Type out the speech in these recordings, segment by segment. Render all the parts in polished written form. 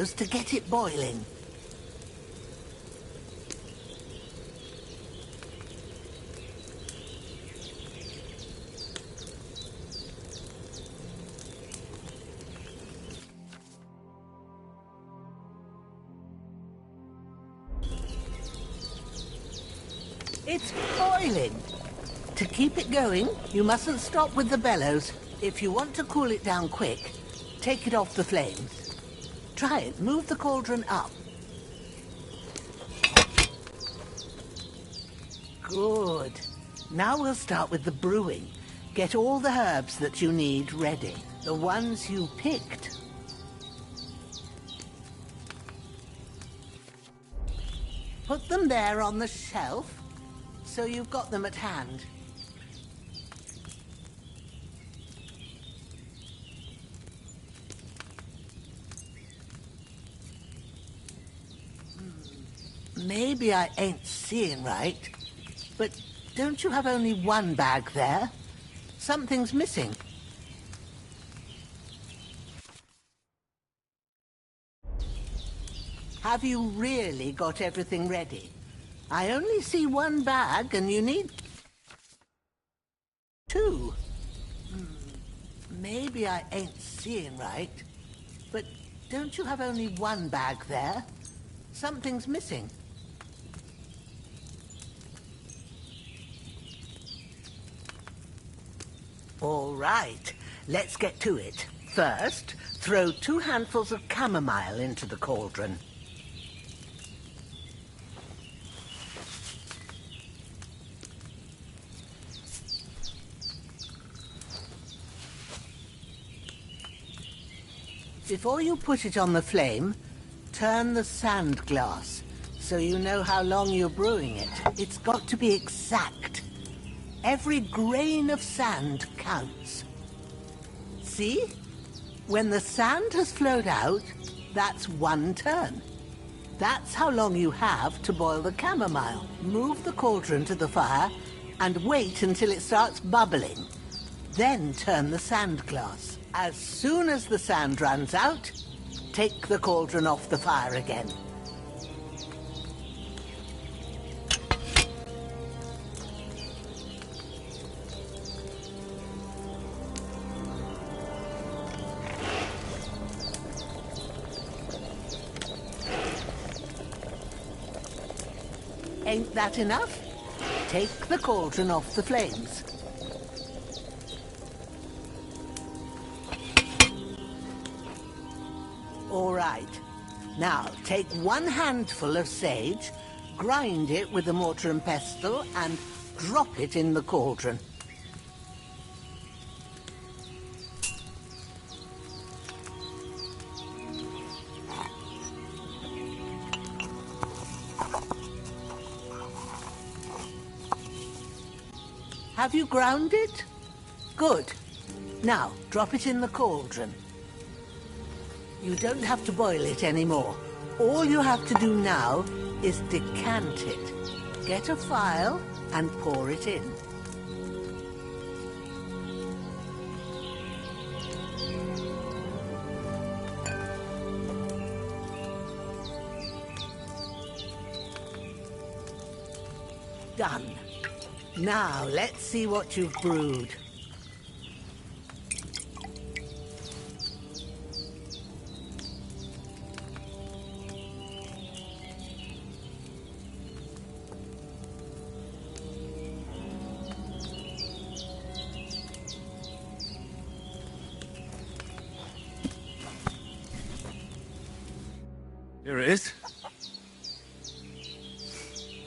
bellows to get it boiling. It's boiling. To keep it going, you mustn't stop with the bellows. If you want to cool it down quick, take it off the flames. Try it. Move the cauldron up. Good. Now we'll start with the brewing. Get all the herbs that you need ready. The ones you picked. Put them there on the shelf, so you've got them at hand. Maybe I ain't seeing right, but don't you have only one bag there? Something's missing. Have you really got everything ready? I only see one bag and you need two. Maybe I ain't seeing right, but don't you have only one bag there? Something's missing. All right, let's get to it. First, throw 2 handfuls of chamomile into the cauldron. Before you put it on the flame, turn the sand glass so you know how long you're brewing it. It's got to be exact. Every grain of sand counts. See? When the sand has flowed out, that's 1 turn. That's how long you have to boil the chamomile. Move the cauldron to the fire and wait until it starts bubbling. Then turn the sand glass. As soon as the sand runs out, take the cauldron off the fire again. Ain't that enough? Take the cauldron off the flames. All right. Now, take 1 handful of sage, grind it with a mortar and pestle, and drop it in the cauldron. Have you ground it? Good. Now, drop it in the cauldron. You don't have to boil it anymore. All you have to do now is decant it. Get a phial and pour it in. Done. Now, let's see what you've brewed. Here it is.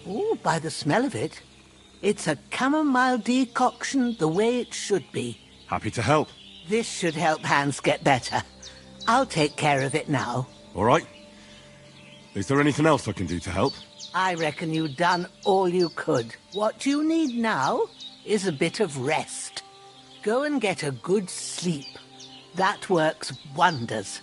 Oh, by the smell of it, it's a chamomile decoction the way it should be. Happy to help. This should help Hans get better. I'll take care of it now. All right. Is there anything else I can do to help? I reckon you've done all you could. What you need now is a bit of rest. Go and get a good sleep. That works wonders.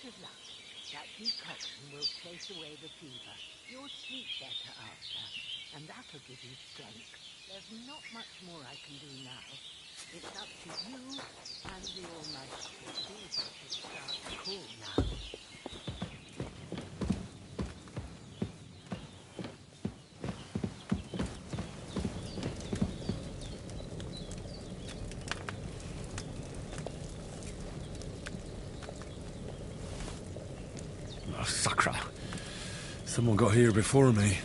of luck. That decoction will chase away the fever. You'll sleep better after, and that'll give you strength. There's not much more I can do now. It's up to you and the Almighty to see that it starts cool now. Oh, Sakra. Someone got here before me.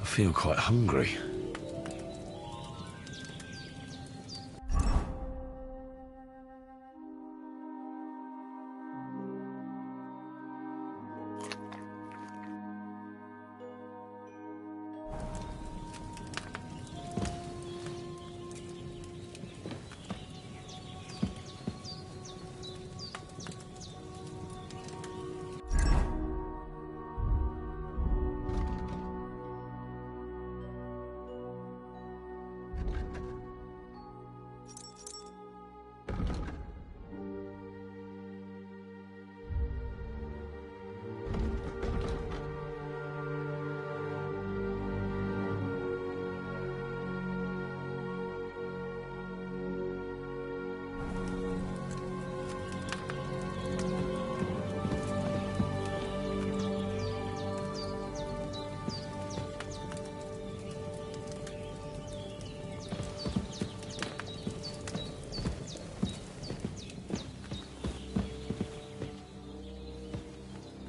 I feel quite hungry.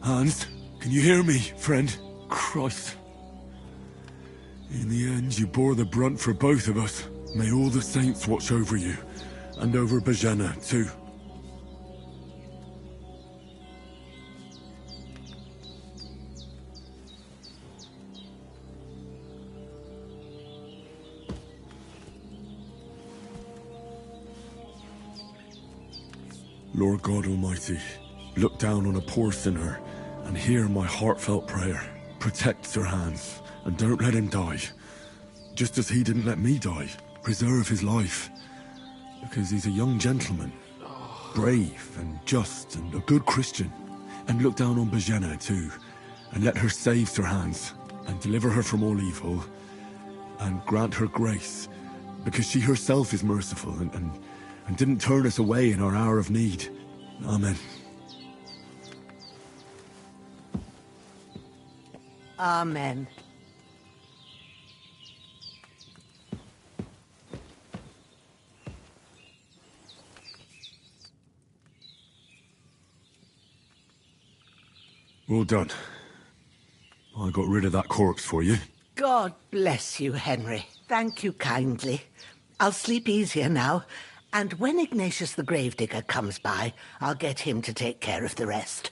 Hans, can you hear me, friend? Christ. In the end, you bore the brunt for both of us. May all the saints watch over you, and over Bajana, too. Lord God Almighty, look down on a poor sinner and hear my heartfelt prayer. Protect Sir Hans, and don't let him die. Just as he didn't let me die. Preserve his life. Because he's a young gentleman. Brave and just and a good Christian. And look down on Bajana too. And let her save Sir Hans. And deliver her from all evil. And grant her grace. Because she herself is merciful and didn't turn us away in our hour of need. Amen. Amen. Well done. I got rid of that corpse for you. God bless you, Henry. Thank you kindly. I'll sleep easier now, and when Ignatius the Gravedigger comes by, I'll get him to take care of the rest.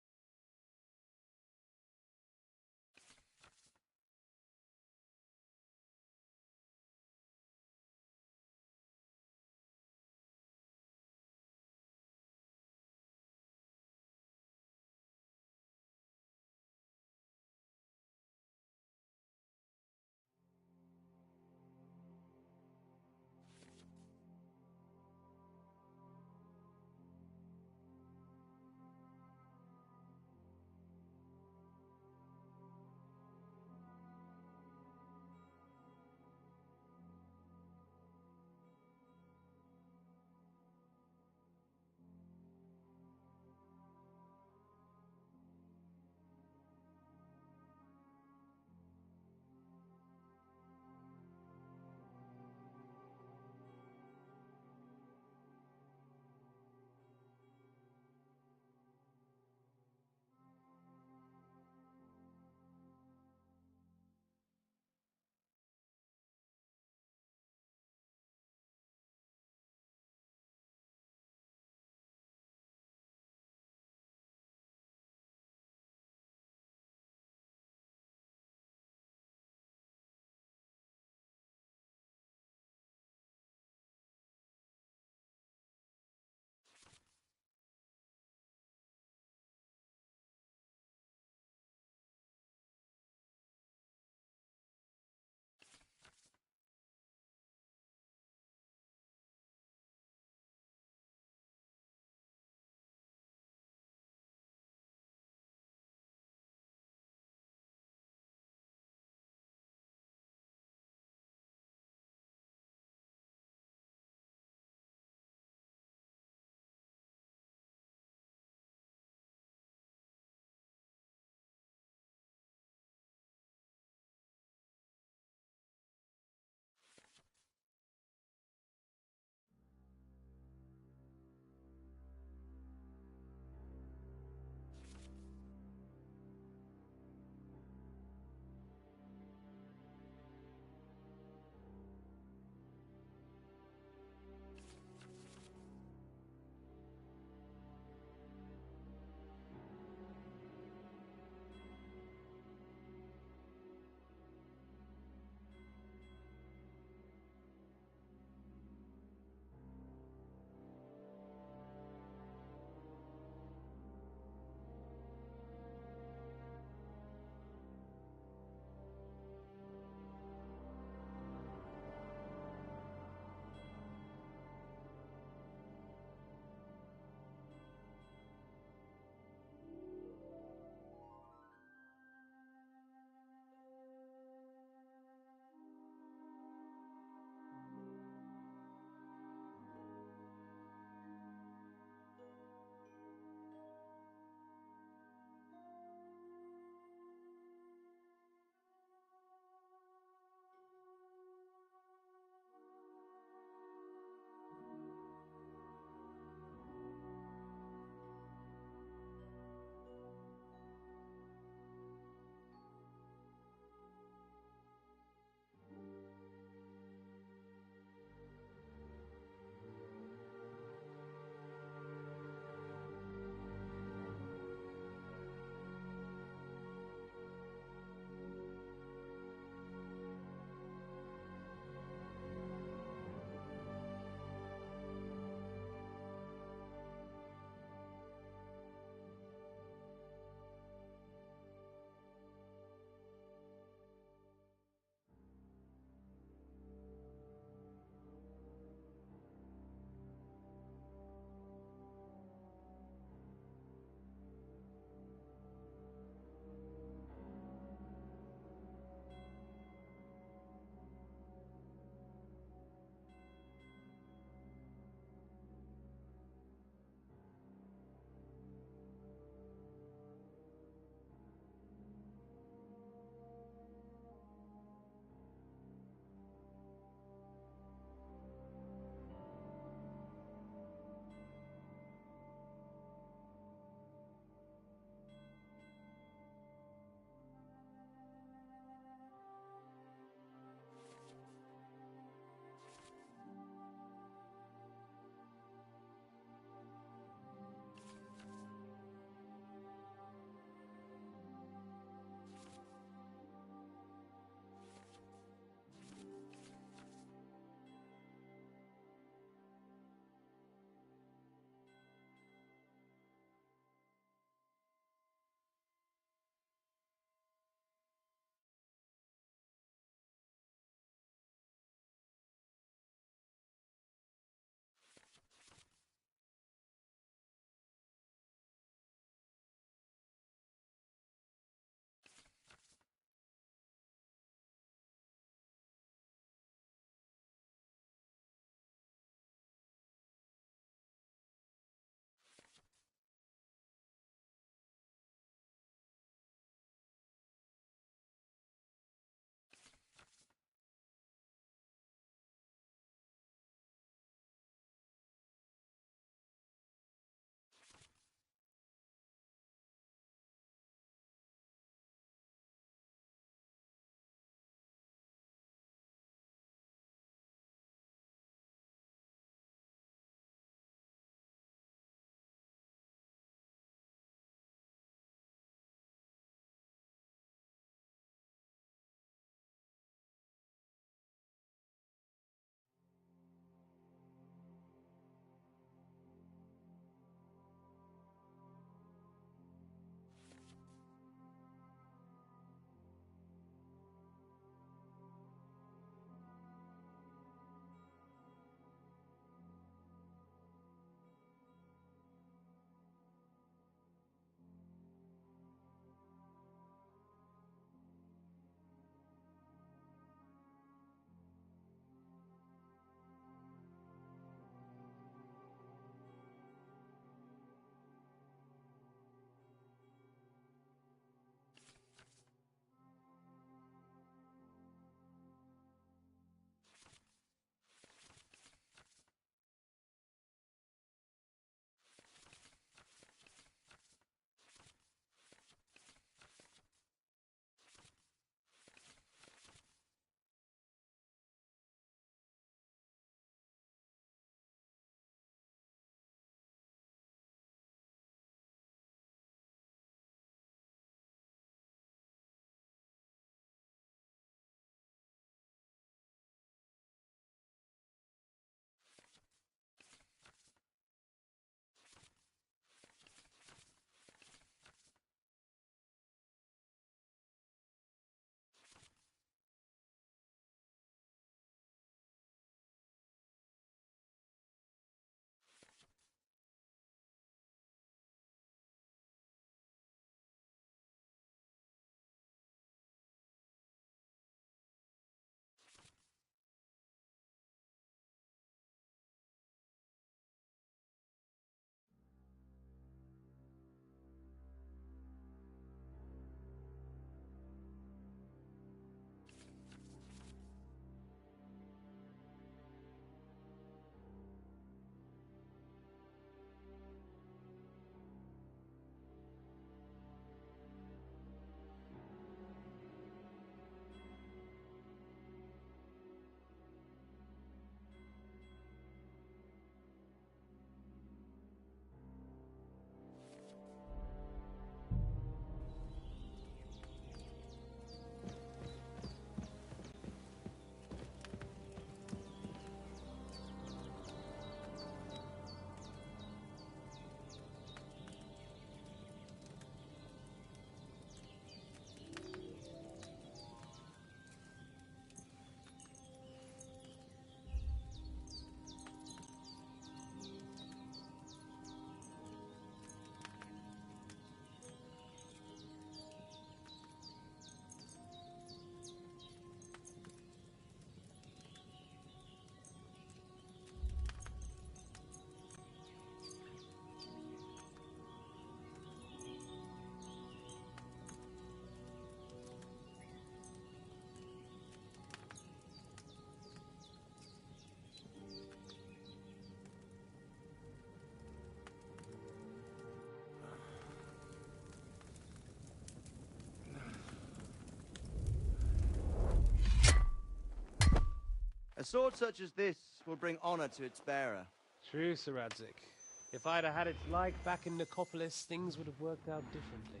A sword such as this will bring honor to its bearer. True, Sir Radzik. If I'd have had its like back in Nicopolis, things would have worked out differently.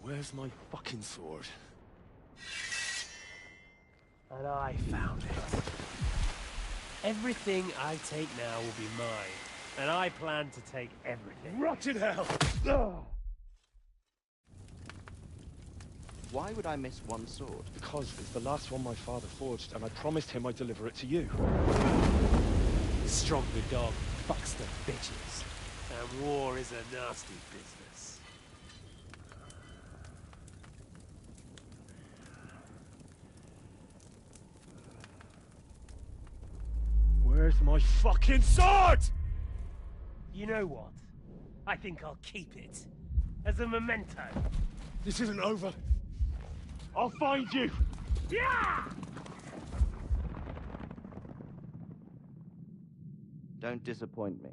Where's my fucking sword? And I found it. Everything I take now will be mine, and I plan to take everything. Rotted hell! Why would I miss one sword? Because it's the last one my father forged, and I promised him I'd deliver it to you. Stronger dog fucks the bitches, and war is a nasty business. Where's my fucking sword? You know what? I think I'll keep it. As a memento. This isn't over. I'll find you! Yeah! Don't disappoint me.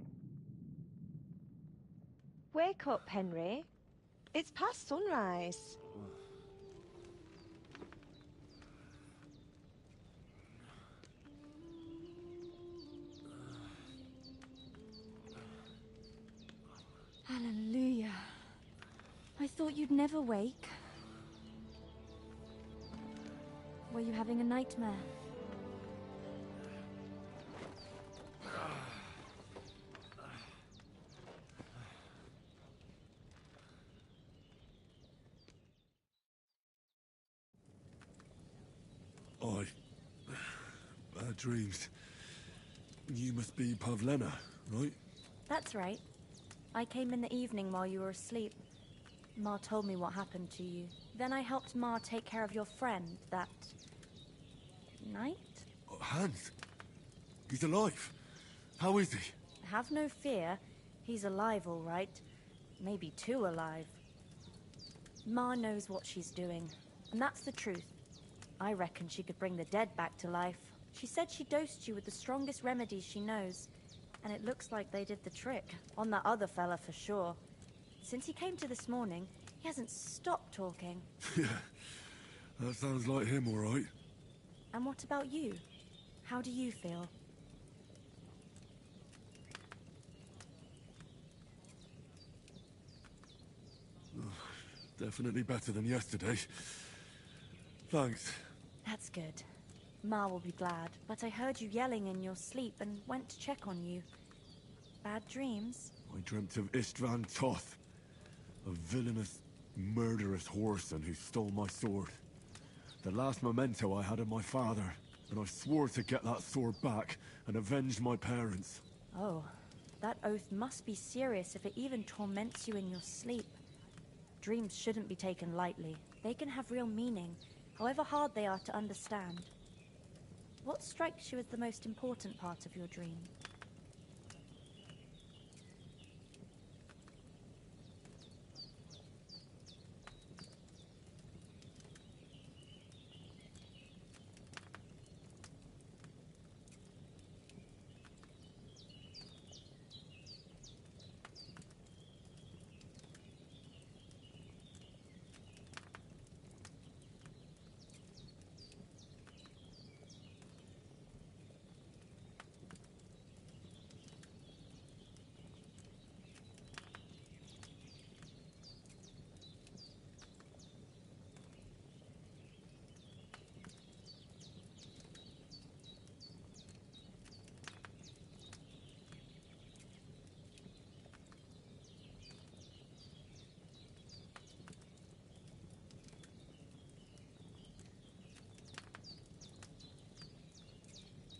Wake up, Henry. It's past sunrise. Hallelujah. I thought you'd never wake. Were you having a nightmare? Bad dreams. You must be Pavlena, right? That's right. I came in the evening while you were asleep. Ma told me what happened to you. Then I helped Ma take care of your friend that night? Oh, Hans? He's alive. How is he? Have no fear. He's alive, all right. Maybe too alive. Ma knows what she's doing, and that's the truth. I reckon she could bring the dead back to life. She said she dosed you with the strongest remedies she knows, and it looks like they did the trick. On that other fella for sure. Since he came to this morning, he hasn't stopped talking. Yeah, that sounds like him, all right. And what about you? How do you feel? Definitely better than yesterday. Thanks. That's good. Ma will be glad, but I heard you yelling in your sleep and went to check on you. Bad dreams? I dreamt of Istvan Toth, a villainous, murderous whoreson who stole my sword. The last memento I had of my father, and I swore to get that sword back and avenge my parents. Oh, that oath must be serious if it even torments you in your sleep. Dreams shouldn't be taken lightly. They can have real meaning, however hard they are to understand. What strikes you as the most important part of your dream?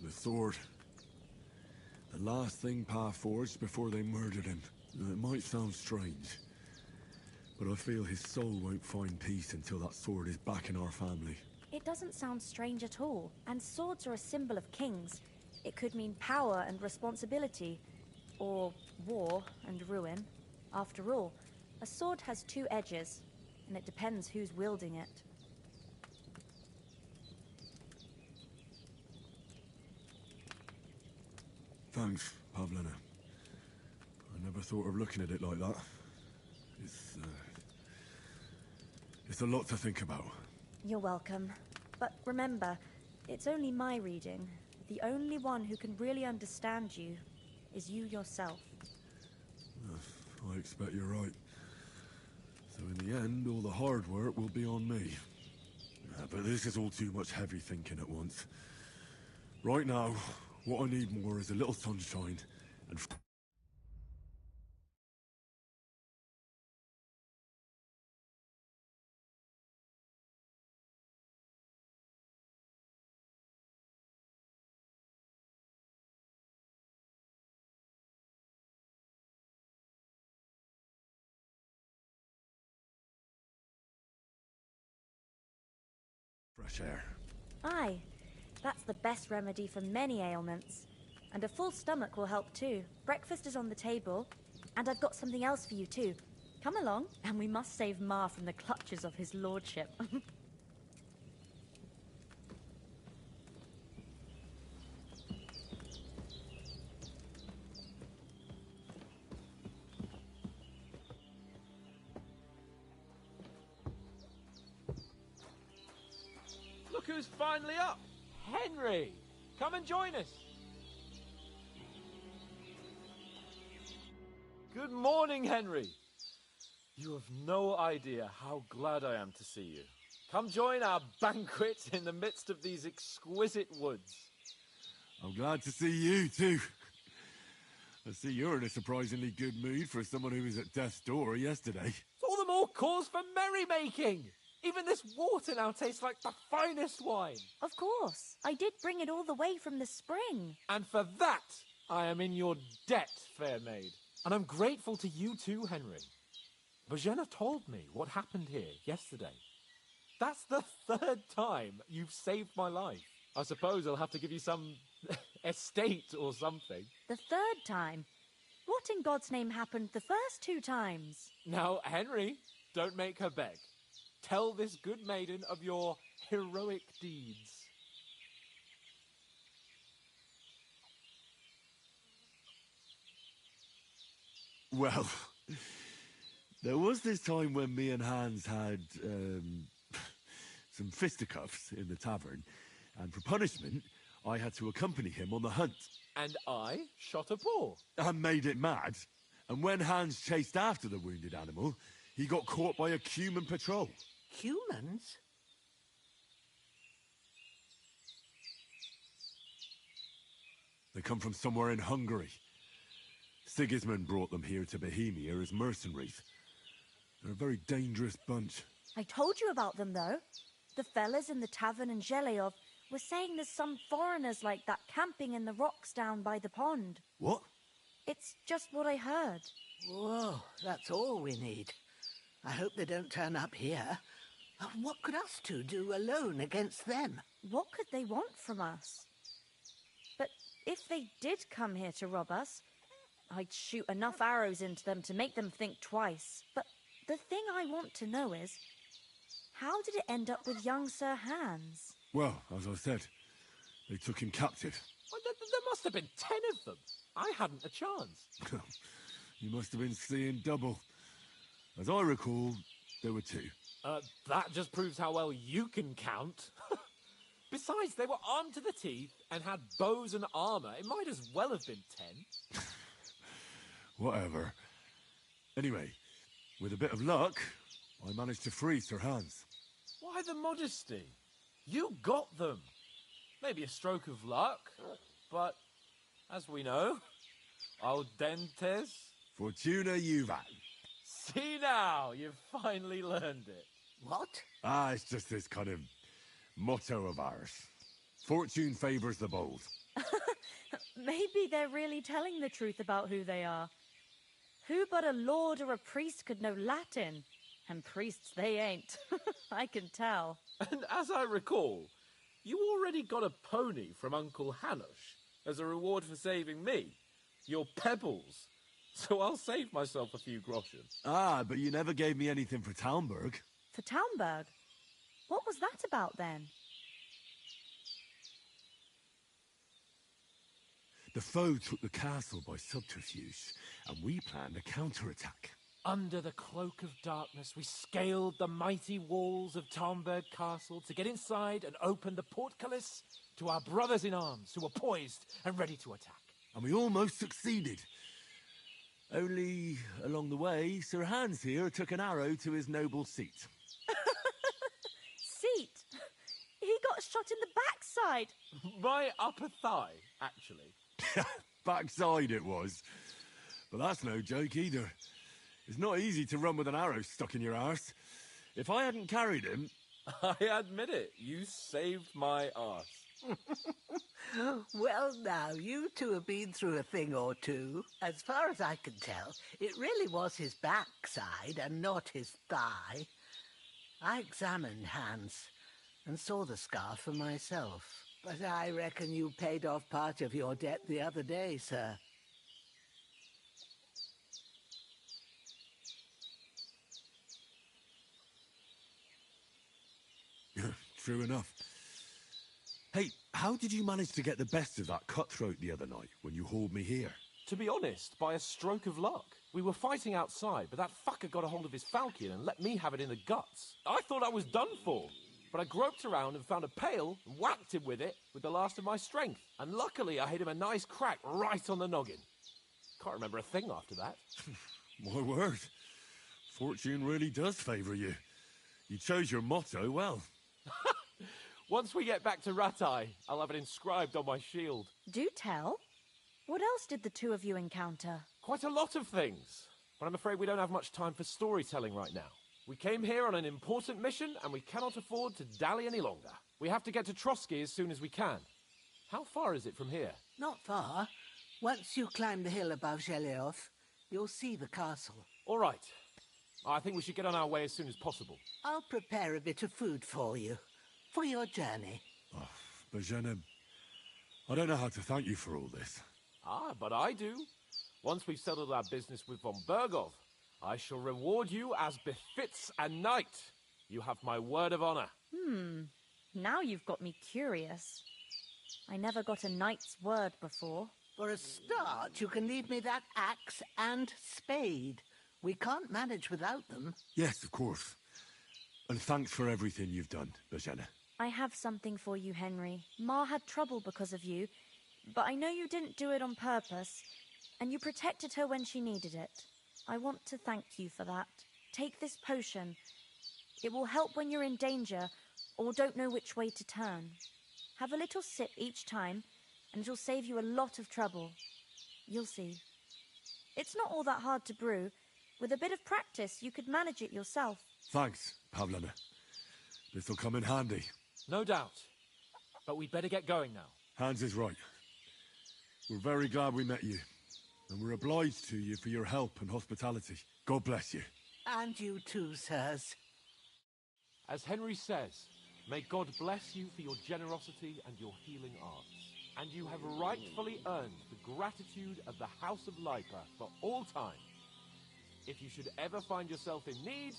The sword. The last thing Pa forged before they murdered him. It might sound strange, but I feel his soul won't find peace until that sword is back in our family. It doesn't sound strange at all, and swords are a symbol of kings. It could mean power and responsibility, or war and ruin. After all, a sword has two edges, and it depends who's wielding it. Thanks, Pavlena. I never thought of looking at it like that. It's It's a lot to think about. You're welcome. But remember, it's only my reading. The only one who can really understand you is you yourself. I expect you're right. So in the end, all the hard work will be on me. But this is all too much heavy thinking at once. Right now, what I need more is a little sunshine and... fresh air. Aye, that's the best remedy for many ailments. And a full stomach will help too. Breakfast is on the table, and I've got something else for you too. Come along, and we must save Ma from the clutches of his lordship. Look who's finally up! Henry! Come and join us! Good morning, Henry! You have no idea how glad I am to see you. Come join our banquet in the midst of these exquisite woods. I'm glad to see you too. I see you're in a surprisingly good mood for someone who was at death's door yesterday. It's all the more cause for merrymaking! Even this water now tastes like the finest wine. Of course. I did bring it all the way from the spring. And for that, I am in your debt, fair maid. And I'm grateful to you too, Henry. Bojena told me what happened here yesterday. That's the third time you've saved my life. I suppose I'll have to give you some estate or something. The third time? What in God's name happened the first 2 times? Now, Henry, don't make her beg. Tell this good maiden of your heroic deeds. Well, there was this time when me and Hans had, some fisticuffs in the tavern, and for punishment, I had to accompany him on the hunt. And I shot a boar. And made it mad. And when Hans chased after the wounded animal, he got caught by a human patrol. Humans? They come from somewhere in Hungary. Sigismund brought them here to Bohemia as mercenaries. They're a very dangerous bunch. I told you about them, though. The fellas in the tavern in Zheleov were saying there's some foreigners like that camping in the rocks down by the pond. What? It's just what I heard. Whoa, that's all we need. I hope they don't turn up here. What could us two do alone against them? What could they want from us? But if they did come here to rob us, I'd shoot enough arrows into them to make them think twice. But the thing I want to know is, how did it end up with young Sir Hans? Well, as I said, they took him captive. Well, there must have been 10 of them. I hadn't a chance. You must have been seeing double. As I recall, there were 2. That just proves how well you can count. Besides, they were armed to the teeth and had bows and armor. It might as well have been 10. Whatever. Anyway, with a bit of luck, I managed to free Sir Hans. Why the modesty? You got them. Maybe a stroke of luck, but as we know, al dentes. Fortuna juvat. See now, you've finally learned it. What? It's just this kind of motto of ours. Fortune favors the bold. Maybe they're really telling the truth about who they are. Who but a lord or a priest could know Latin? And priests they ain't. I can tell. And as I recall, you already got a pony from Uncle Hanush as a reward for saving me. Your pebbles. So I'll save myself a few groschen. But you never gave me anything for Talmberg. For Talmberg? What was that about then? The foe took the castle by subterfuge, and we planned a counterattack. Under the cloak of darkness, we scaled the mighty walls of Tarnberg Castle to get inside and open the portcullis to our brothers in arms who were poised and ready to attack. And we almost succeeded. Only, along the way, Sir Hans here took an arrow to his noble seat. Seat? He got shot in the backside. My upper thigh, actually. Backside it was. But that's no joke either. It's not easy to run with an arrow stuck in your arse. If I hadn't carried him... I admit it, you saved my arse. Well, now, you two have been through a thing or two. As far as I can tell, it really was his backside and not his thigh. I examined Hans and saw the scar for myself. But I reckon you paid off part of your debt the other day, sir. True enough. Hey, how did you manage to get the best of that cutthroat the other night when you hauled me here? To be honest, by a stroke of luck. We were fighting outside, but that fucker got a hold of his falchion and let me have it in the guts. I thought I was done for. But I groped around and found a pail and whacked him with it with the last of my strength. And luckily I hit him a nice crack right on the noggin. Can't remember a thing after that. My word. Fortune really does favour you. You chose your motto well. Once we get back to Ratai, I'll have it inscribed on my shield. Do tell. What else did the two of you encounter? Quite a lot of things. But I'm afraid we don't have much time for storytelling right now. We came here on an important mission, and we cannot afford to dally any longer. We have to get to Trotsky as soon as we can. How far is it from here? Not far. Once you climb the hill above Zheleov, you'll see the castle. All right. I think we should get on our way as soon as possible. I'll prepare a bit of food for you, for your journey. Oh, Bozhena, I don't know how to thank you for all this. Ah, but I do. Once we've settled our business with von Bergov, I shall reward you as befits a knight. You have my word of honor. Now you've got me curious. I never got a knight's word before. For a start, you can leave me that axe and spade. We can't manage without them. Yes, of course. And thanks for everything you've done, Bozhena. I have something for you, Henry. Ma had trouble because of you, but I know you didn't do it on purpose, and you protected her when she needed it. I want to thank you for that. Take this potion. It will help when you're in danger or don't know which way to turn. Have a little sip each time, and it'll save you a lot of trouble. You'll see. It's not all that hard to brew. With a bit of practice, you could manage it yourself. Thanks, Pavlena. This'll come in handy. No doubt. But we'd better get going now. Hans is right. We're very glad we met you. And we're obliged to you for your help and hospitality. God bless you. And you too, sirs. As Henry says, may God bless you for your generosity and your healing arts. And you have rightfully earned the gratitude of the House of Lipa for all time. If you should ever find yourself in need,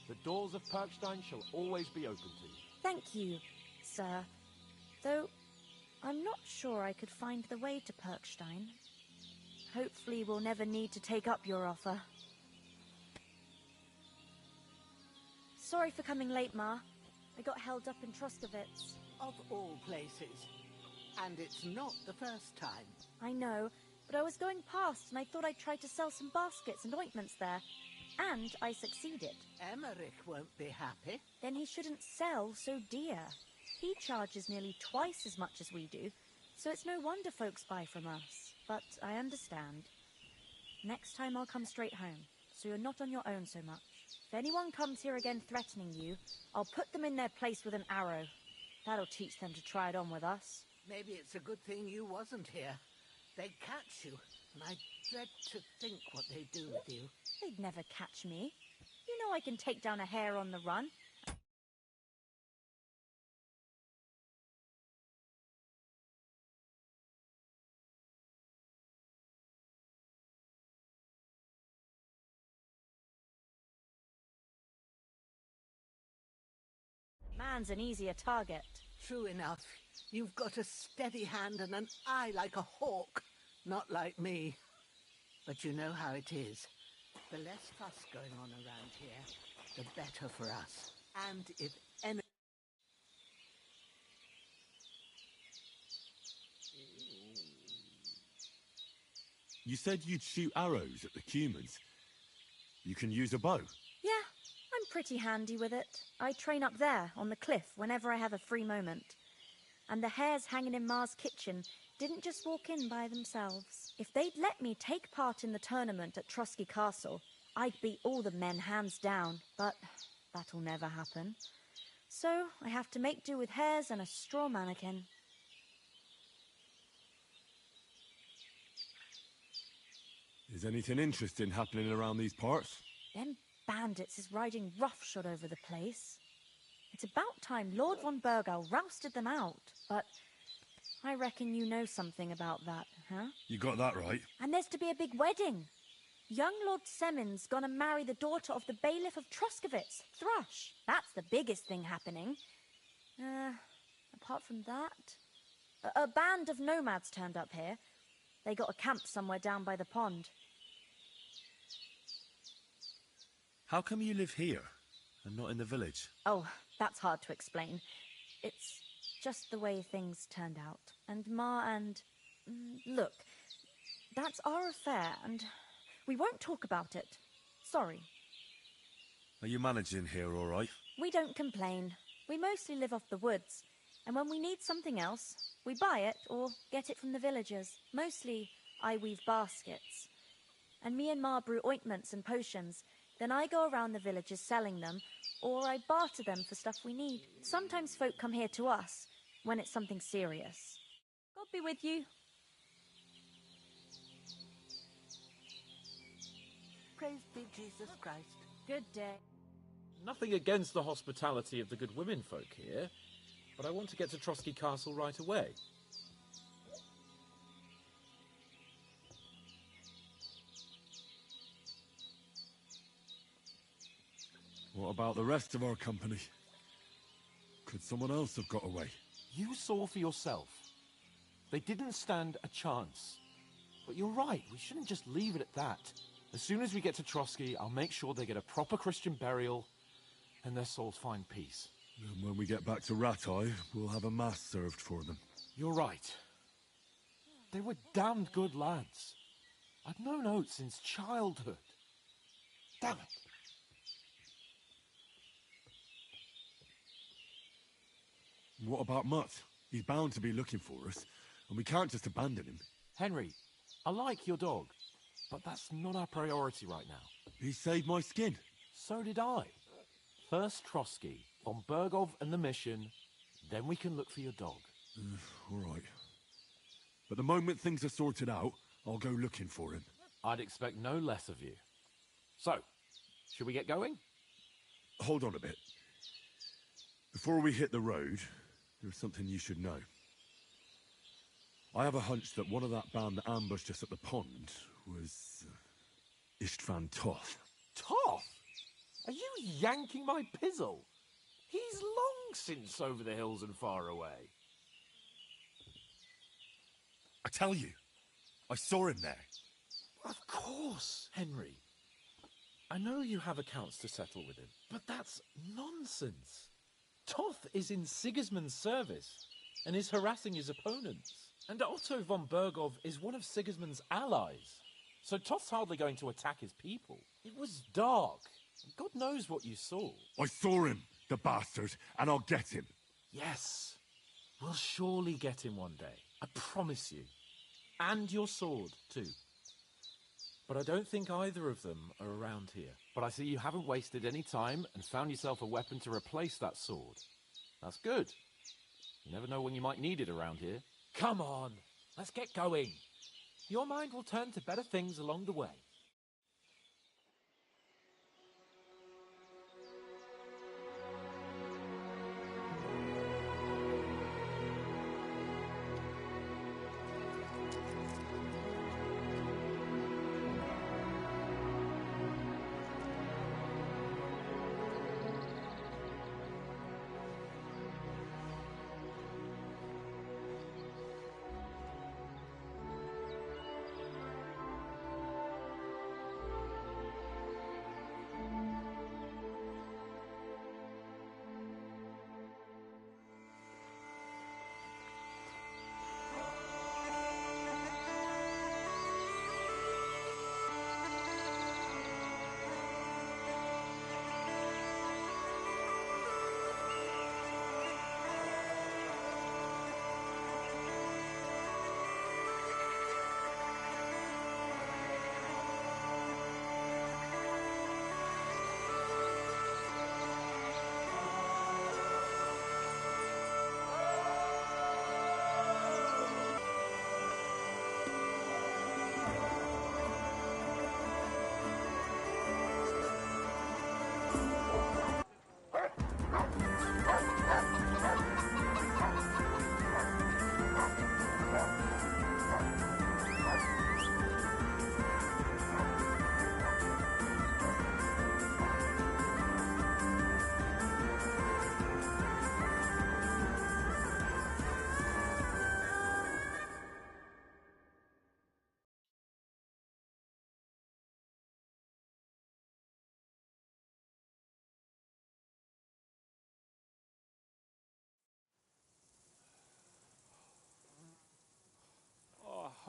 the doors of Perkstein shall always be open to you. Thank you, sir. Though, I'm not sure I could find the way to Perkstein. Hopefully we'll never need to take up your offer. Sorry for coming late, Ma. I got held up in Troskovitz. Of all places. And it's not the first time. I know, but I was going past and I thought I'd try to sell some baskets and ointments there. And I succeeded. Emmerich won't be happy. Then he shouldn't sell so dear. He charges nearly twice as much as we do, so it's no wonder folks buy from us. But I understand. Next time I'll come straight home, so you're not on your own so much. If anyone comes here again threatening you, I'll put them in their place with an arrow. That'll teach them to try it on with us. Maybe it's a good thing you wasn't here. They'd catch you, and I dread to think what they'd do with you. They'd never catch me. You know I can take down a hare on the run. Man's an easier target. True enough. You've got a steady hand and an eye like a hawk. Not like me. But you know how it is. The less fuss going on around here, the better for us. And if any... You said you'd shoot arrows at the humans. You can use a bow. Yeah, I'm pretty handy with it. I train up there, on the cliff, whenever I have a free moment. And the hares hanging in Ma's kitchen didn't just walk in by themselves. If they'd let me take part in the tournament at Trusky Castle, I'd beat all the men hands down, but that'll never happen. So I have to make do with hares and a straw mannequin. Is anything interesting happening around these parts? Them bandits is riding roughshod over the place. It's about time Lord von Burgau rousted them out, but I reckon you know something about that, huh? You got that right. And there's to be a big wedding. Young Lord Semon's gonna marry the daughter of the bailiff of Troskovitz, Thrush. That's the biggest thing happening. Apart from that... A band of nomads turned up here. They got a camp somewhere down by the pond. How come you live here and not in the village? Oh, that's hard to explain. It's just the way things turned out. And Ma and... Look, that's our affair, and we won't talk about it. Sorry. Are you managing here all right? We don't complain. We mostly live off the woods. And when we need something else, we buy it or get it from the villagers. Mostly, I weave baskets. And me and Ma brew ointments and potions. Then I go around the villages selling them, or I barter them for stuff we need. Sometimes folk come here to us, when it's something serious. God be with you. Praise be Jesus Christ. Good day. Nothing against the hospitality of the good women folk here, but I want to get to Trosky Castle right away. What about the rest of our company? Could someone else have got away? You saw for yourself. They didn't stand a chance. But you're right, we shouldn't just leave it at that. As soon as we get to Trosky, I'll make sure they get a proper Christian burial and their souls find peace. And when we get back to Ratai, we'll have a mass served for them. You're right. They were damned good lads. I've known Oates since childhood. Damn it. What about Mutt? He's bound to be looking for us, and we can't just abandon him. Henry, I like your dog, but that's not our priority right now. He saved my skin. So did I. First Trosky, von Burgov and the mission, then we can look for your dog. All right. But the moment things are sorted out, I'll go looking for him. I'd expect no less of you. So, should we get going? Hold on a bit. Before we hit the road, there's something you should know. I have a hunch that one of that band that ambushed us at the pond was... Istvan Toth. Toth? Are you yanking my pizzle? He's long since over the hills and far away. I tell you, I saw him there. Of course, Henry. I know you have accounts to settle with him, but that's nonsense. Toth is in Sigismund's service and is harassing his opponents. And Otto von Burgov is one of Sigismund's allies. So Toth's hardly going to attack his people. It was dark. God knows what you saw. I saw him, the bastard, and I'll get him. Yes. We'll surely get him one day. I promise you. And your sword, too. But I don't think either of them are around here. But I see you haven't wasted any time and found yourself a weapon to replace that sword. That's good. You never know when you might need it around here. Come on, let's get going. Your mind will turn to better things along the way.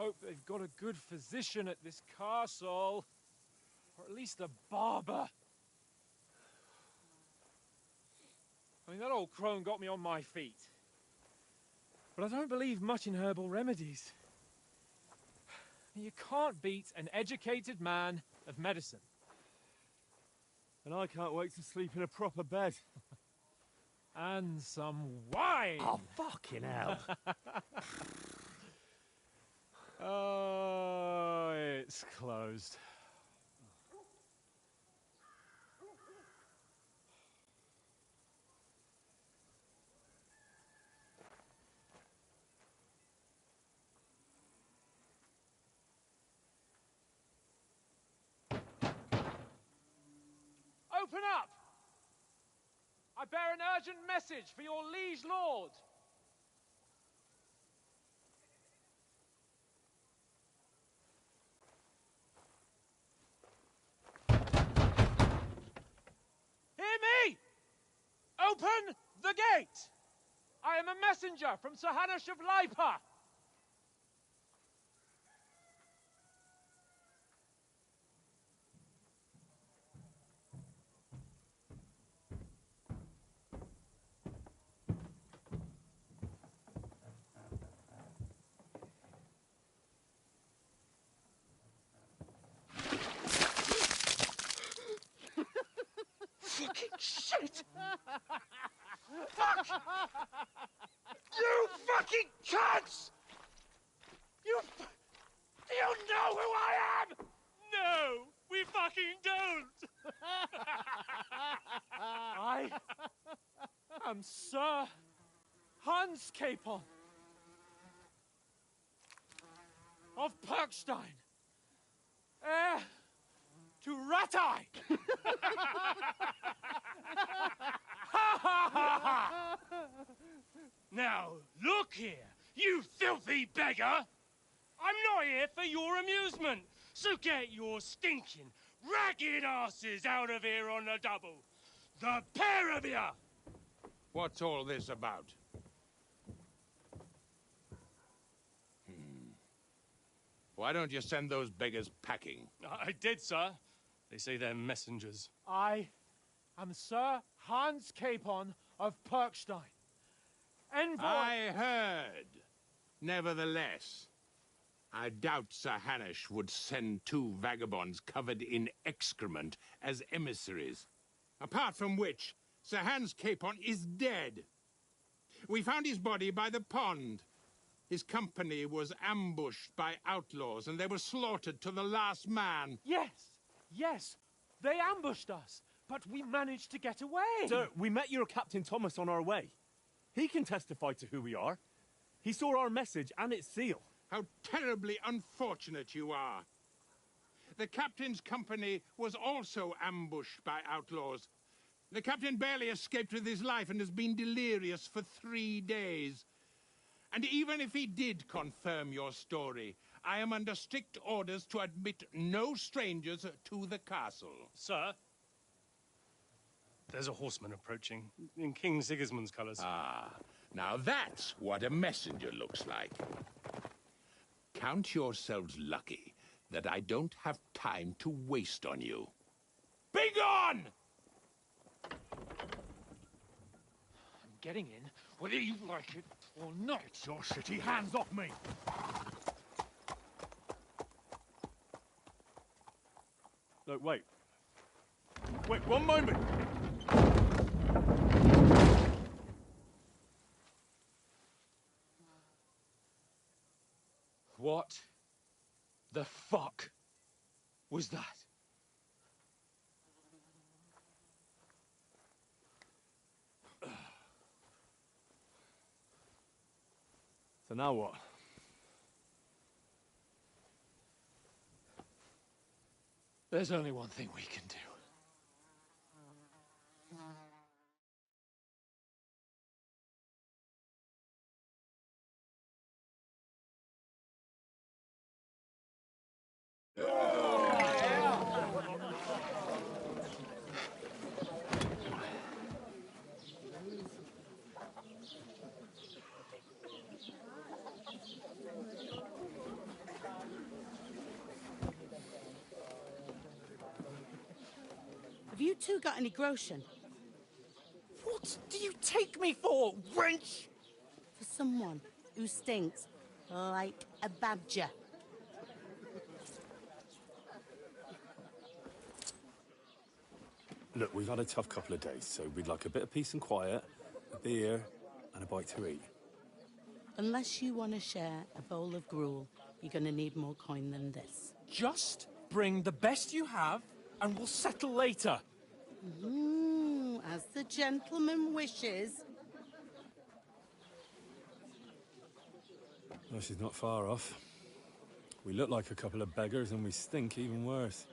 hope they've got a good physician at this castle. Or at least a barber. I mean, that old crone got me on my feet. But I don't believe much in herbal remedies. You can't beat an educated man of medicine. And I can't wait to sleep in a proper bed. And some wine! Oh, fucking hell. Oh, it's closed. Open up! I bear an urgent message for your liege lord. Hear me! Open the gate! I am a messenger from Sir Hanush of Lipa. Fucking shit! Fuck! You fucking cunts! Do you know who I am? No, we fucking don't! I am Sir Hans Capon of Perkstein, heir to Ratai! Now, look here, you filthy beggar! I'm not here for your amusement, so get your stinking, ragged asses out of here on the double! The pair of you! What's all this about? Why don't you send those beggars packing? I did, sir. They say they're messengers. I am Sir Hans Capon of Perkstein. Envoy... I heard. Nevertheless, I doubt Sir Hanush would send two vagabonds covered in excrement as emissaries. Apart from which, Sir Hans Capon is dead. We found his body by the pond. His company was ambushed by outlaws, and they were slaughtered to the last man. Yes, they ambushed us, but we managed to get away. Sir, we met your Captain Thomas on our way. He can testify to who we are. He saw our message and its seal. How terribly unfortunate you are. The captain's company was also ambushed by outlaws. The captain barely escaped with his life and has been delirious for 3 days. And even if he did confirm your story, I am under strict orders to admit no strangers to the castle. Sir, there's a horseman approaching in King Sigismund's colours. Ah, now that's what a messenger looks like. Count yourselves lucky that I don't have time to waste on you. Be gone! I'm getting in, whether you like it or not. Your shitty hands off me! No, wait. Wait, one moment! What the fuck was that? So now what? There's only one thing we can do. two got any groschen? What do you take me for, wench? For someone who stinks like a badger. Look, we've had a tough couple of days, so we'd like a bit of peace and quiet, a beer, and a bite to eat. Unless you want to share a bowl of gruel, you're going to need more coin than this. Just bring the best you have, and we'll settle later. As the gentleman wishes. Well, she's not far off. We look like a couple of beggars, and we stink even worse.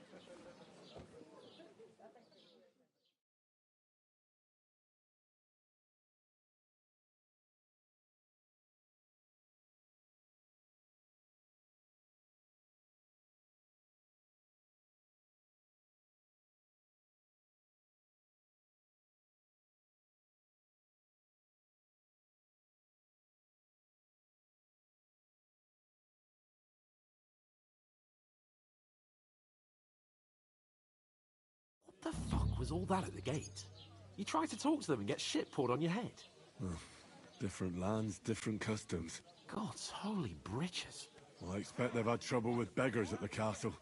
What the fuck was all that at the gate? You tried to talk to them and get shit poured on your head. Well, different lands, different customs. God's holy britches. I expect they've had trouble with beggars at the castle,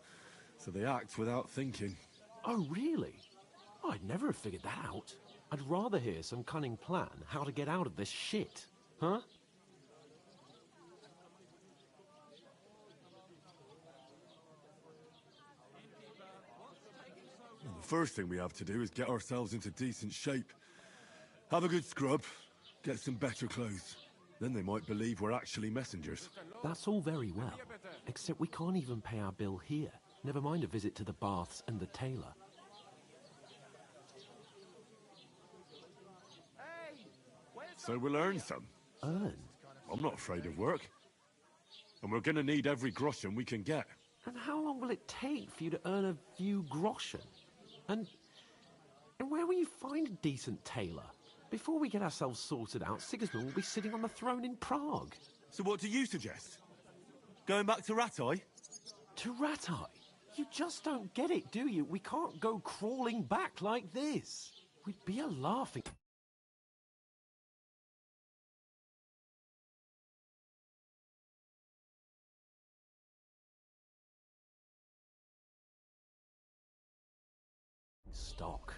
so they act without thinking. Oh, really? I'd never have figured that out. I'd rather hear some cunning plan how to get out of this shit. Huh? Well, the first thing we have to do is get ourselves into decent shape. Have a good scrub, get some better clothes. Then they might believe we're actually messengers. That's all very well, except we can't even pay our bill here. Never mind a visit to the baths and the tailor. So we'll earn some. Earn? I'm not afraid of work. And we're gonna need every groschen we can get. And how long will it take for you to earn a few groschen? And where will you find a decent tailor? Before we get ourselves sorted out, Sigismund will be sitting on the throne in Prague. So what do you suggest? Going back to Ratai? To Ratai? You just don't get it, do you? We can't go crawling back like this. We'd be a laughing... stock.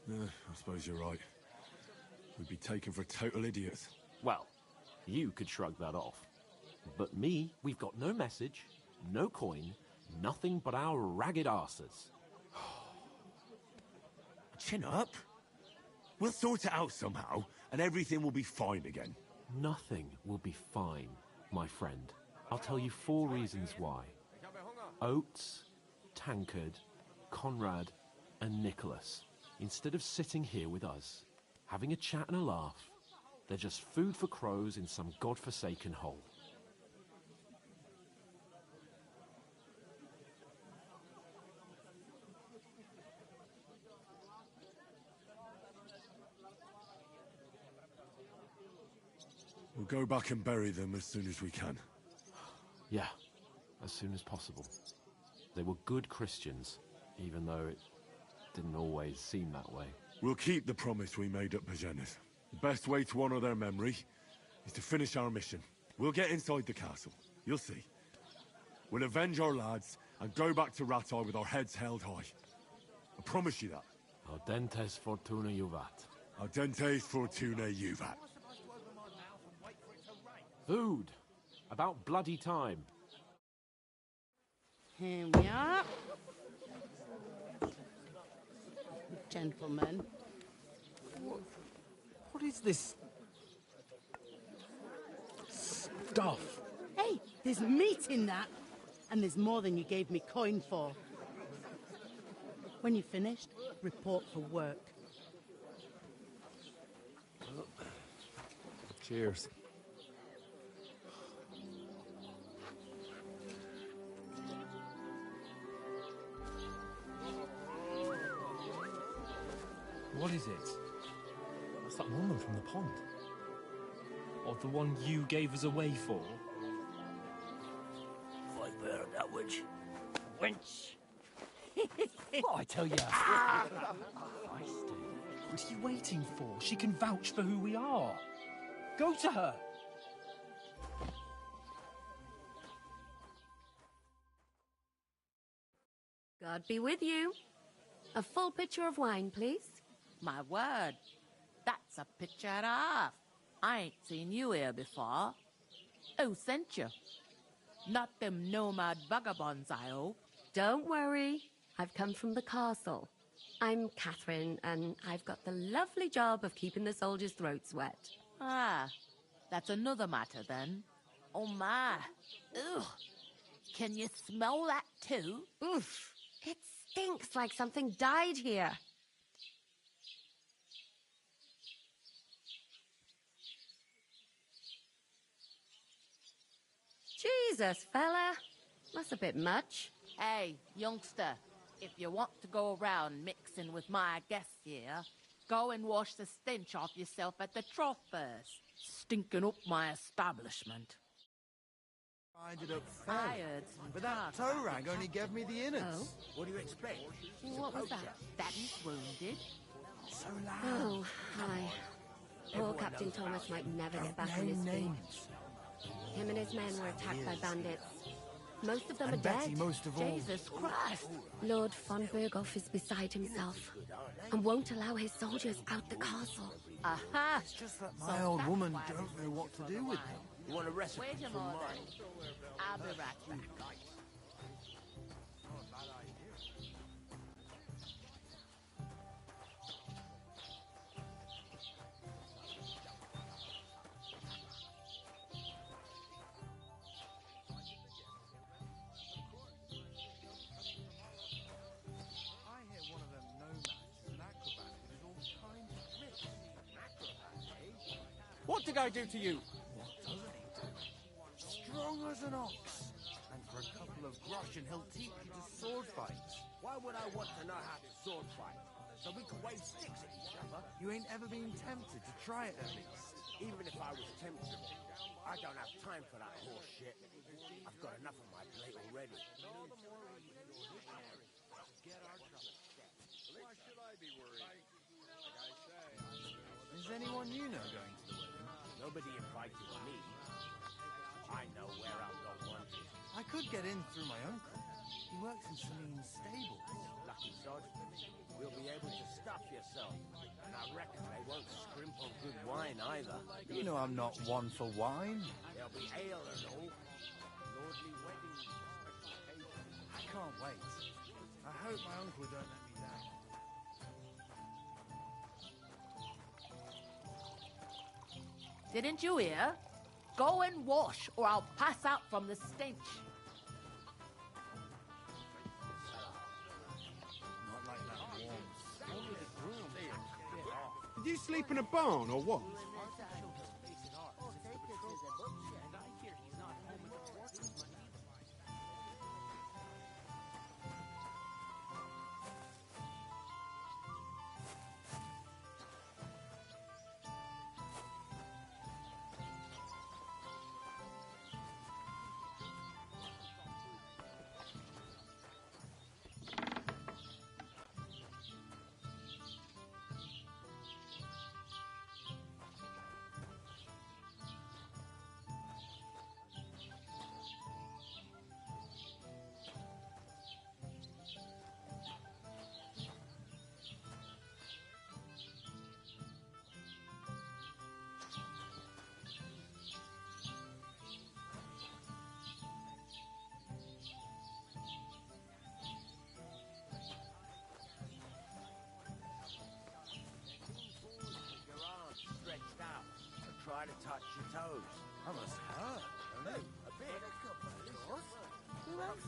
I suppose you're right. We'd be taken for total idiots. Well, you could shrug that off. But me, we've got no message, no coin, nothing but our ragged arses. Chin up. We'll sort it out somehow, and everything will be fine again. Nothing will be fine, my friend. I'll tell you 4 reasons why. Oates, Tankard, Conrad, and Nicholas. Instead of sitting here with us, having a chat and a laugh, they're just food for crows in some godforsaken hole. We'll go back and bury them as soon as we can. Yeah, as soon as possible. They were good Christians, even though it didn't always seem that way. We'll keep the promise we made at Bajena's. The best way to honor their memory is to finish our mission. We'll get inside the castle. You'll see. We'll avenge our lads and go back to Ratai with our heads held high. I promise you that. Audentes fortuna juvat. Audentes fortuna juvat. Food. About bloody time. Here we are. Gentlemen. What is this stuff? Hey, there's meat in that. And there's more than you gave me coin for. When you're finished, report for work. Cheers. What is it? That's that woman from the pond. Or the one you gave us away for? language. Wench. What I tell you? What are you waiting for? She can vouch for who we are. Go to her. God be with you. A full pitcher of wine, please. My word, that's a picture and a half. I ain't seen you here before. Who sent you? Not them nomad vagabonds, I hope. Don't worry. I've come from the castle. I'm Catherine, and I've got the lovely job of keeping the soldiers' throats wet. Ah, that's another matter then. Oh my. Ugh. Can you smell that too? Oof. It stinks like something died here. Jesus, fella. That's a bit much. Hey, youngster, if you want to go around mixing with my guests here, go and wash the stench off yourself at the trough first. Stinking up my establishment. Ended up fair, but that toe rag only gave me the innards. Oh? What do you expect? What was that? That he's wounded. So loud. Oh, hi. Poor Captain Thomas might never get back on his feet. Him and his men were attacked by bandits. Most of them are dead. Most of all. Jesus Christ! Lord von Berghoff is beside himself and won't allow his soldiers out the castle. Aha! It's just that my old woman don't know what to do with them. You want a recipe Wait a from moment. mine? I'll be right back. What did I do to you? What doesn't he do? Strong as an ox. And for a couple of groschen, he'll teach you to sword fights. Why would I want to know how to sword fight? So we can wave sticks at each other? You ain't ever been tempted to try it at least. Even if I was tempted, I don't have time for that horse shit. I've got enough on my plate already. Why should I be worried? Like I say, is anyone you know going to the wedding? Nobody invited me. I know where I'm going wanted. I could get in through my uncle. He works in Celine's stables. Lucky sod. We'll be able to stuff yourself. And I reckon they won't scrimp on good wine either. You know I'm not one for wine. There'll be ale and all. Lordly weddings. I can't wait. I hope my uncle don't let me down. Didn't you hear? Go and wash, or I'll pass out from the stench. Not like that warm. Did you sleep in a barn or what? Try to touch your toes. I must hurt, don't it? A bit. Who else?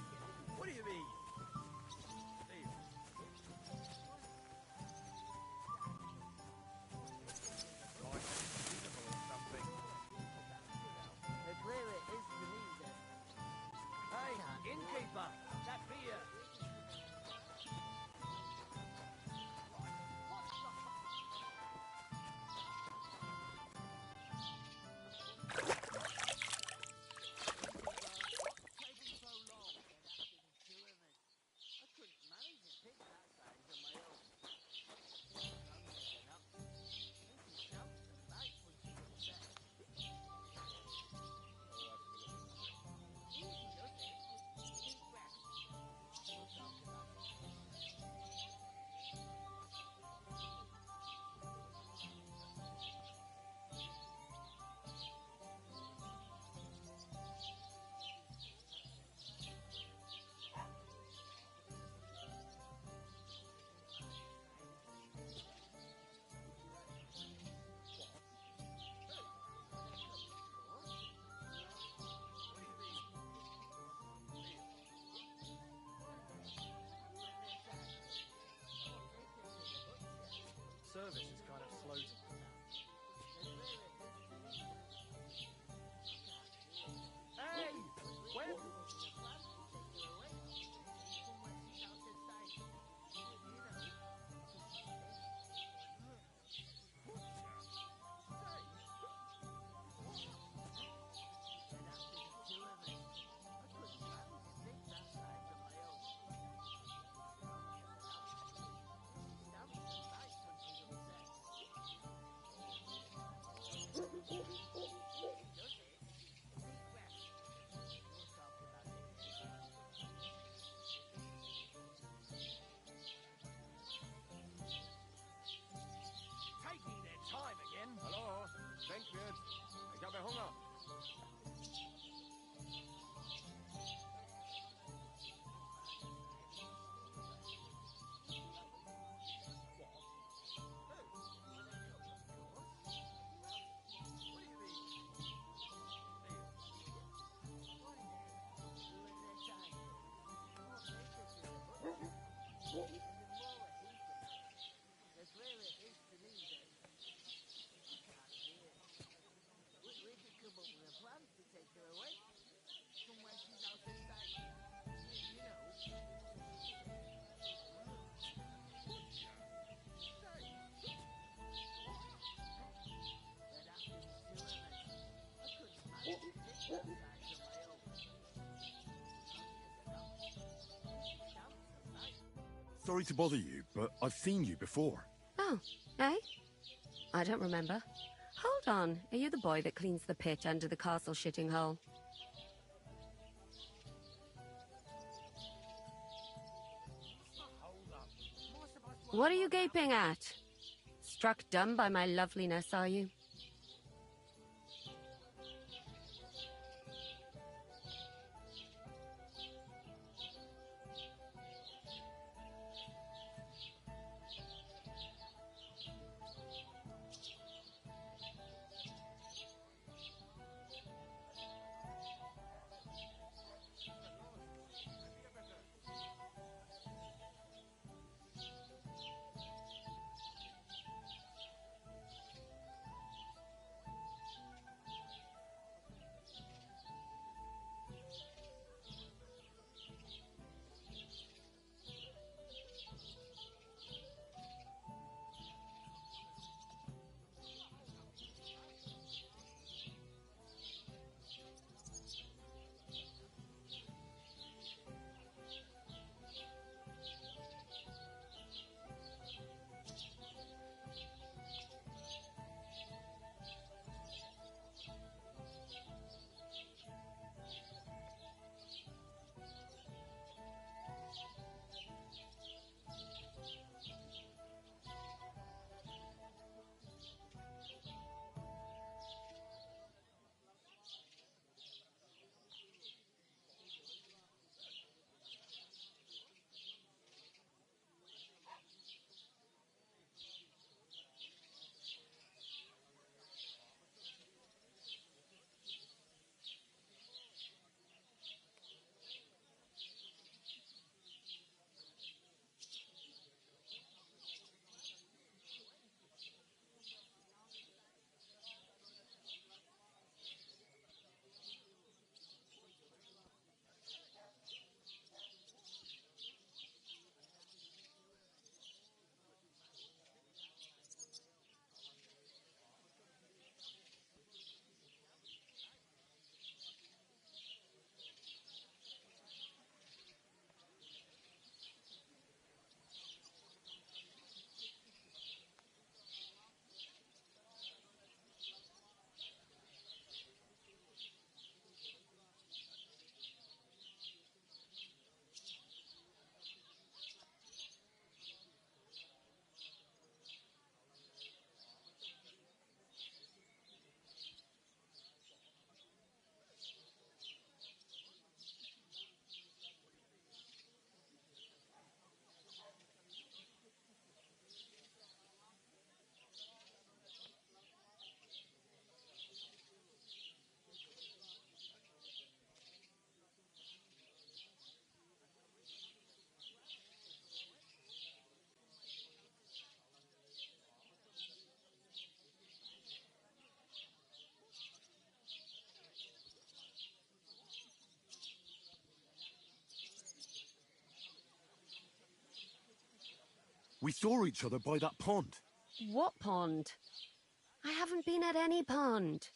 What do you mean? Hey, innkeeper, that beer. service is kind of floating. Hey! Where... Taking their time again. Hallo, Denkwirt. Ich habe Hunger. Sorry to bother you, but I've seen you before. Oh, eh? I don't remember. Hold on, are you the boy that cleans the pit under the castle shitting hole? What are you gaping at? Struck dumb by my loveliness, are you? We saw each other by that pond. What pond? I haven't been at any pond.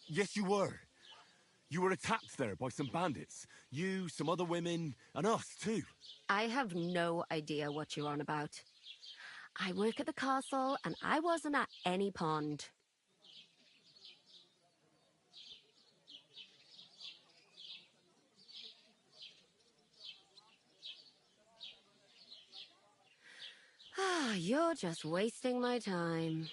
Yes, you were. You were attacked there by some bandits. You, some other women, and us too. I have no idea what you're on about. I work at the castle, and I wasn't at any pond. Ah, you're just wasting my time.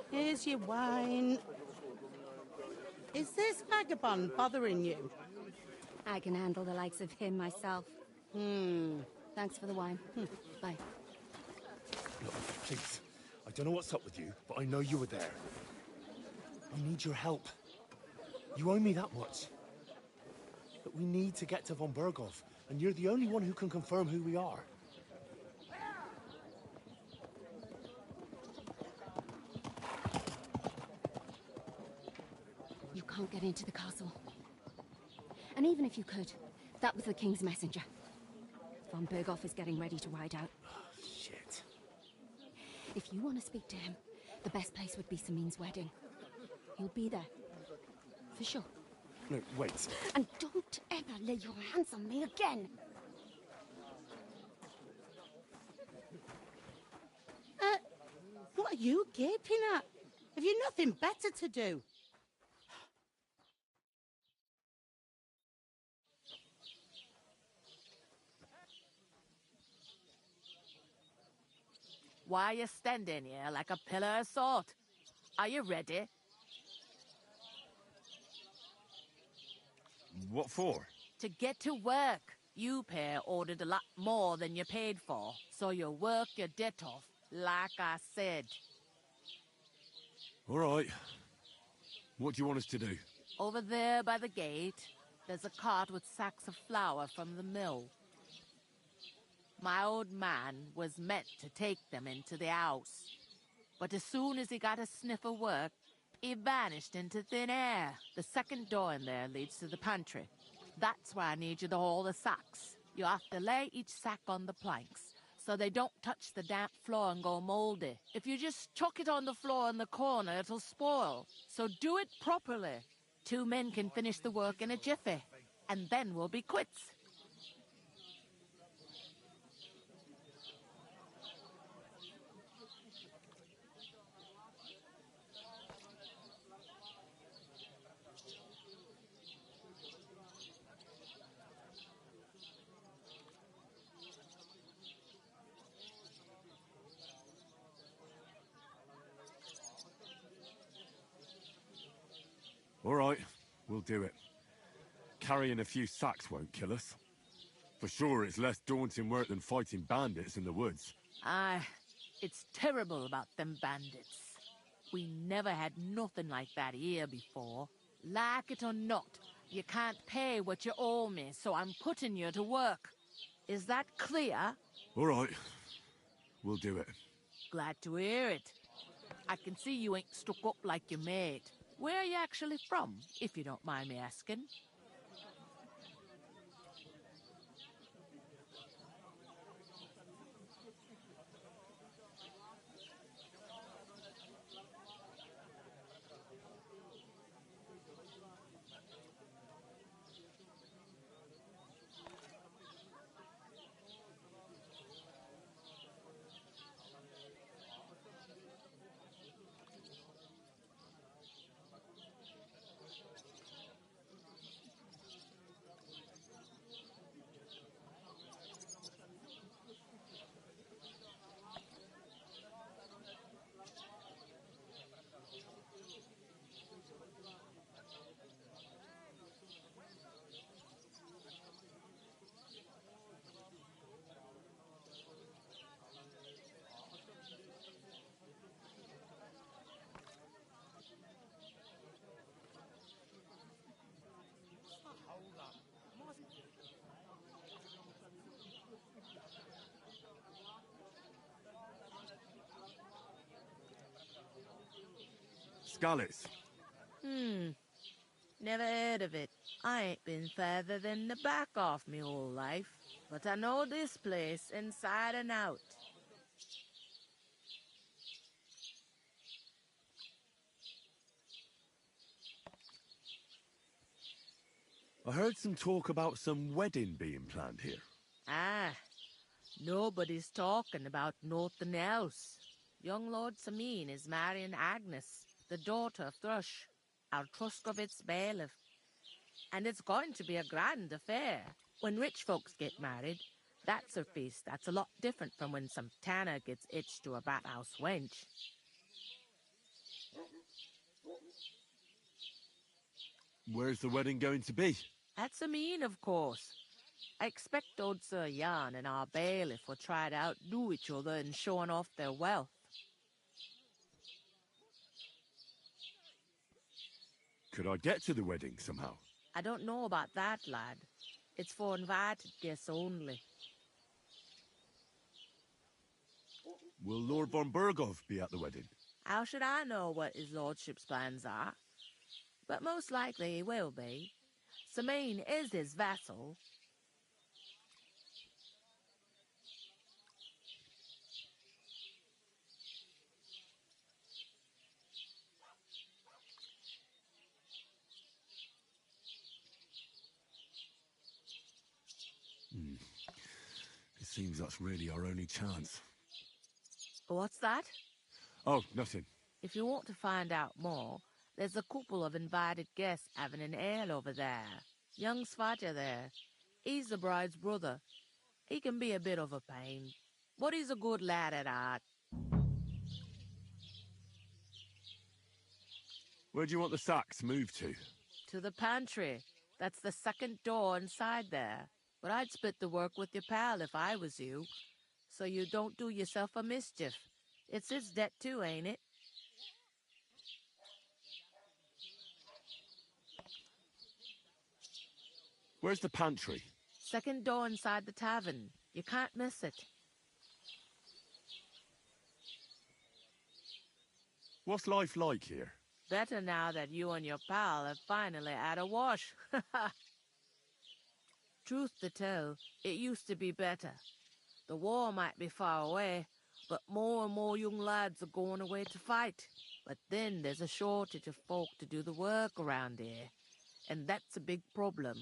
Here's your wine. Is this vagabond bothering you? I can handle the likes of him myself. Thanks for the wine. Bye. Look, please. I don't know what's up with you, but I know you were there. I need your help. You owe me that much. But we need to get to von Berghoff, and you're the only one who can confirm who we are. You can't get into the castle. And even if you could, that was the King's messenger. Von Berghoff is getting ready to ride out. Shit. If you want to speak to him, the best place would be Samin's wedding. He'll be there. For sure. No, wait. And don't ever lay your hands on me again! What are you gaping at? Have you nothing better to do? Why are you standing here like a pillar of salt? Are you ready? What for? To get to work. You pair ordered a lot more than you paid for, so you work your debt off, like I said. All right. What do you want us to do? Over there by the gate, there's a cart with sacks of flour from the mill. My old man was meant to take them into the house. But as soon as he got a sniff of work, he vanished into thin air. The second door in there leads to the pantry. That's where I need you to haul the sacks. You have to lay each sack on the planks, so they don't touch the damp floor and go moldy. If you just chuck it on the floor in the corner, it'll spoil. So do it properly. 2 men can finish the work in a jiffy, and then we'll be quits. All right, we'll do it. Carrying a few sacks won't kill us. For sure, it's less daunting work than fighting bandits in the woods. Aye, it's terrible about them bandits. We never had nothing like that here before. Like it or not, you can't pay what you owe me, so I'm putting you to work. Is that clear? All right, we'll do it. Glad to hear it. I can see you ain't stuck up like your mate. Where are you actually from, if you don't mind me asking? Scallops. Never heard of it. I ain't been further than the back off me whole life, but I know this place inside and out. I heard some talk about some wedding being planned here. Ah, nobody's talking about nothing else. Young Lord Samin is marrying Agnes, the daughter of Thrush, our Truskovitz bailiff. And it's going to be a grand affair. When rich folks get married, that's a feast that's a lot different from when some tanner gets hitched to a bathhouse wench. Where's the wedding going to be? At Samin, of course. I expect old Sir Jan and our bailiff will try to outdo each other in showing off their wealth. Could I get to the wedding somehow? I don't know about that, lad. It's for invited guests only. Will Lord von Bergov be at the wedding? How should I know what his lordship's plans are? But most likely he will be. Samin is his vassal. It seems that's really our only chance. What's that? Oh, nothing. If you want to find out more, there's a couple of invited guests having an ale over there. Young Svatja there. He's the bride's brother. He can be a bit of a pain, but he's a good lad at heart. Where do you want the sacks moved to? To the pantry. That's the second door inside there. But I'd split the work with your pal if I was you, so you don't do yourself a mischief. It's his debt too, ain't it? Where's the pantry? Second door inside the tavern. You can't miss it. What's life like here? Better now that you and your pal have finally had a wash. Truth to tell, it used to be better. The war might be far away, but more and more young lads are going away to fight. But then there's a shortage of folk to do the work around here, and that's a big problem.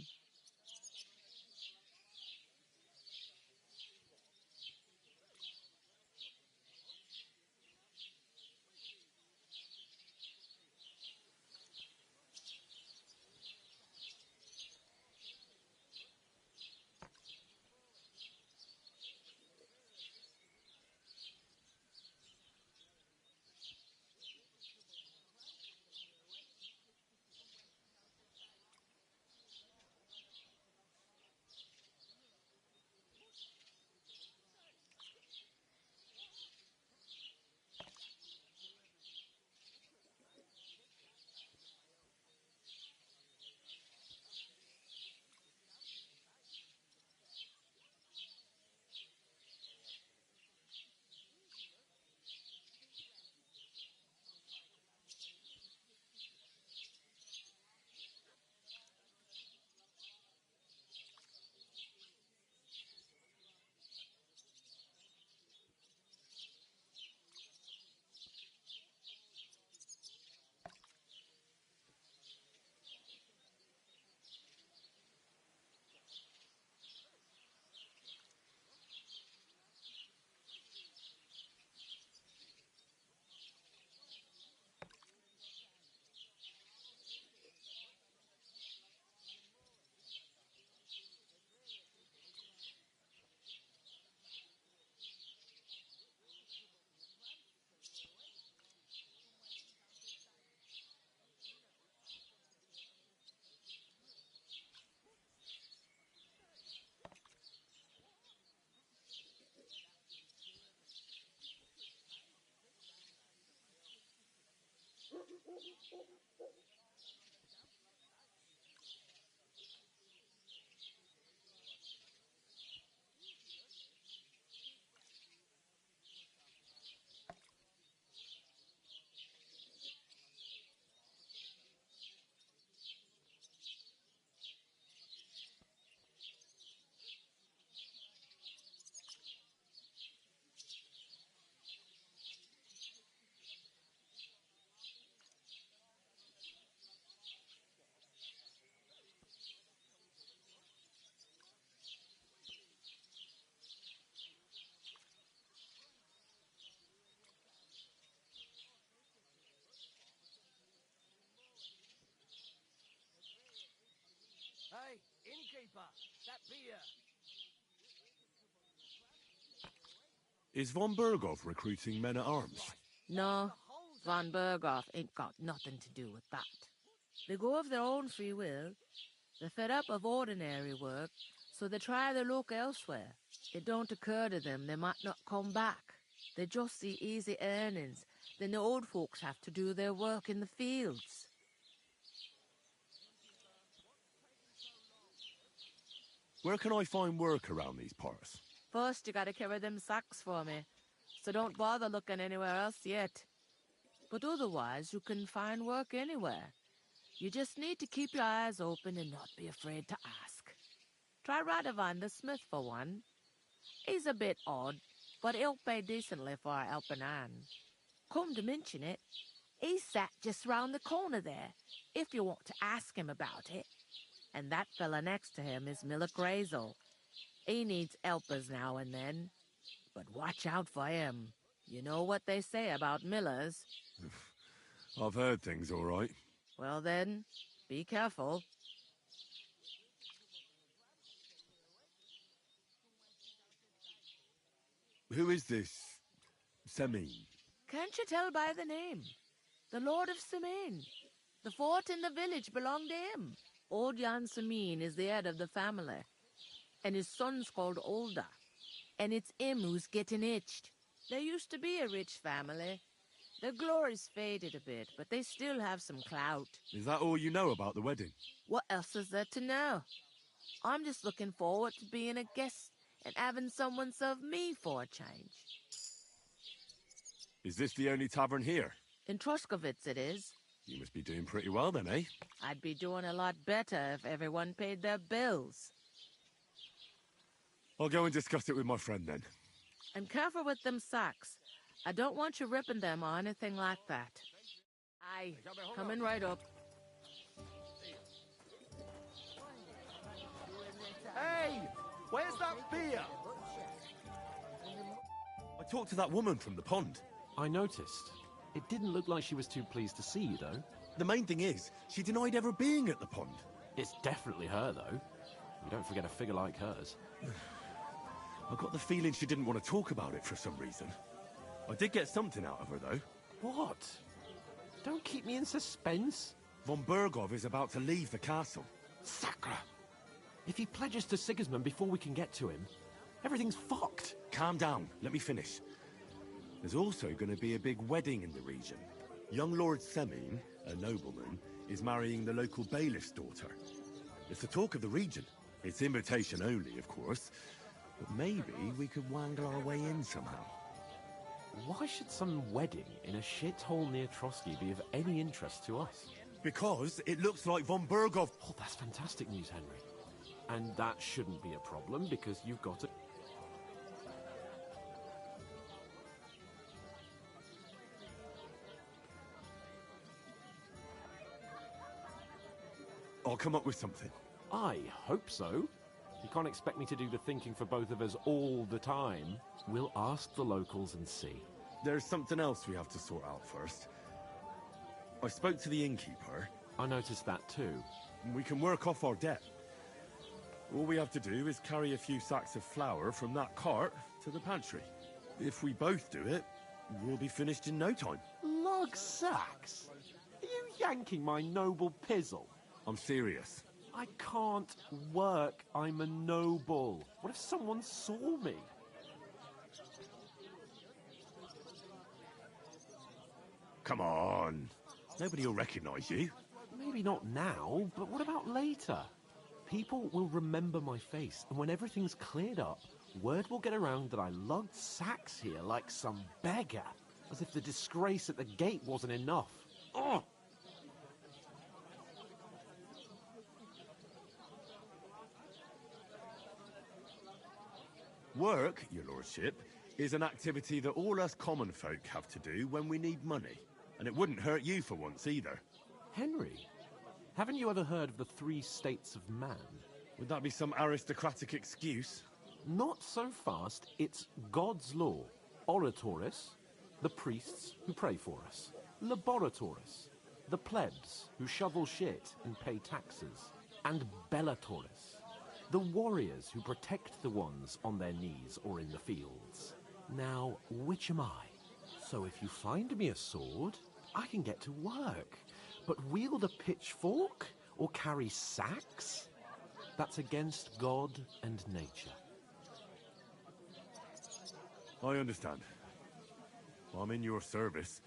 Townkeeper, that beer. Is von Berghoff recruiting men-at-arms? No, von Berghoff ain't got nothing to do with that. They go of their own free will. They're fed up of ordinary work, so they try their luck elsewhere. It don't occur to them they might not come back. They just see easy earnings. Then the old folks have to do their work in the fields. Where can I find work around these parts? First, you gotta carry them sacks for me, so don't bother looking anywhere else yet. But otherwise, you can find work anywhere. You just need to keep your eyes open and not be afraid to ask. Try Radovan the smith for one. He's a bit odd, but he'll pay decently for a helping hand. Come to mention it, he's sat just round the corner there, if you want to ask him about it. And that fella next to him is Miller Grazel. He needs helpers now and then. But watch out for him. You know what they say about Millers. I've heard things, all right. Well then, be careful. Who is this Semin? Can't you tell by the name? The Lord of Semin. The fort and the village belong to him. Old Jan Semin is the head of the family, and his son's called Olda, and it's him who's getting itched. They used to be a rich family. Their glory's faded a bit, but they still have some clout. Is that all you know about the wedding? What else is there to know? I'm just looking forward to being a guest and having someone serve me for a change. Is this the only tavern here? In Troskovitz it is. You must be doing pretty well then, eh? I'd be doing a lot better if everyone paid their bills. I'll go and discuss it with my friend then. And careful with them sacks. I don't want you ripping them or anything like that. Aye, coming right up. Hey! Where's that beer? I talked to that woman from the pond. I noticed. It didn't look like she was too pleased to see you, though. The main thing is, she denied ever being at the pond. It's definitely her, though. You don't forget a figure like hers. I got the feeling she didn't want to talk about it for some reason. I did get something out of her, though. What? Don't keep me in suspense. Von Berghoff is about to leave the castle. Sacre! If he pledges to Sigismund before we can get to him, everything's fucked. Calm down. Let me finish. There's also going to be a big wedding in the region. Young Lord Semin, a nobleman, is marrying the local bailiff's daughter. It's the talk of the region. It's invitation only, of course. But maybe we could wangle our way in somehow. Why should some wedding in a shithole near Trotsky be of any interest to us? Because it looks like von Berghoff... Oh, that's fantastic news, Henry. And that shouldn't be a problem, because you've got a... I'll come up with something. I hope so. You can't expect me to do the thinking for both of us all the time. We'll ask the locals and see. There's something else we have to sort out first. I spoke to the innkeeper. I noticed that too. We can work off our debt. All we have to do is carry a few sacks of flour from that cart to the pantry. If we both do it, we'll be finished in no time. Lug sacks? Are you yanking my noble pizzle? I'm serious. I can't work. I'm a noble. What if someone saw me? Come on. Nobody will recognize you. Maybe not now, but what about later? People will remember my face, and when everything's cleared up, word will get around that I lugged sacks here like some beggar, as if the disgrace at the gate wasn't enough. Ugh! Work, your lordship, is an activity that all us common folk have to do when we need money. And it wouldn't hurt you for once either. Henry, haven't you ever heard of the 3 states of man? Would that be some aristocratic excuse? Not so fast. It's God's law. Oratoris, the priests who pray for us. Laboratoris, the plebs who shovel shit and pay taxes. And Bellatoris, The warriors who protect the ones on their knees or in the fields. Now, which am I? So if you find me a sword, I can get to work. But wield a pitchfork or carry sacks? That's against God and nature. I understand. I'm in your service,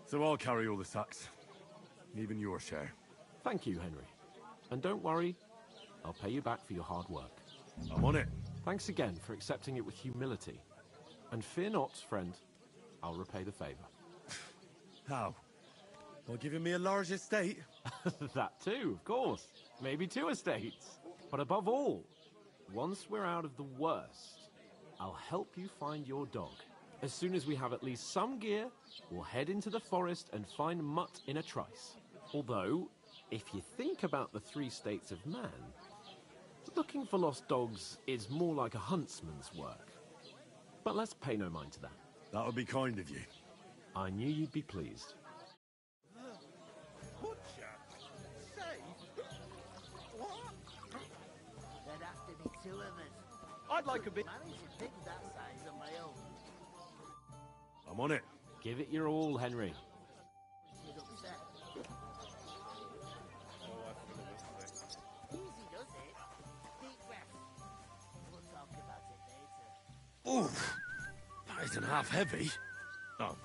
so I'll carry all the sacks. Even your share. Thank you, Henry. And don't worry, I'll pay you back for your hard work. I'm on it. Thanks again for accepting it with humility. And fear not, friend, I'll repay the favor. How? By giving me a large estate? That too, of course. Maybe 2 estates. But above all, once we're out of the worst, I'll help you find your dog. As soon as we have at least some gear, we'll head into the forest and find Mutt in a trice. Although, if you think about the 3 states of man, looking for lost dogs is more like a huntsman's work. But let's pay no mind to that. That would be kind of you. I knew you'd be pleased. Butcher? Safe? What? There'd have to be 2 of us. I'd like a bit. Manage to pick that size on my own. I'm on it. Give it your all, Henry. She's upset. Easy does it. Deep breath. We'll talk about it later. Oof. That isn't half heavy. Oh.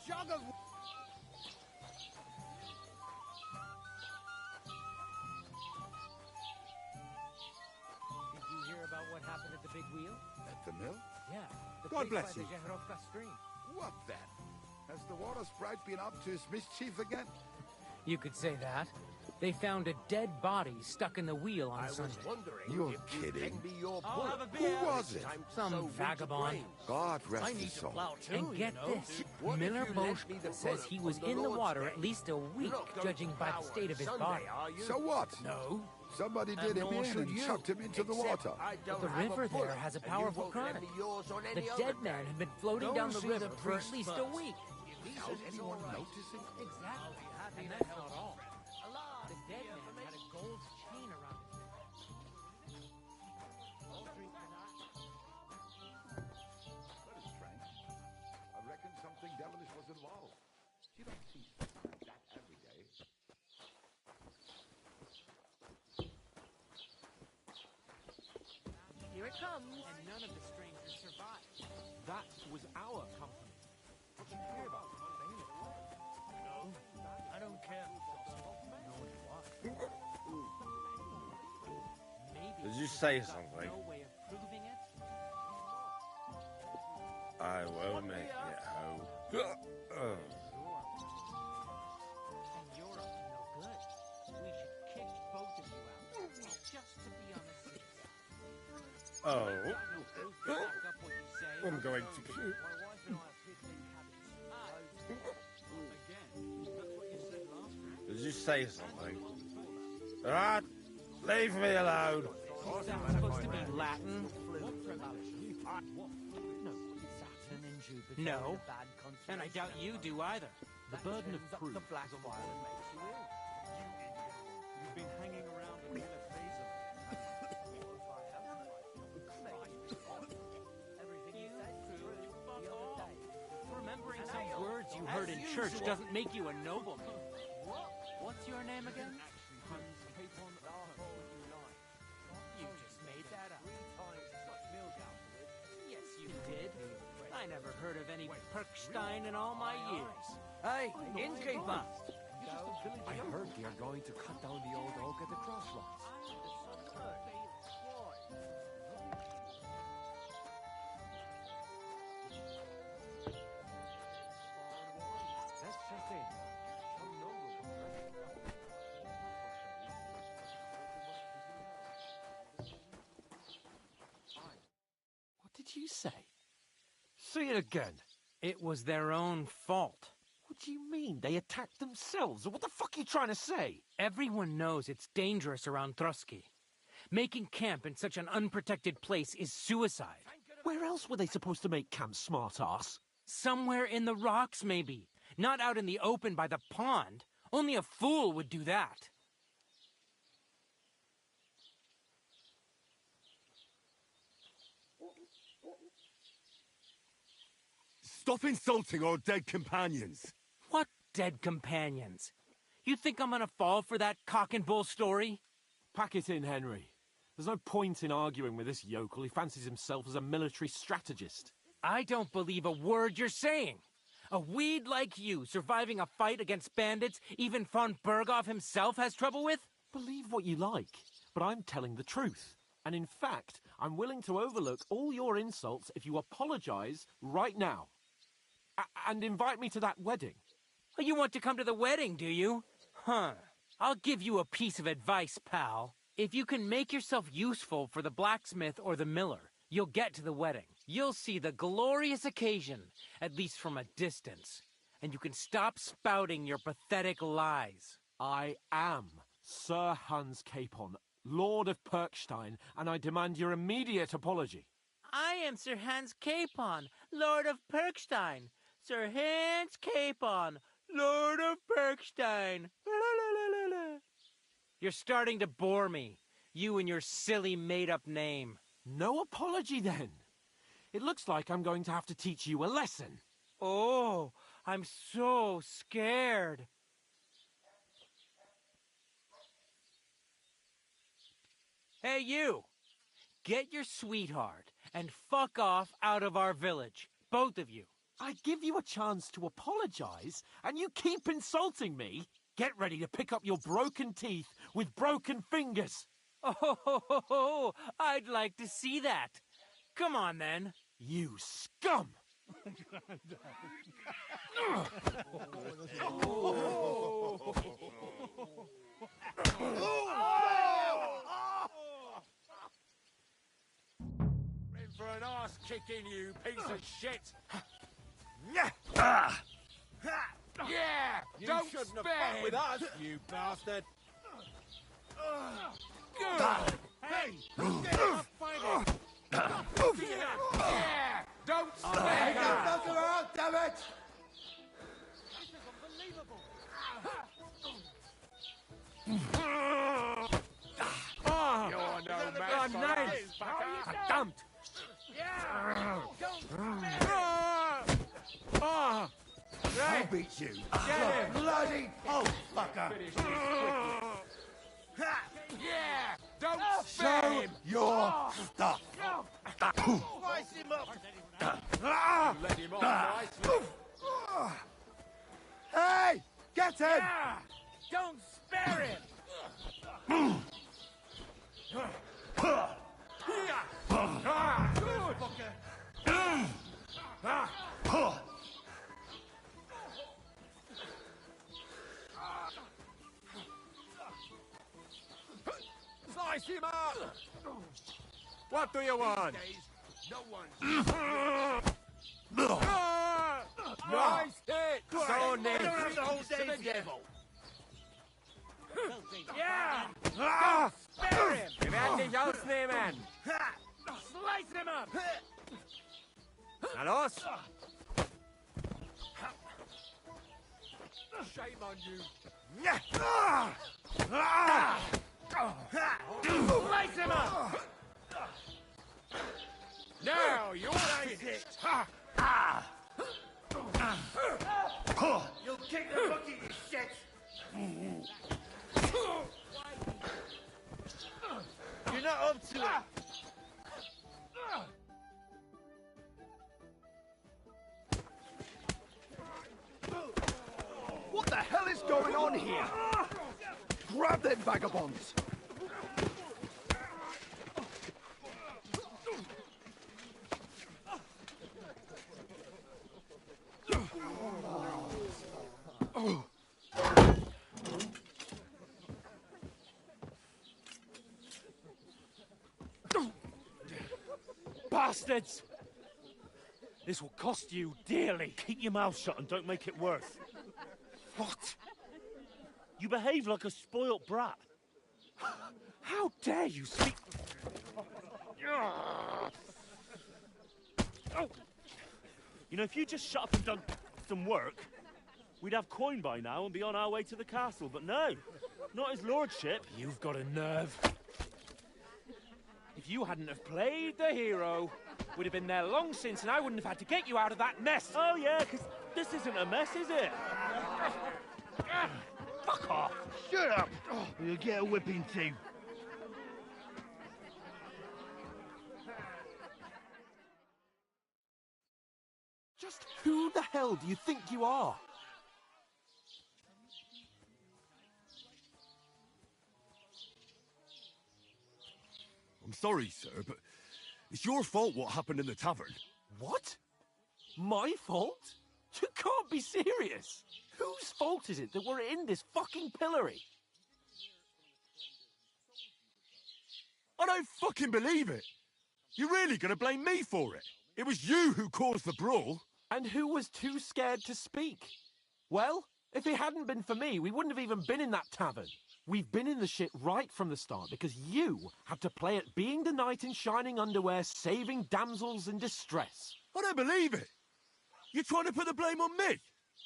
Jug of... Did you hear about what happened at the big wheel? At the mill? Yeah. The God place bless by you. the Jeherovka stream. What then? Has the water sprite been up to his mischief again? You could say that. They found a dead body stuck in the wheel on Sunday. You're kidding. Your Who was it? Some vagabond. God rest his soul. And get this, Miller Bosch says he was in the water at least a week, judging by the state of his body. So what? No. Somebody did him in and chucked him into the water. But the river there has a powerful current. The dead man had been floating down the river for at least a week. How's anyone noticing? Exactly. And that's not all. The dead man had a gold chain around his neck. That is strange. I reckon something devilish was involved. You don't see something like that every day. Here it comes. And none of the strangers survived. That was our company. What you hear about? No, I don't care. Did you say something? No way of proving it. I will make it home. And you're up to no good. We should kick both of you out, just to be on the safe side. Oh. I'm going to puke. Did you say something? Alright, leave me alone. That's supposed to be Latin. No, and I doubt you do either. The burden of proof The black is on fire that makes you ill. You've been hanging around in Phasm. Remembering some words you heard in church doesn't make you a nobleman. What's your name again? You just made that up. Yes, you did. I never heard of any Perkstein in all my years. Hey, innkeeper! I heard they are going to cut down the old oak at the crossroads. That's just it. Some noble you say? Say it again. It was their own fault. What do you mean? They attacked themselves? What the fuck are you trying to say? Everyone knows it's dangerous around Trotsky. Making camp in such an unprotected place is suicide. Where else were they supposed to make camp, smart-ass? Somewhere in the rocks, maybe. Not out in the open by the pond. Only a fool would do that. Stop insulting our dead companions! What dead companions? You think I'm gonna fall for that cock and bull story? Pack it in, Henry. There's no point in arguing with this yokel. He fancies himself as a military strategist. I don't believe a word you're saying. A weed like you surviving a fight against bandits even von Berghoff himself has trouble with? Believe what you like, but I'm telling the truth. And in fact, I'm willing to overlook all your insults if you apologize right now. And invite me to that wedding. Oh, you want to come to the wedding, do you? Huh. I'll give you a piece of advice, pal. If you can make yourself useful for the blacksmith or the miller, you'll get to the wedding. You'll see the glorious occasion, at least from a distance. And you can stop spouting your pathetic lies. I am Sir Hans Capon, Lord of Perkstein, and I demand your immediate apology. I am Sir Hans Capon, Lord of Perkstein. Sir Hans Capon, Lord of Perkstein. You're starting to bore me. You and your silly made-up name. No apology, then. It looks like I'm going to have to teach you a lesson. Oh, I'm so scared. Hey, you! Get your sweetheart and fuck off out of our village. Both of you. I give you a chance to apologize, and you keep insulting me. Get ready to pick up your broken teeth with broken fingers. Oh, I'd like to see that. Come on, then. You scum! In for an arse kicking, you piece of shit! Yeah! You Don't shouldn't have spare fought him. with us, you bastard! Good! Hey! Get up fighting! Yeah! Don't spare Take him! that fucker out, damn it! You're no match for us, fucker! Dumped! I'll beat you! Get him! Bloody oh, fucker! Yeah! Don't Show spare him! your stuff! Slice him up! Let him off nicely. Hey! Get him! Don't spare him! Slice him up! What do you want? No one. Nice hit! So Nick! don't have the whole day to devil. Yeah! Spare him! Wir werden dich ausnehmen! Slice him up! Na los! Shame on you! Slice him up! Now you're finished! You'll kick the bucket, you shit! You're not up to it! What the hell is going on here? Grab them vagabonds! Bastards! This will cost you dearly. Keep your mouth shut and don't make it worse. What? You behave like a spoilt brat. How dare you speak... Oh. You know, if you just shut up and done some work, we'd have coin by now and be on our way to the castle, but no, not his lordship. You've got a nerve. If you hadn't have played the hero, we'd have been there long since and I wouldn't have had to get you out of that mess. Oh yeah, because this isn't a mess, is it? Fuck off. Shut up! Or you'll get a whipping too. Just who the hell do you think you are? I'm sorry, sir, but it's your fault what happened in the tavern. What? My fault? You can't be serious. Whose fault is it that we're in this fucking pillory? I don't fucking believe it. You're really gonna blame me for it? It was you who caused the brawl. And who was too scared to speak? Well, if it hadn't been for me, we wouldn't have even been in that tavern. We've been in the shit right from the start because you had to play at being the knight in shining underwear, saving damsels in distress. I don't believe it. You're trying to put the blame on me?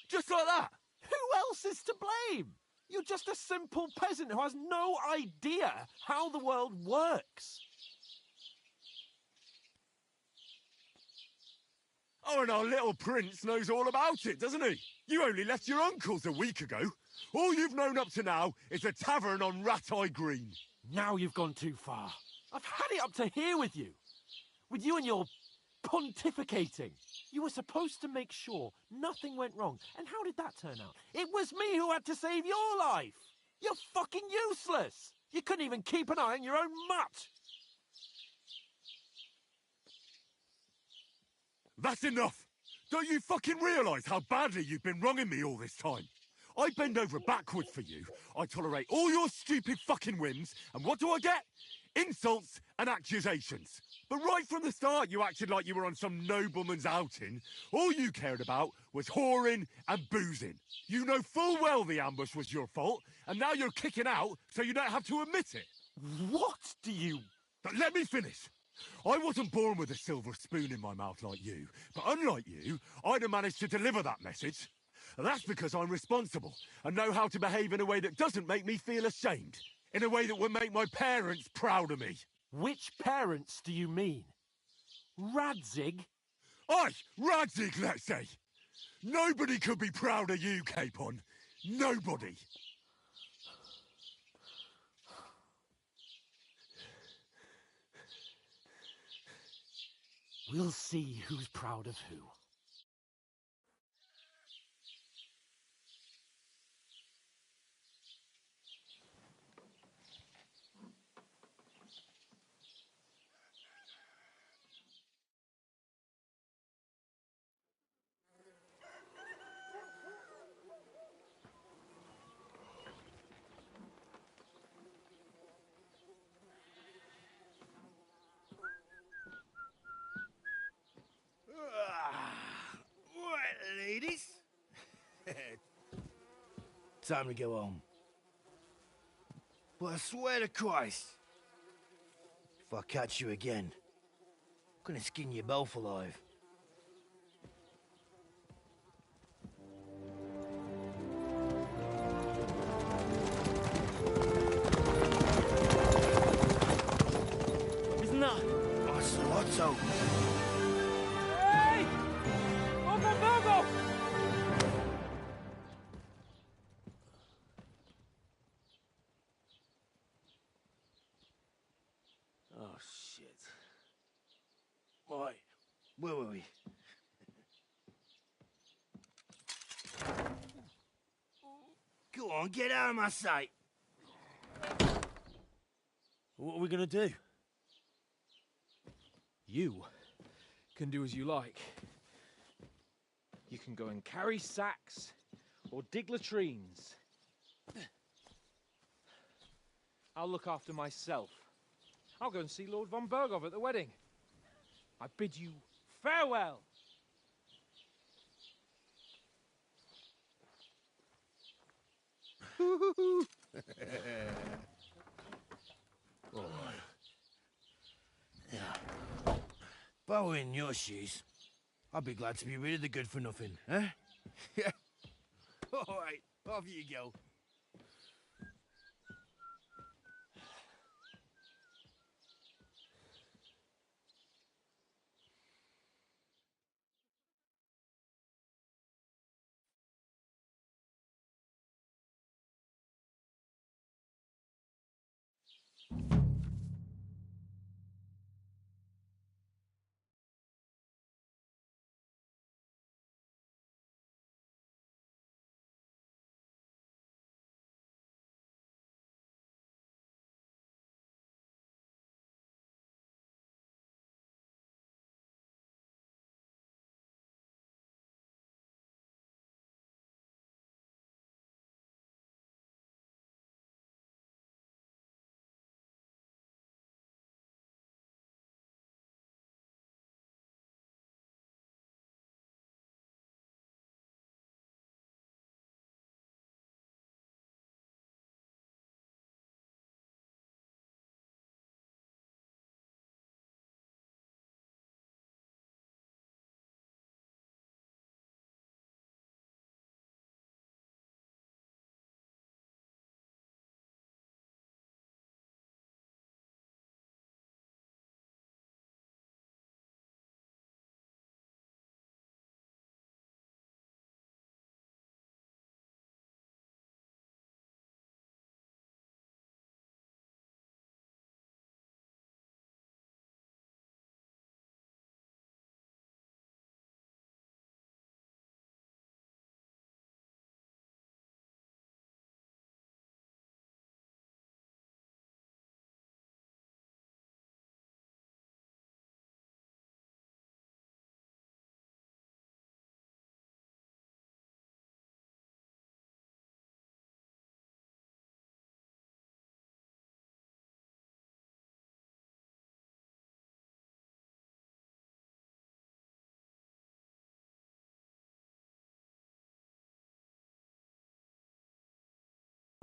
Just like that? Who else is to blame? You're just a simple peasant who has no idea how the world works. Oh, and our little prince knows all about it, doesn't he? You only left your uncle's a week ago. All you've known up to now is a tavern on Rat-Eye Green. Now you've gone too far. I've had it up to here with you. With you and your pontificating. You were supposed to make sure nothing went wrong. And how did that turn out? It was me who had to save your life. You're fucking useless. You couldn't even keep an eye on your own mutt. That's enough! Don't you fucking realise how badly you've been wronging me all this time? I bend over backwards for you, I tolerate all your stupid fucking whims, and what do I get? Insults and accusations. But right from the start you acted like you were on some nobleman's outing. All you cared about was whoring and boozing. You know full well the ambush was your fault, and now you're kicking out so you don't have to admit it. What do you... But let me finish. I wasn't born with a silver spoon in my mouth like you, but unlike you, I'd have managed to deliver that message. And that's because I'm responsible and know how to behave in a way that doesn't make me feel ashamed. In a way that would make my parents proud of me. Which parents do you mean? Radzig? Aye, Radzig, let's say. Nobody could be proud of you, Capon. Nobody. We'll see who's proud of who. Right, ladies. Time to go home. But I swear to Christ, if I catch you again, I'm gonna skin you both alive. Isn't that... Ocelotto. Hey! Open Virgo! Oh, shit. Right, where were we? Go on, get out of my sight. What are we gonna do? You can do as you like. You can go and carry sacks or dig latrines. I'll look after myself. I'll go and see Lord von Bergov at the wedding. I bid you farewell. All right. Yeah. If I were in your shoes, I'd be glad to be rid of the good-for-nothing, eh? Yeah. All right, off you go.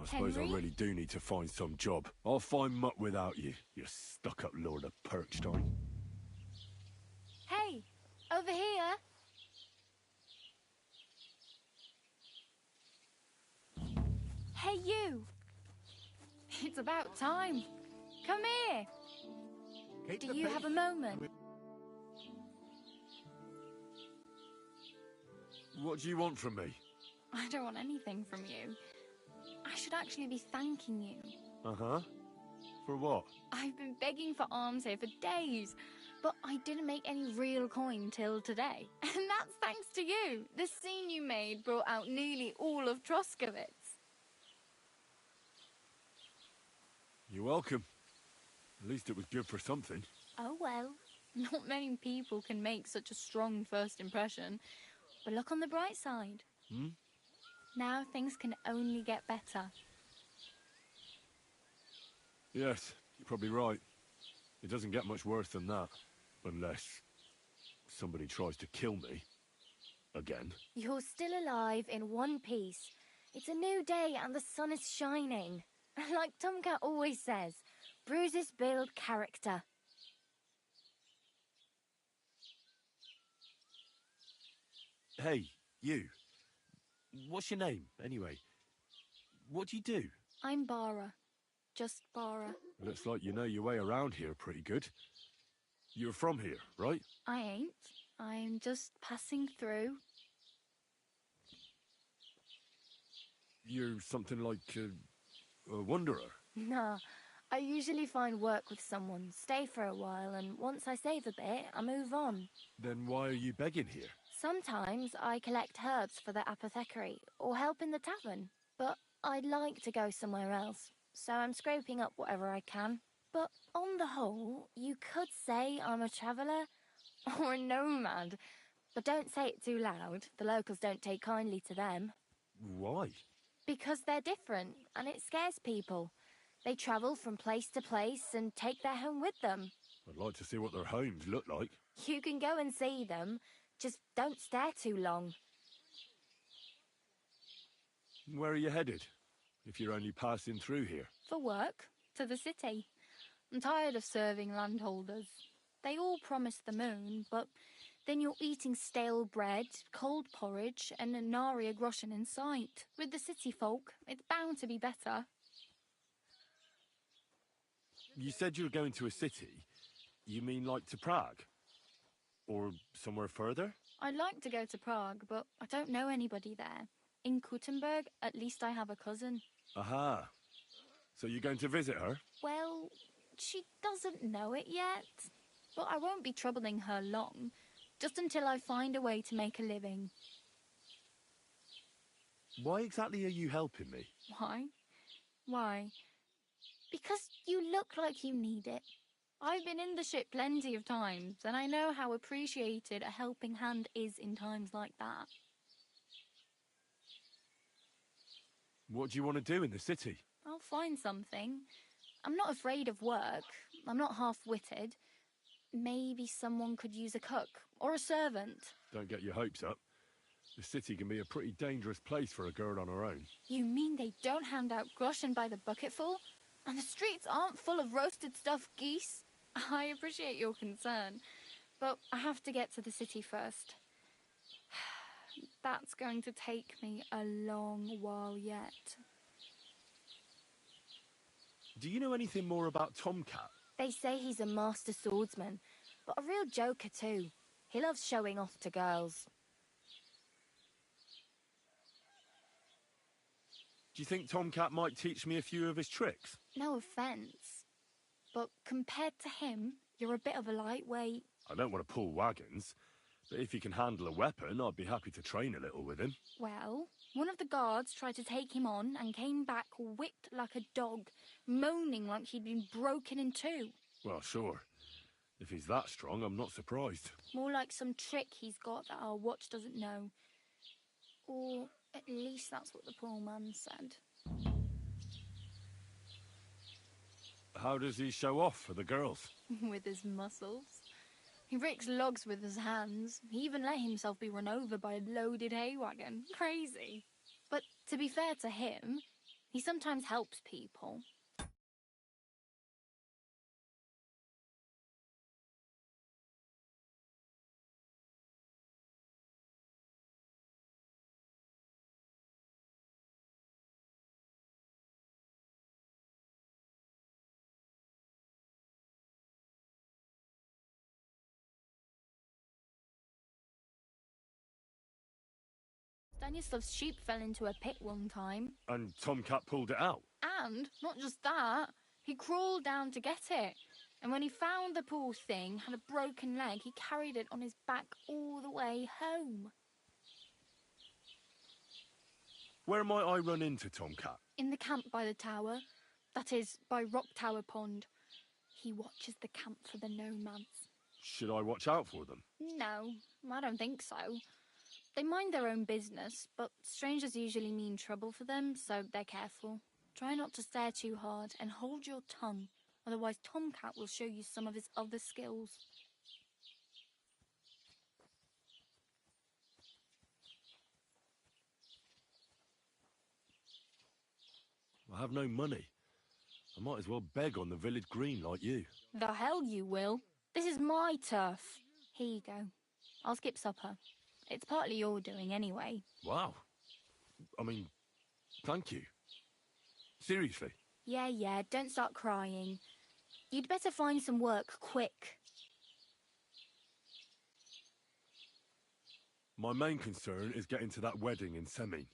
I suppose I Henry? really do need to find some job. I'll find mutt without you, you stuck-up Lord of Perkstein. Hey, over here. Hey, you. It's about time. Come here. Do you have a moment? What do you want from me? I don't want anything from you. I should actually be thanking you. Uh-huh. For what? I've been begging for alms here for days, but I didn't make any real coin till today. And that's thanks to you. The scene you made brought out nearly all of Troskowitz. You're welcome. At least it was good for something. Oh well, not many people can make such a strong first impression. But look on the bright side. Hmm? Now things can only get better. Yes, you're probably right. It doesn't get much worse than that. Unless somebody tries to kill me. Again. You're still alive in one piece. It's a new day and the sun is shining. Like Tomcat always says, bruises build character. Hey, you. What's your name, anyway? What do you do? I'm Bara. Just Bara. Looks like you know your way around here pretty good. You're from here, right? I ain't. I'm just passing through. You're something like a wanderer. Nah, I usually find work with someone, stay for a while, and once I save a bit, I move on. Then why are you begging here? Sometimes I collect herbs for the apothecary, or help in the tavern. But I'd like to go somewhere else, so I'm scraping up whatever I can. But on the whole, you could say I'm a traveller, or a nomad. But don't say it too loud, the locals don't take kindly to them. Why? Because they're different, and it scares people. They travel from place to place and take their home with them. I'd like to see what their homes look like. You can go and see them, just don't stare too long. Where are you headed? if you're only passing through here? For work, to the city. I'm tired of serving landholders. They all promise the moon, but then you're eating stale bread, cold porridge, and a nary a groschen in sight. With the city folk, it's bound to be better. You said you were going to a city. You mean like to Prague? Or somewhere further? I'd like to go to Prague, but I don't know anybody there. In Kuttenberg, at least I have a cousin. Aha. So you're going to visit her? Well, she doesn't know it yet. But I won't be troubling her long, just until I find a way to make a living. Why exactly are you helping me? Why? Why? Because you look like you need it. I've been in the ship plenty of times, and I know how appreciated a helping hand is in times like that. What do you want to do in the city? I'll find something. I'm not afraid of work. I'm not half-witted. Maybe someone could use a cook or a servant. Don't get your hopes up. The city can be a pretty dangerous place for a girl on her own. You mean they don't hand out groschen by the bucketful? And the streets aren't full of roasted stuffed geese? I appreciate your concern, but I have to get to the city first. That's going to take me a long while yet. Do you know anything more about Tomcat? They say he's a master swordsman, but a real joker too. He loves showing off to girls. Do you think Tomcat might teach me a few of his tricks? No offence, but compared to him, you're a bit of a lightweight. I don't want to pull wagons, but if he can handle a weapon, I'd be happy to train a little with him. Well, one of the guards tried to take him on and came back whipped like a dog, moaning like he'd been broken in two. Well, sure. If he's that strong, I'm not surprised. More like some trick he's got that our watch doesn't know. Or at least that's what the poor man said. How does he show off for the girls? With his muscles. He rakes logs with his hands. He even let himself be run over by a loaded hay wagon. Crazy. But to be fair to him, he sometimes helps people. Stanislav's sheep fell into a pit one time. And Tomcat pulled it out? And, not just that, he crawled down to get it. And when he found the poor thing had a broken leg, he carried it on his back all the way home. Where might I run into Tomcat? In the camp by the tower. That is, by Rock Tower Pond. He watches the camp for the nomads. Should I watch out for them? No, I don't think so. They mind their own business, but strangers usually mean trouble for them, so they're careful. Try not to stare too hard and hold your tongue, otherwise Tomcat will show you some of his other skills. I have no money. I might as well beg on the village green like you. The hell you will. This is my turf. Here you go. I'll skip supper. It's partly your doing anyway. Wow. I mean, thank you. Seriously. Yeah, don't start crying. You'd better find some work quick. My main concern is getting to that wedding in Semin.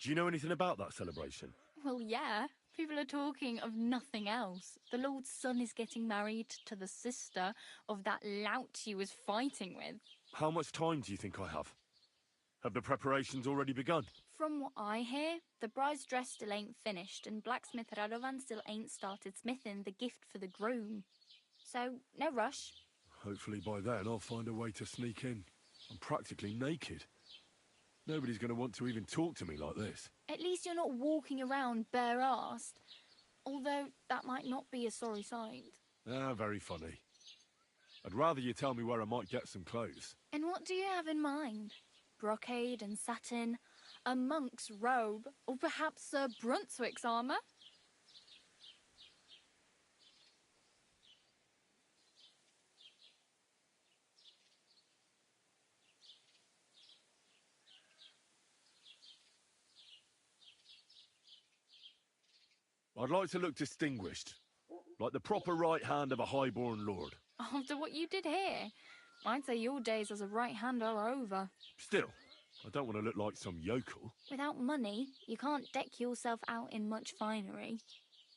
Do you know anything about that celebration? Well, yeah. People are talking of nothing else. The Lord's son is getting married to the sister of that lout he was fighting with. How much time do you think I have? Have the preparations already begun? From what I hear, the bride's dress still ain't finished, and blacksmith Radovan still ain't started smithing the gift for the groom. So, no rush. Hopefully by then I'll find a way to sneak in. I'm practically naked. Nobody's going to want to even talk to me like this. At least you're not walking around bare-assed. Although, that might not be a sorry sight. Ah, very funny. I'd rather you tell me where I might get some clothes. And what do you have in mind? Brocade and satin? A monk's robe, or perhaps Sir Brunswick's armour? I'd like to look distinguished, like the proper right hand of a highborn lord. After what you did here, I'd say your days as a right-hander are over. Still, I don't want to look like some yokel. Without money, you can't deck yourself out in much finery.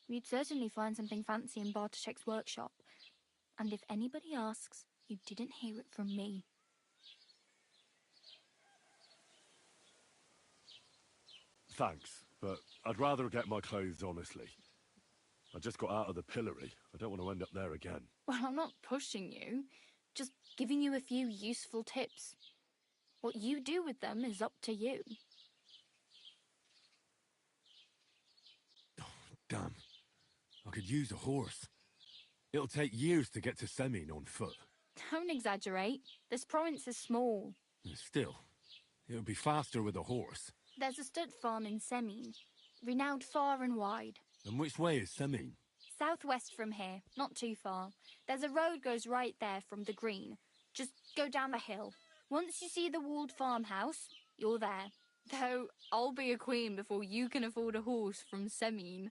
You'd certainly find something fancy in Bartoszek's workshop. And if anybody asks, you didn't hear it from me. Thanks, but I'd rather get my clothes honestly. I just got out of the pillory. I don't want to end up there again. Well, I'm not pushing you, just giving you a few useful tips. What you do with them is up to you. Damn. I could use a horse. It'll take years to get to Semien on foot. Don't exaggerate. This province is small. Still, it would be faster with a horse. There's a stud farm in Semien, renowned far and wide. And which way is Semien? Southwest from here, not too far. There's a road goes right there from the green. Just go down the hill. Once you see the walled farmhouse, you're there. Though, I'll be a queen before you can afford a horse from Semien.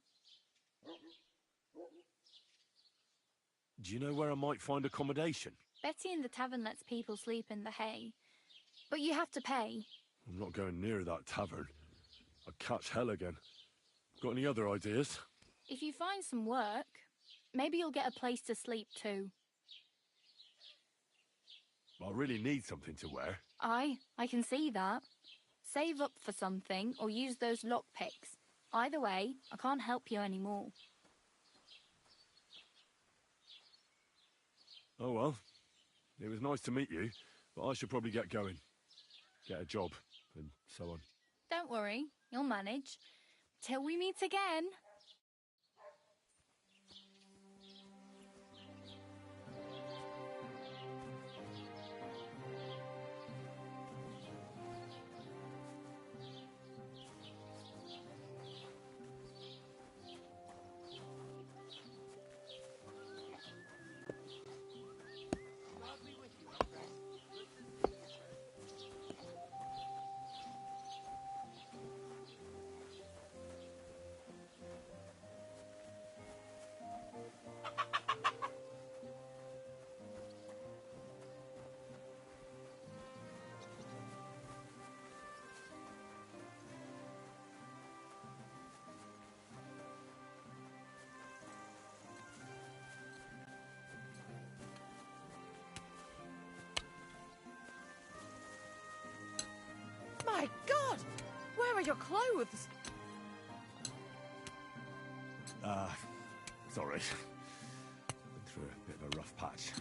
Do you know where I might find accommodation? Betty in the tavern lets people sleep in the hay. But you have to pay. I'm not going near that tavern. I'd catch hell again. Got any other ideas? If you find some work, maybe you'll get a place to sleep too. I really need something to wear. I can see that. Save up for something or use those lockpicks. Either way, I can't help you anymore. Oh well. It was nice to meet you, but I should probably get going. Get a job, and so on. Don't worry, you'll manage. Till we meet again. My God! Where are your clothes? Sorry. Been through a bit of a rough patch.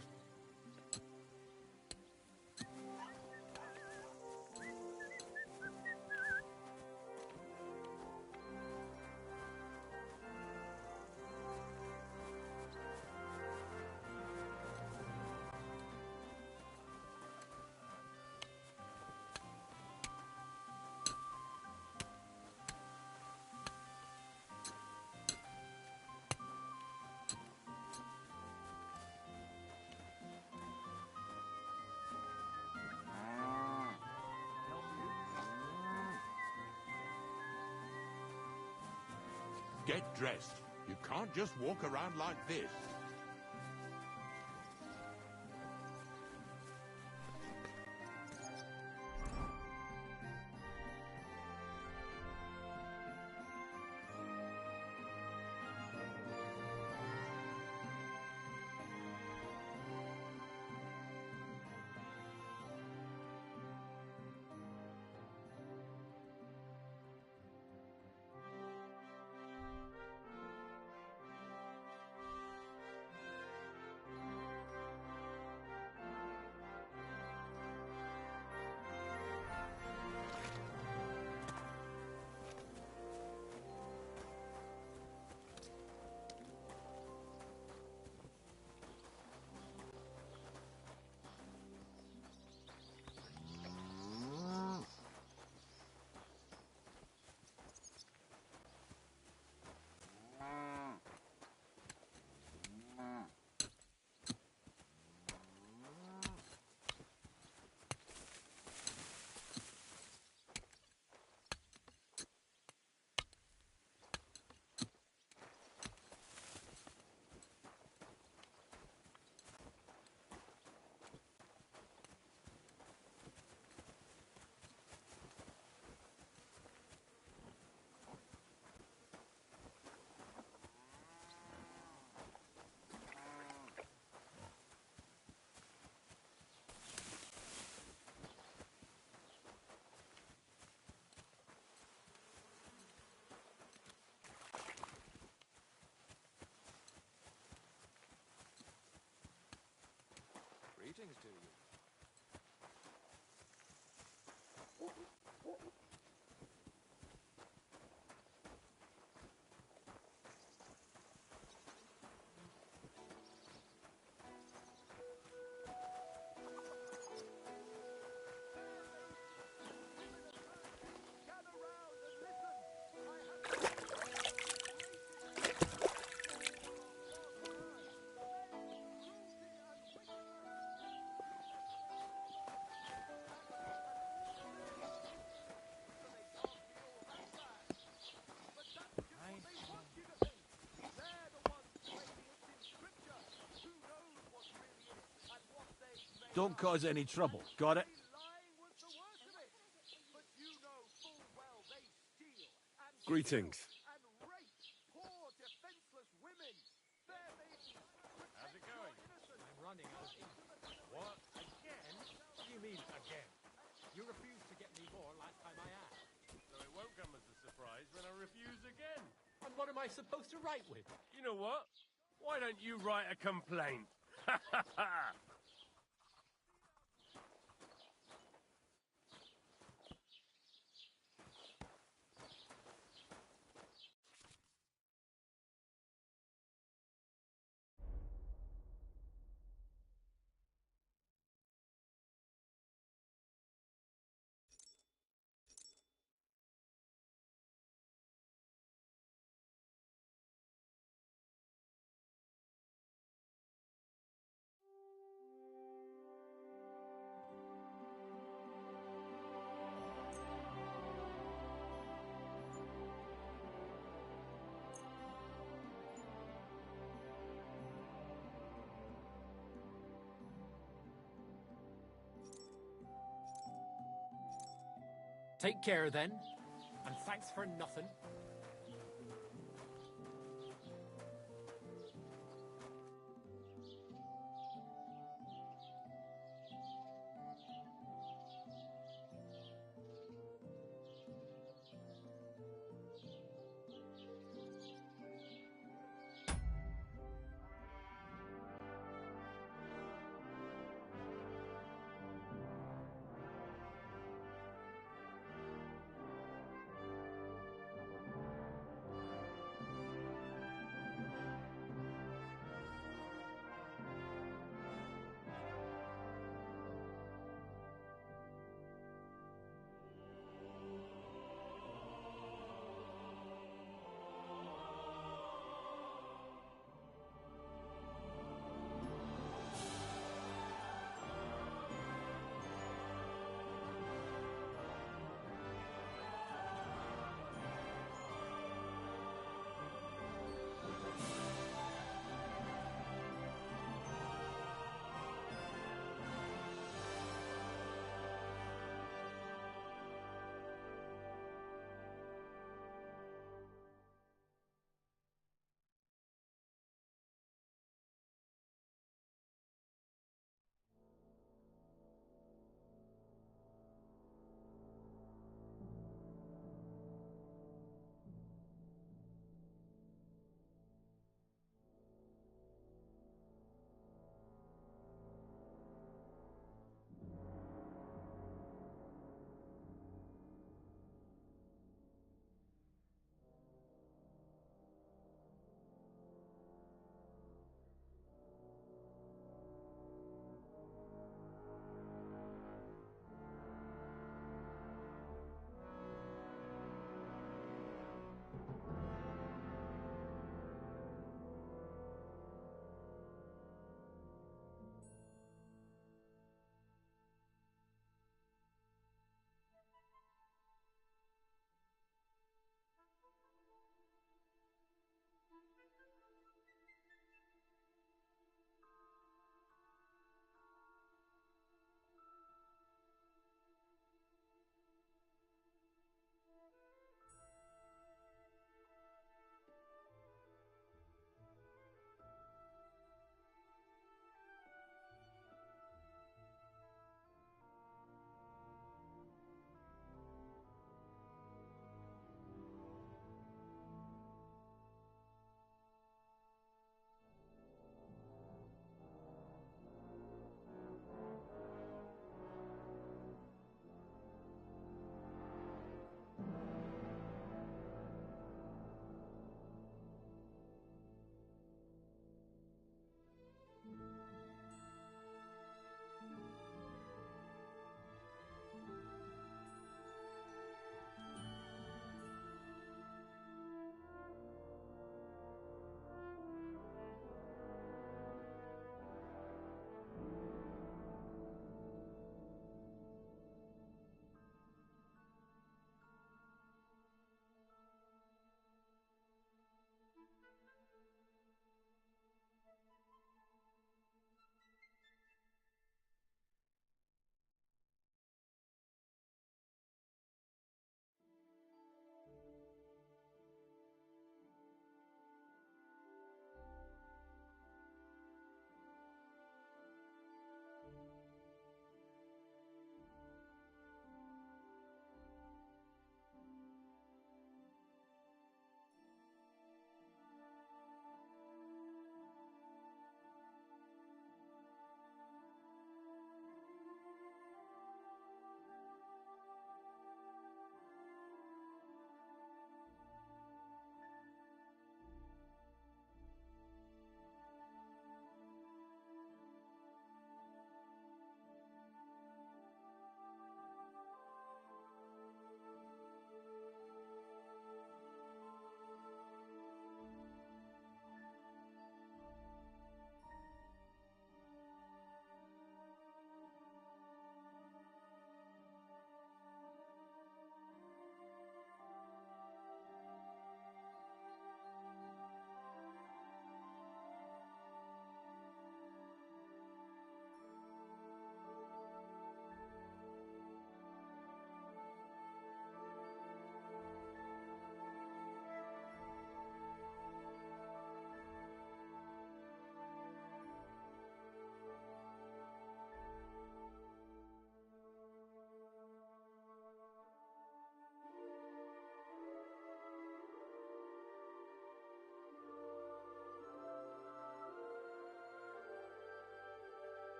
Get dressed. You can't just walk around like this. Greetings to you. Don't cause any trouble, got it? Greetings. How's it going? I'm running out of ink. What? Again? What do you mean, again? You refused to get me more last time I asked. So it won't come as a surprise when I refuse again. And what am I supposed to write with? You know what? Why don't you write a complaint? Ha ha ha! Take care then, and thanks for nothing.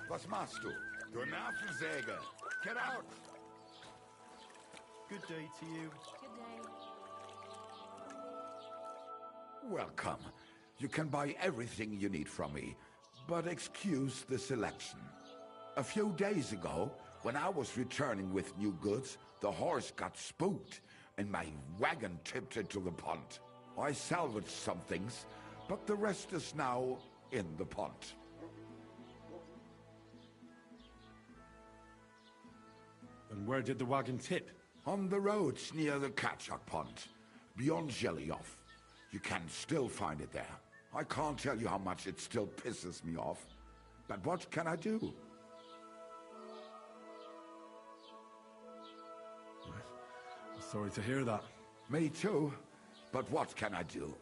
Was machst du? Du Nervensäge! Get out! Good day to you. Good day. Welcome. You can buy everything you need from me, but excuse the selection. A few days ago, when I was returning with new goods, the horse got spooked, and my wagon tipped into the pond. I salvaged some things, but the rest is now in the pond. And where did the wagon tip? On the roads near the Katchak Pond, beyond Jellyov. You can still find it there. I can't tell you how much it still pisses me off. But what can I do? Sorry to hear that. Me too. But what can I do?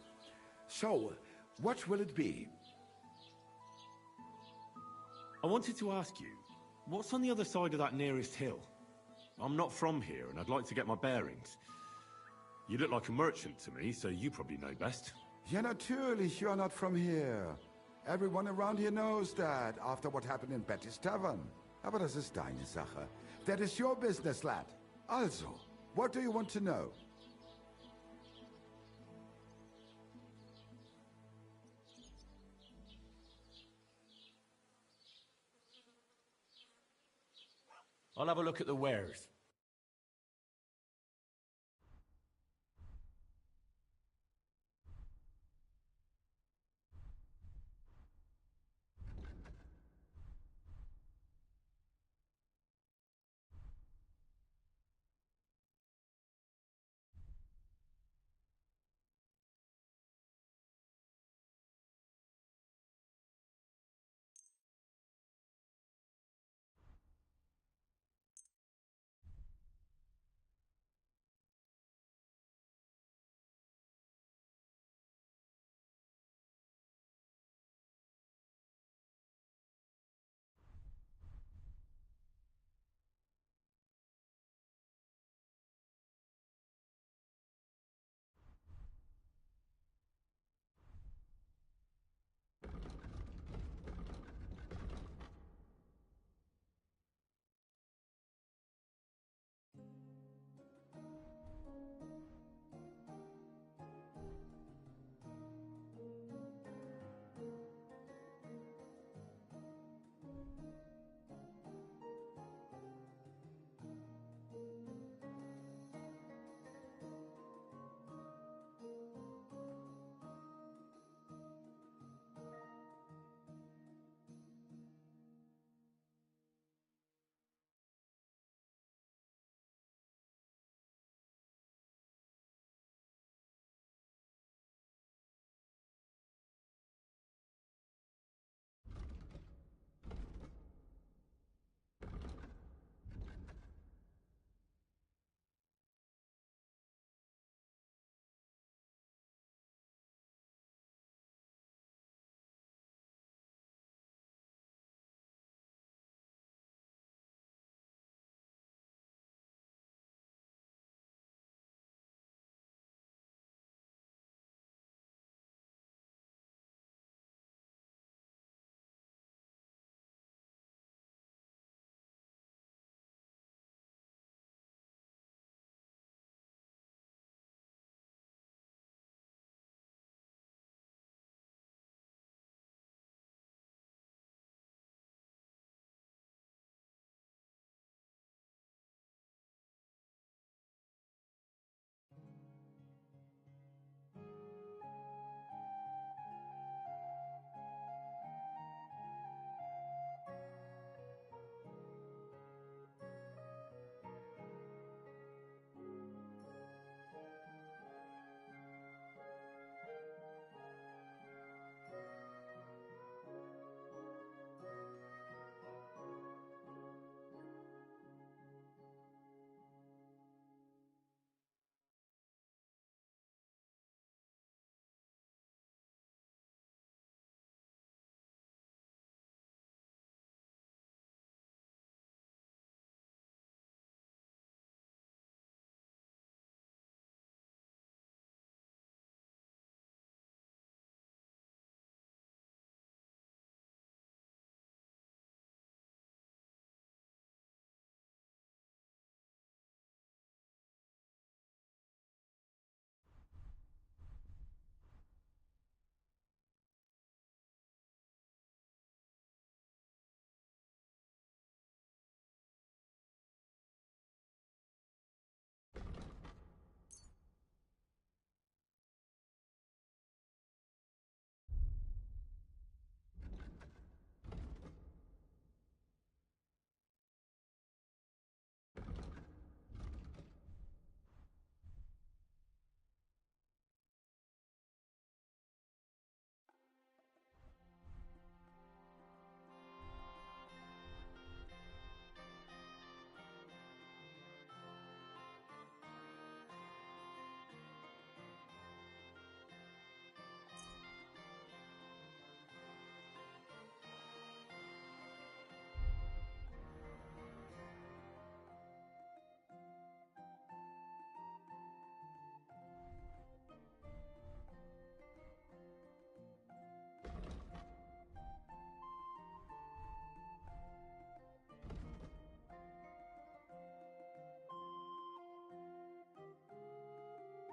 So, what will it be? I wanted to ask you, what's on the other side of that nearest hill? I'm not from here, and I'd like to get my bearings. You look like a merchant to me, so you probably know best. Ja, natürlich, you're not from here. Everyone around here knows that, after what happened in Betty's Tavern. Aber das ist deine Sache. That is your business, lad. Also, what do you want to know? I'll have a look at the wares.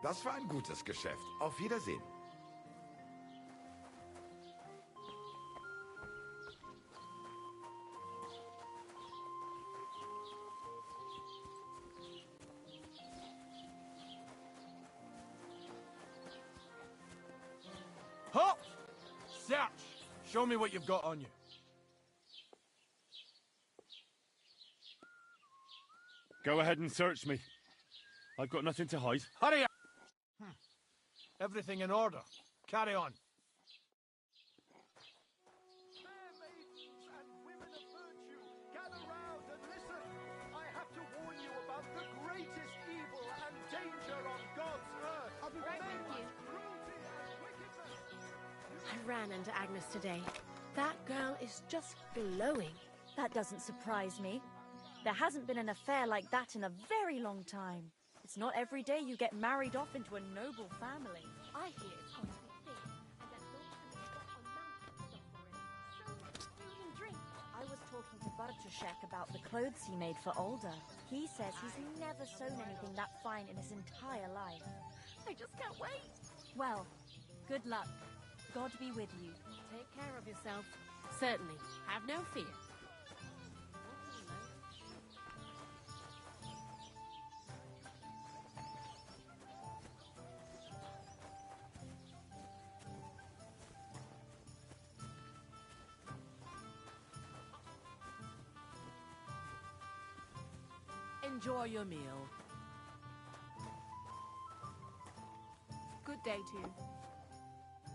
Das war ein gutes Geschäft. Auf Wiedersehen. Halt! Search! Show me what you've got on you. Go ahead and search me. I've got nothing to hide. Hurry up! Everything in order. Carry on. Fair maidens and women of virtue, gather round and listen. I have to warn you about the greatest evil and danger on God's earth. I'll be right with you. Cruelty and wickedness. I ran into Agnes today. That girl is just glowing. That doesn't surprise me. There hasn't been an affair like that in a very long time. It's not every day you get married off into a noble family. I hear it's going to be big, and that Lord Monk so food and drink. I was talking to Bartuszek about the clothes he made for Olga. He says he's never sewn anything that fine in his entire life. I just can't wait. Well, good luck. God be with you. Take care of yourself. Certainly. Have no fear. Enjoy your meal. Good day to you.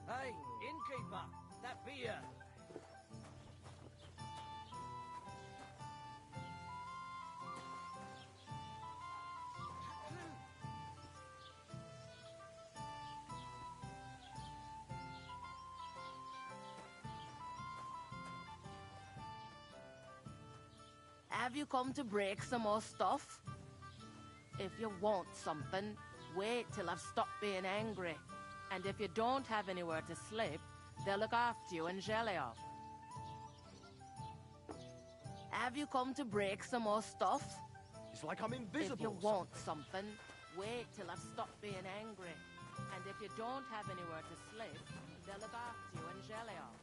Hey, innkeeper, that beer. Have you come to break some more stuff? If you want something, wait till I've stopped being angry. And if you don't have anywhere to sleep, they'll look after you in Jelliop. Have you come to break some more stuff? It's like I'm invisible. If you want something, wait till I've stopped being angry. And if you don't have anywhere to sleep, they'll look after you in Jelliop.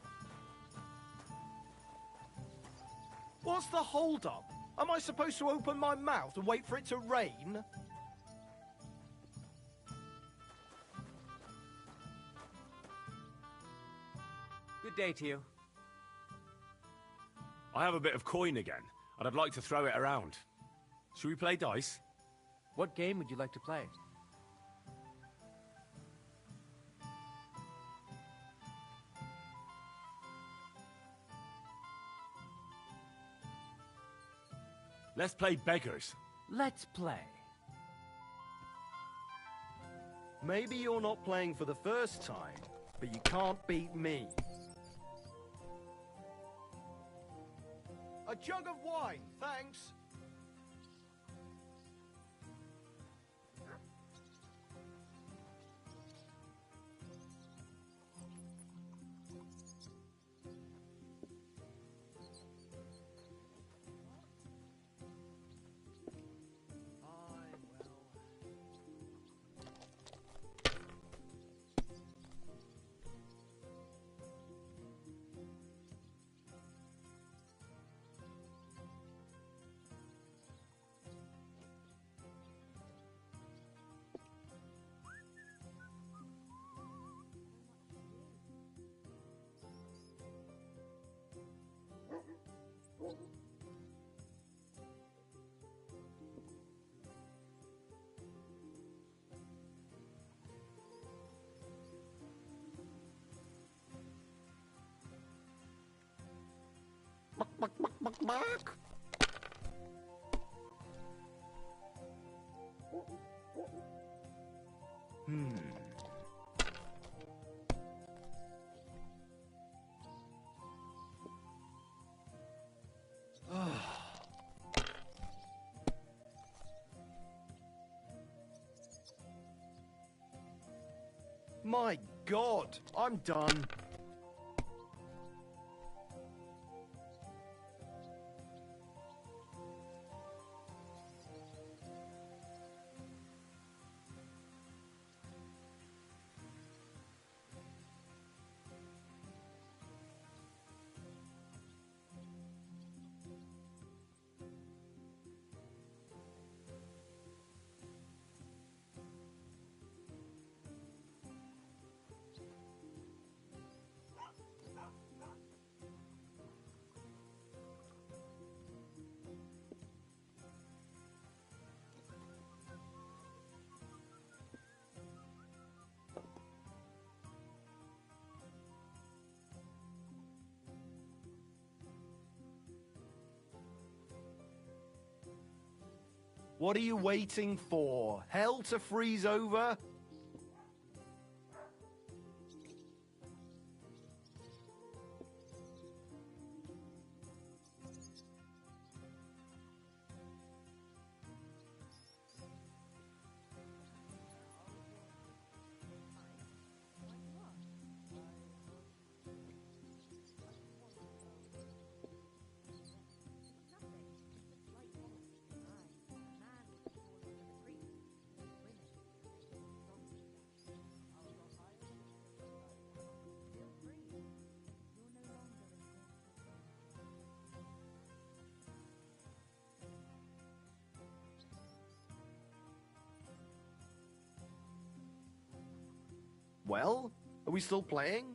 What's the hold-up? Am I supposed to open my mouth and wait for it to rain? Good day to you. I have a bit of coin again, and I'd like to throw it around. Should we play dice? What game would you like to play? Let's play beggars. Let's play. Maybe you're not playing for the first time, but you can't beat me. A jug of wine, thanks. Mark. My God, I'm done. What are you waiting for? Hell to freeze over? Well, are we still playing?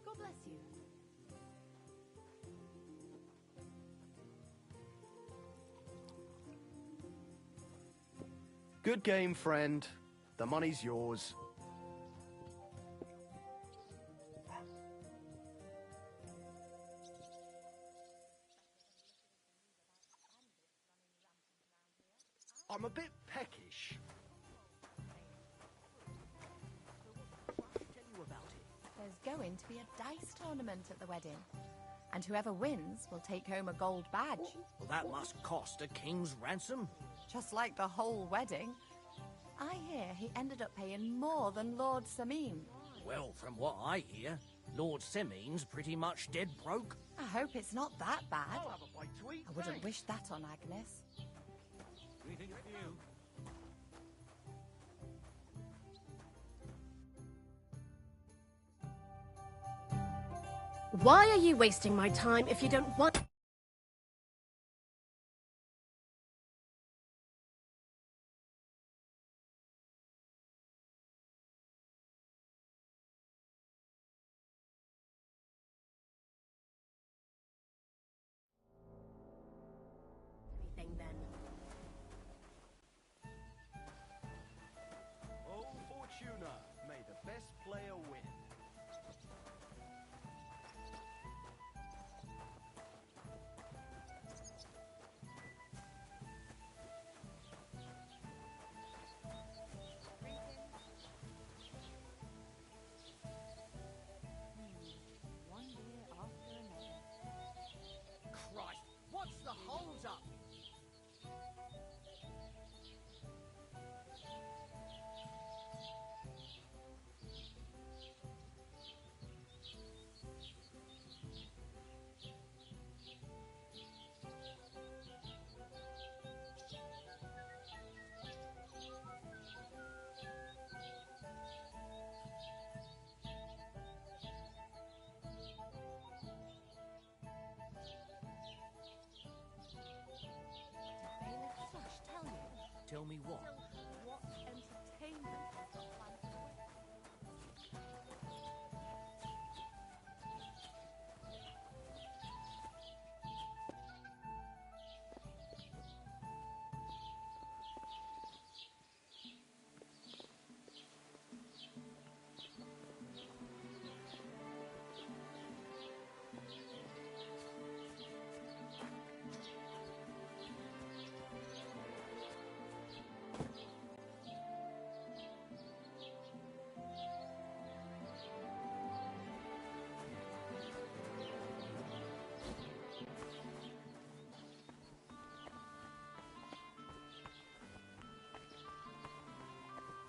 God bless you. Good game, friend. The money's yours. I'm a bit peckish. There's going to be a dice tournament at the wedding. And whoever wins will take home a gold badge. Well, that must cost a king's ransom. Just like the whole wedding. I hear he ended up paying more than Lord Samin. Well, from what I hear, Lord Semin's pretty much dead broke. I hope it's not that bad. I'll have a bite to eat. I wouldn't wish that on Agnes. Greetings to you. Why are you wasting my time if you don't want... Everything then. Oh, Fortuna, may the best player win. One year after another. Christ, what's the hold up? Bailiff Flush tell you? Tell me what? What entertainment has got planned for the wedding?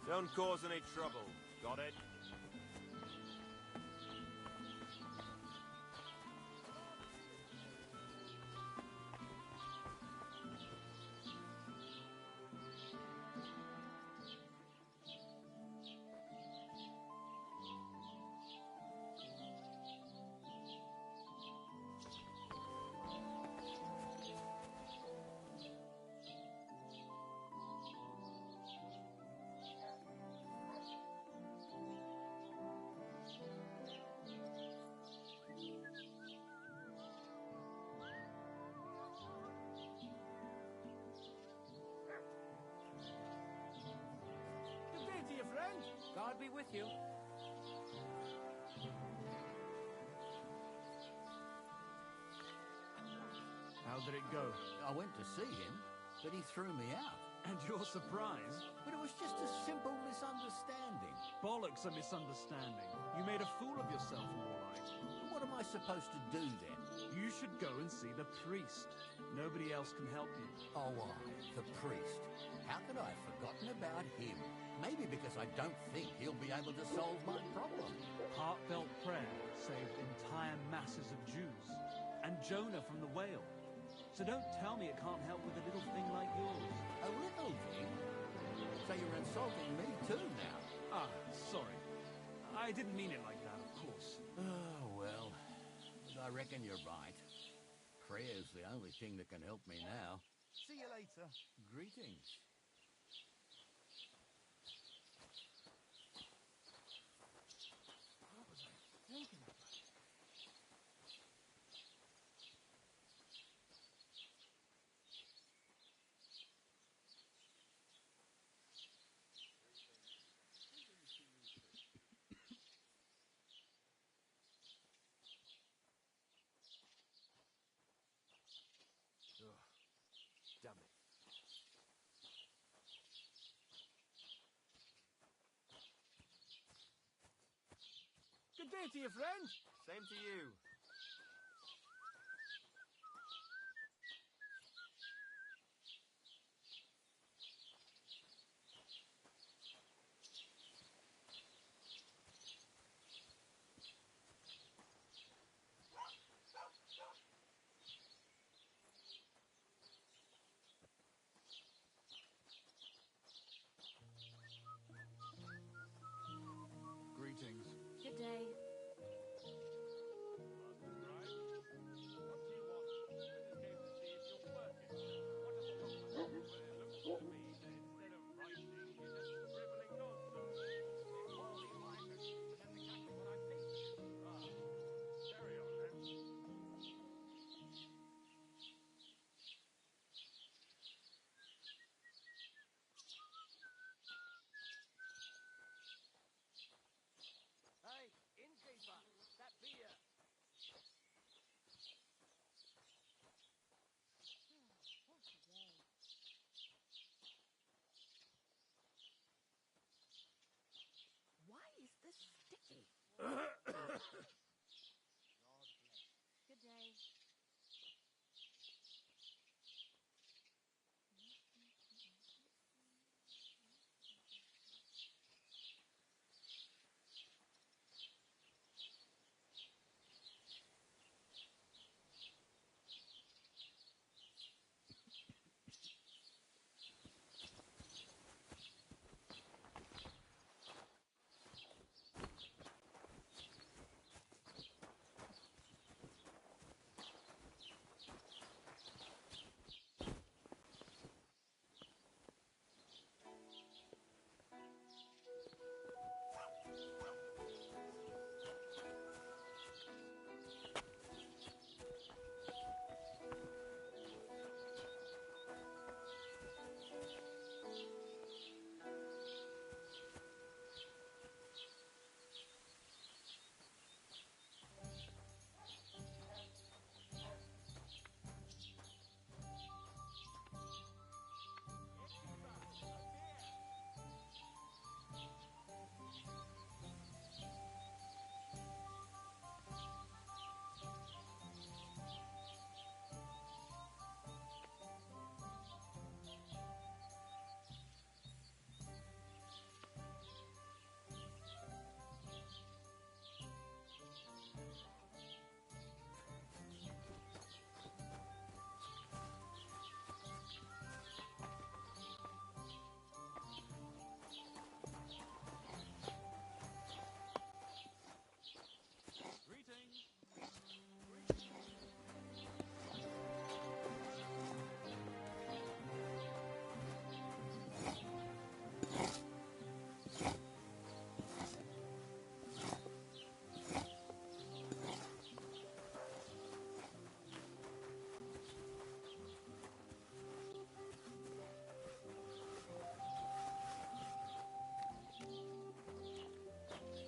Don't cause any trouble. Got it? Good day to you, friend. God be with you. How did it go? I went to see him, but he threw me out. And you're surprised? But it was just a simple misunderstanding. Bollocks a misunderstanding. You made a fool of yourself, more like. What am I supposed to do then? You should go and see the priest. Nobody else can help you. Oh, the priest. How could I have forgotten about him? Maybe because I don't think he'll be able to solve my problem. Heartfelt prayer saved entire masses of Jews. And Jonah from the whale. So don't tell me it can't help with a little thing like yours. A little thing? So you're insulting me too now? Ah, sorry. I didn't mean it like that, of course. Oh, well. But I reckon you're right. Prayer's the only thing that can help me now. See you later. Greetings. What was I thinking about? Damn it. Good day to you, friend. Same to you. Greetings. Good day. Hey, innkeeper, that beer. Why is this sticky? Good day.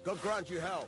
God grant you health.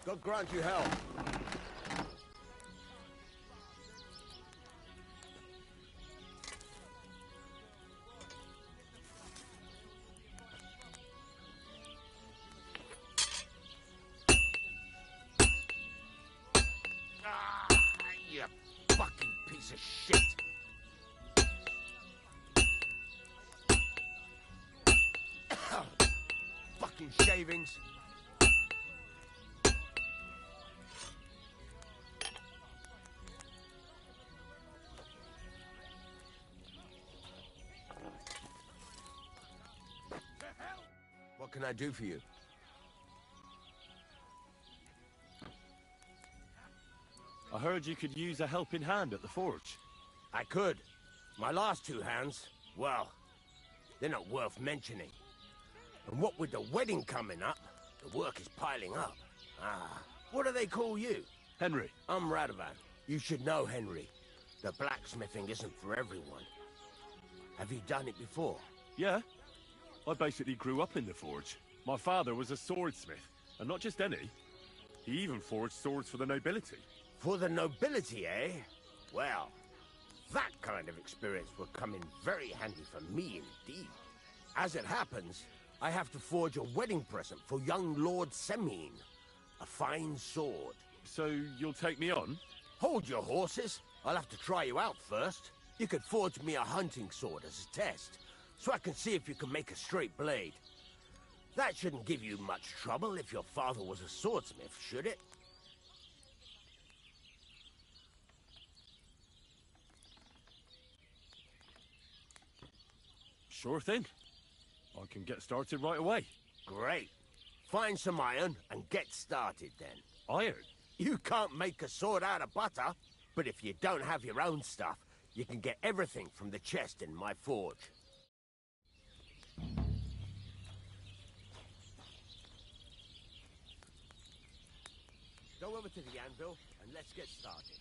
God grant you health. You fucking piece of shit. Fucking shavings. What can I do for you? I heard you could use a helping hand at the forge. I could. My last two hands, well, they're not worth mentioning. And what with the wedding coming up, the work is piling up. What do they call you? Henry. I'm Radovan. You should know, Henry. The blacksmithing isn't for everyone. Have you done it before? Yeah. I basically grew up in the forge. My father was a swordsmith, and not just any. He even forged swords for the nobility. For the nobility, eh? Well, that kind of experience will come in very handy for me indeed. As it happens, I have to forge a wedding present for young Lord Semine. A fine sword. So you'll take me on? Hold your horses. I'll have to try you out first. You could forge me a hunting sword as a test, so I can see if you can make a straight blade. That shouldn't give you much trouble if your father was a swordsmith, should it? Sure thing. I can get started right away. Great. Find some iron and get started then. Iron? You can't make a sword out of butter, but if you don't have your own stuff, you can get everything from the chest in my forge. Go over to the anvil and let's get started.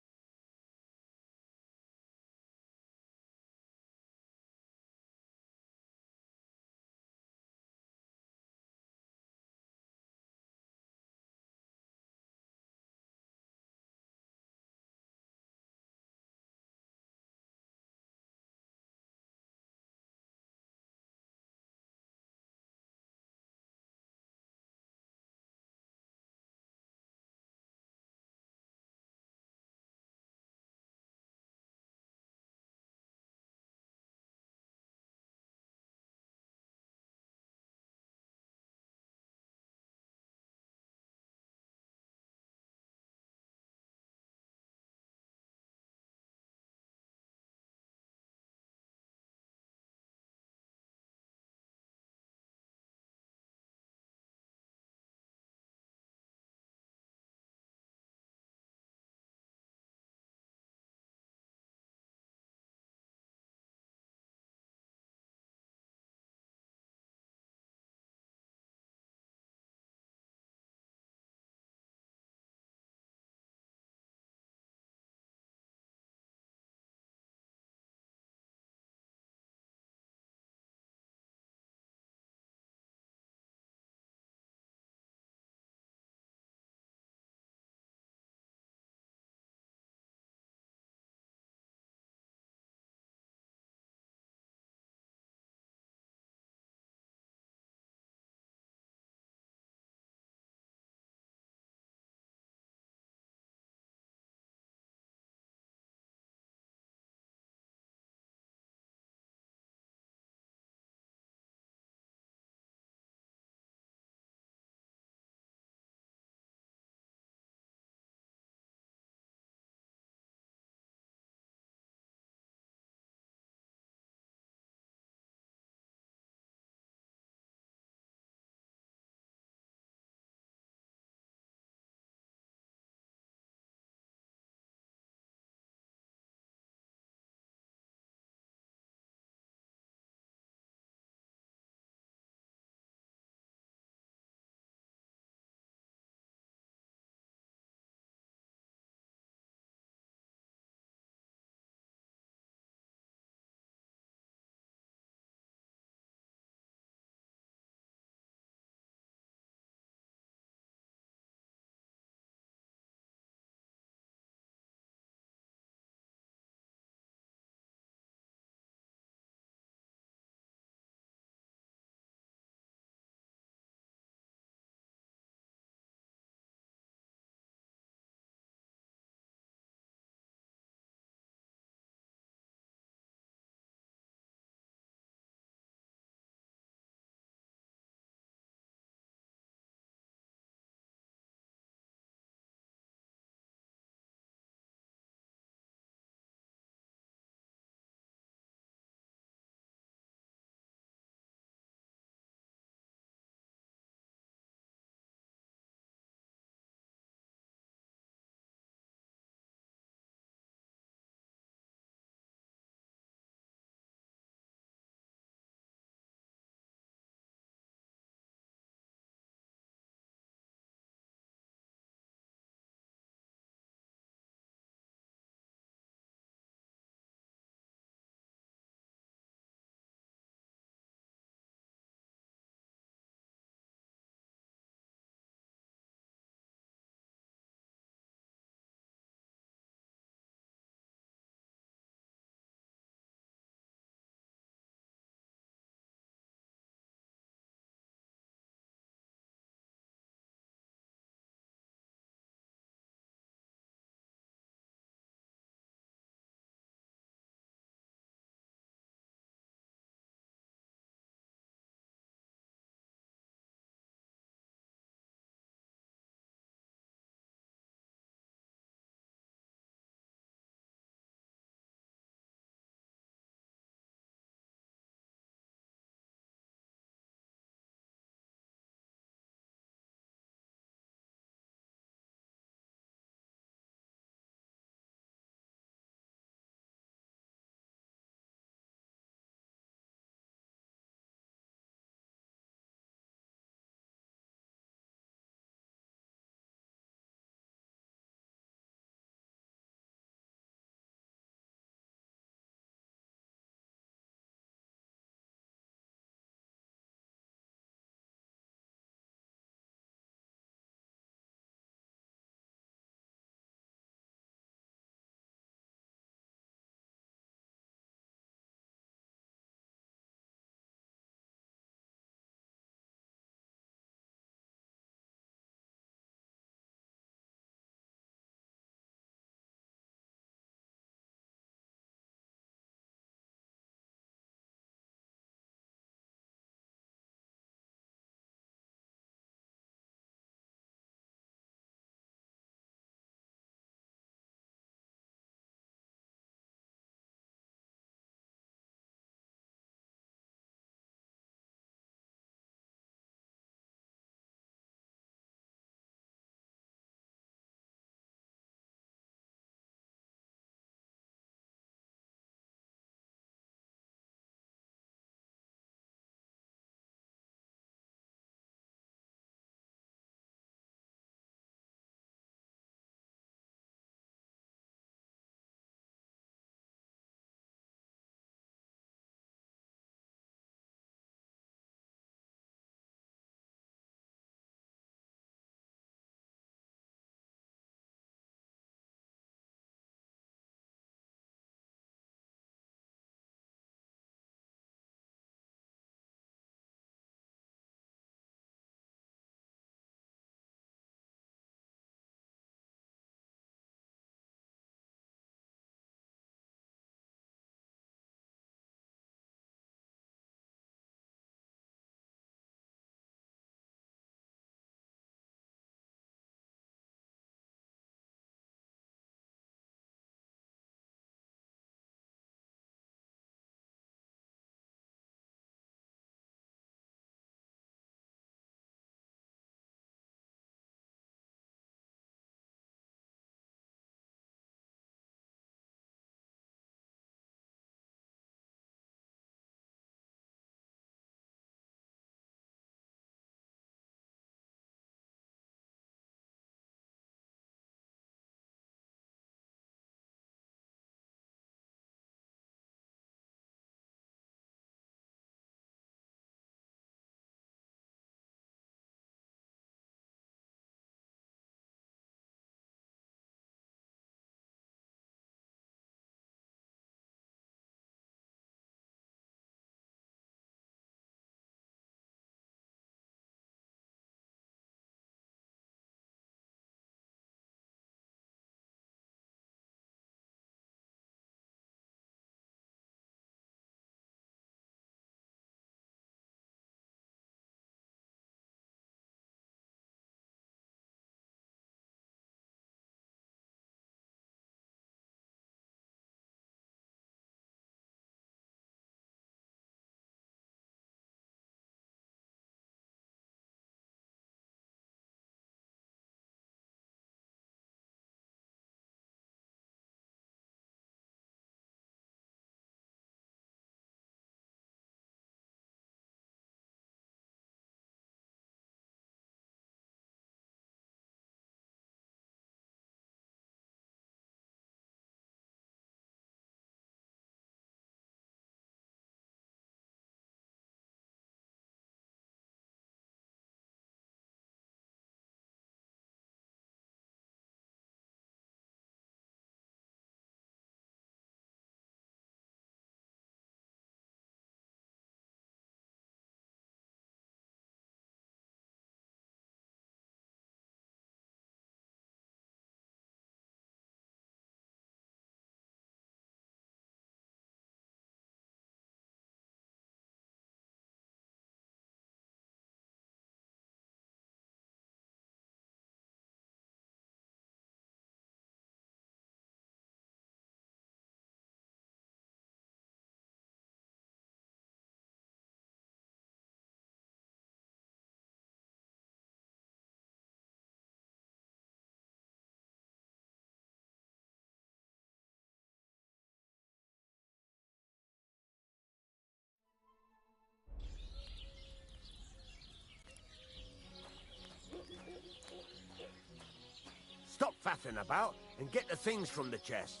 faffing about and get the things from the chest.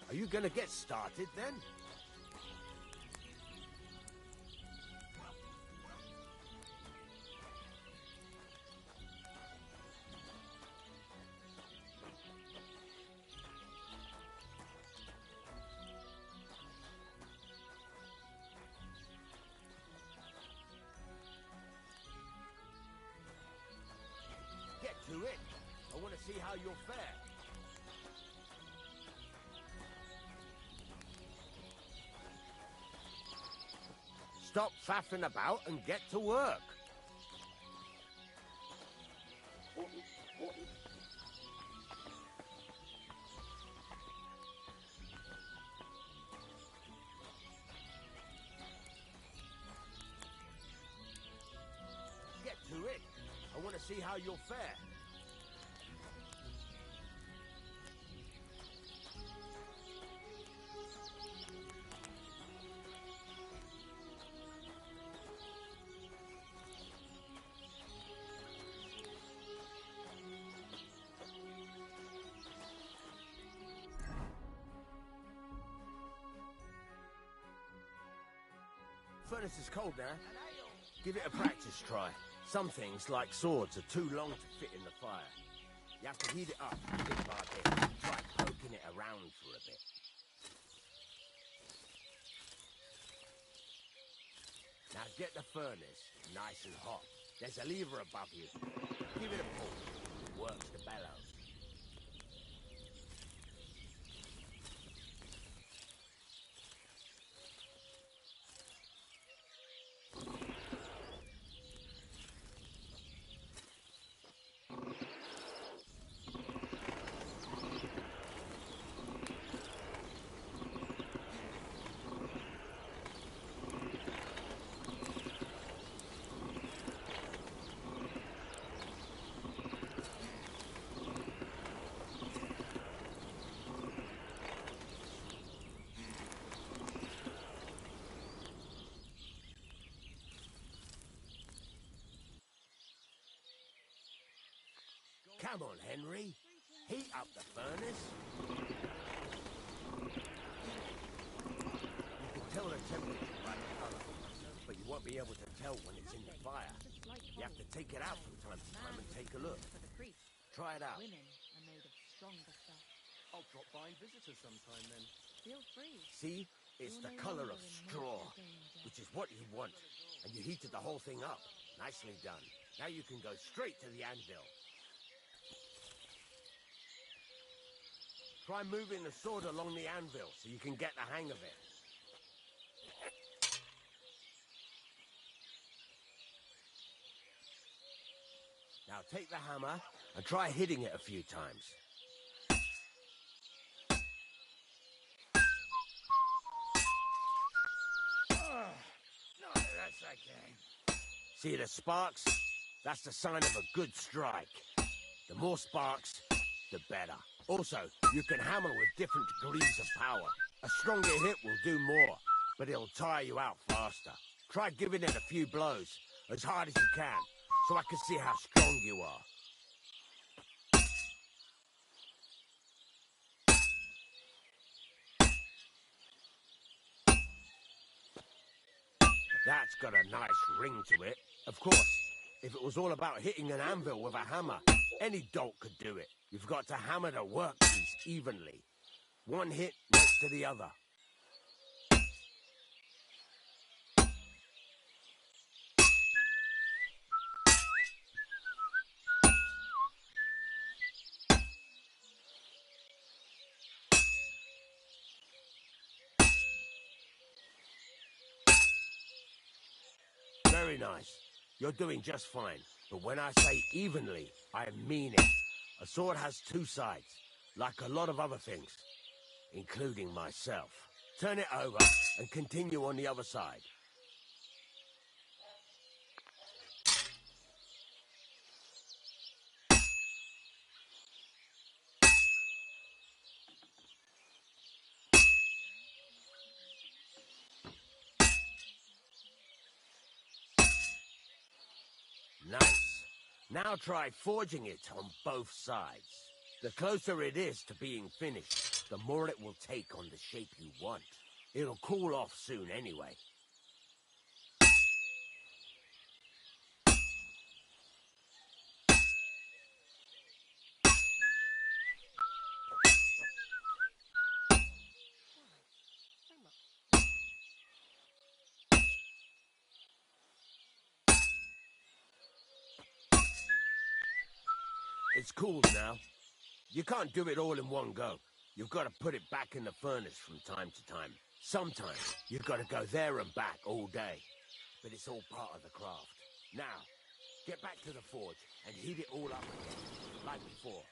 Are you gonna get started then? Get to it. I want to see how you'll fare. Stop faffing about and get to work. Get to it. I want to see how you'll fare. Furnace is cold now. Give it a practice try. Some things, like swords, are too long to fit in the fire. You have to heat it up, bit by bit. Try poking it around for a bit. Now get the furnace nice and hot. There's a lever above you. Give it a pull. It works the bellows. Come on, Henry. Heat up the furnace. You can tell the temperature by the colour, but you won't be able to tell when it's in the fire. You have to take it out from time to time and take a look. Try it out. Women are made of stronger stuff. I'll drop by and visit her sometime then. Feel free. See? It's the colour of straw, which is what you want. And you heated the whole thing up. Nicely done. Now you can go straight to the anvil. Try moving the sword along the anvil so you can get the hang of it. Now take the hammer and try hitting it a few times. No, that's okay. See the sparks? That's the sign of a good strike. The more sparks, the better. Also, you can hammer with different degrees of power. A stronger hit will do more, but it'll tire you out faster. Try giving it a few blows, as hard as you can, so I can see how strong you are. That's got a nice ring to it. Of course, if it was all about hitting an anvil with a hammer, any dolt could do it. You've got to hammer the workpiece evenly. One hit next to the other. Very nice. You're doing just fine. But when I say evenly, I mean it. A sword has two sides, like a lot of other things, including myself. Turn it over and continue on the other side. Now try forging it on both sides. The closer it is to being finished, the more it will take on the shape you want. It'll cool off soon anyway. It's cooled now. You can't do it all in one go. You've got to put it back in the furnace from time to time. Sometimes you've got to go there and back all day. But it's all part of the craft. Now, get back to the forge and heat it all up again, like before.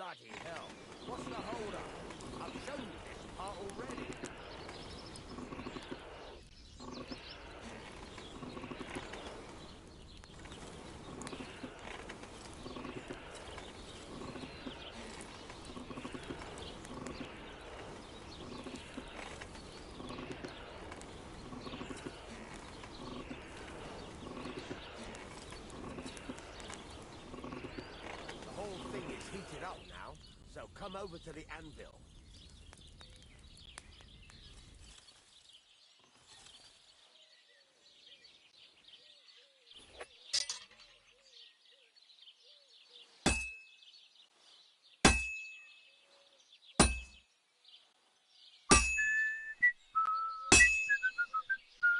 Bloody hell. What's the hold up? I've shown you this part already. The whole thing is heated up now, so come over to the anvil.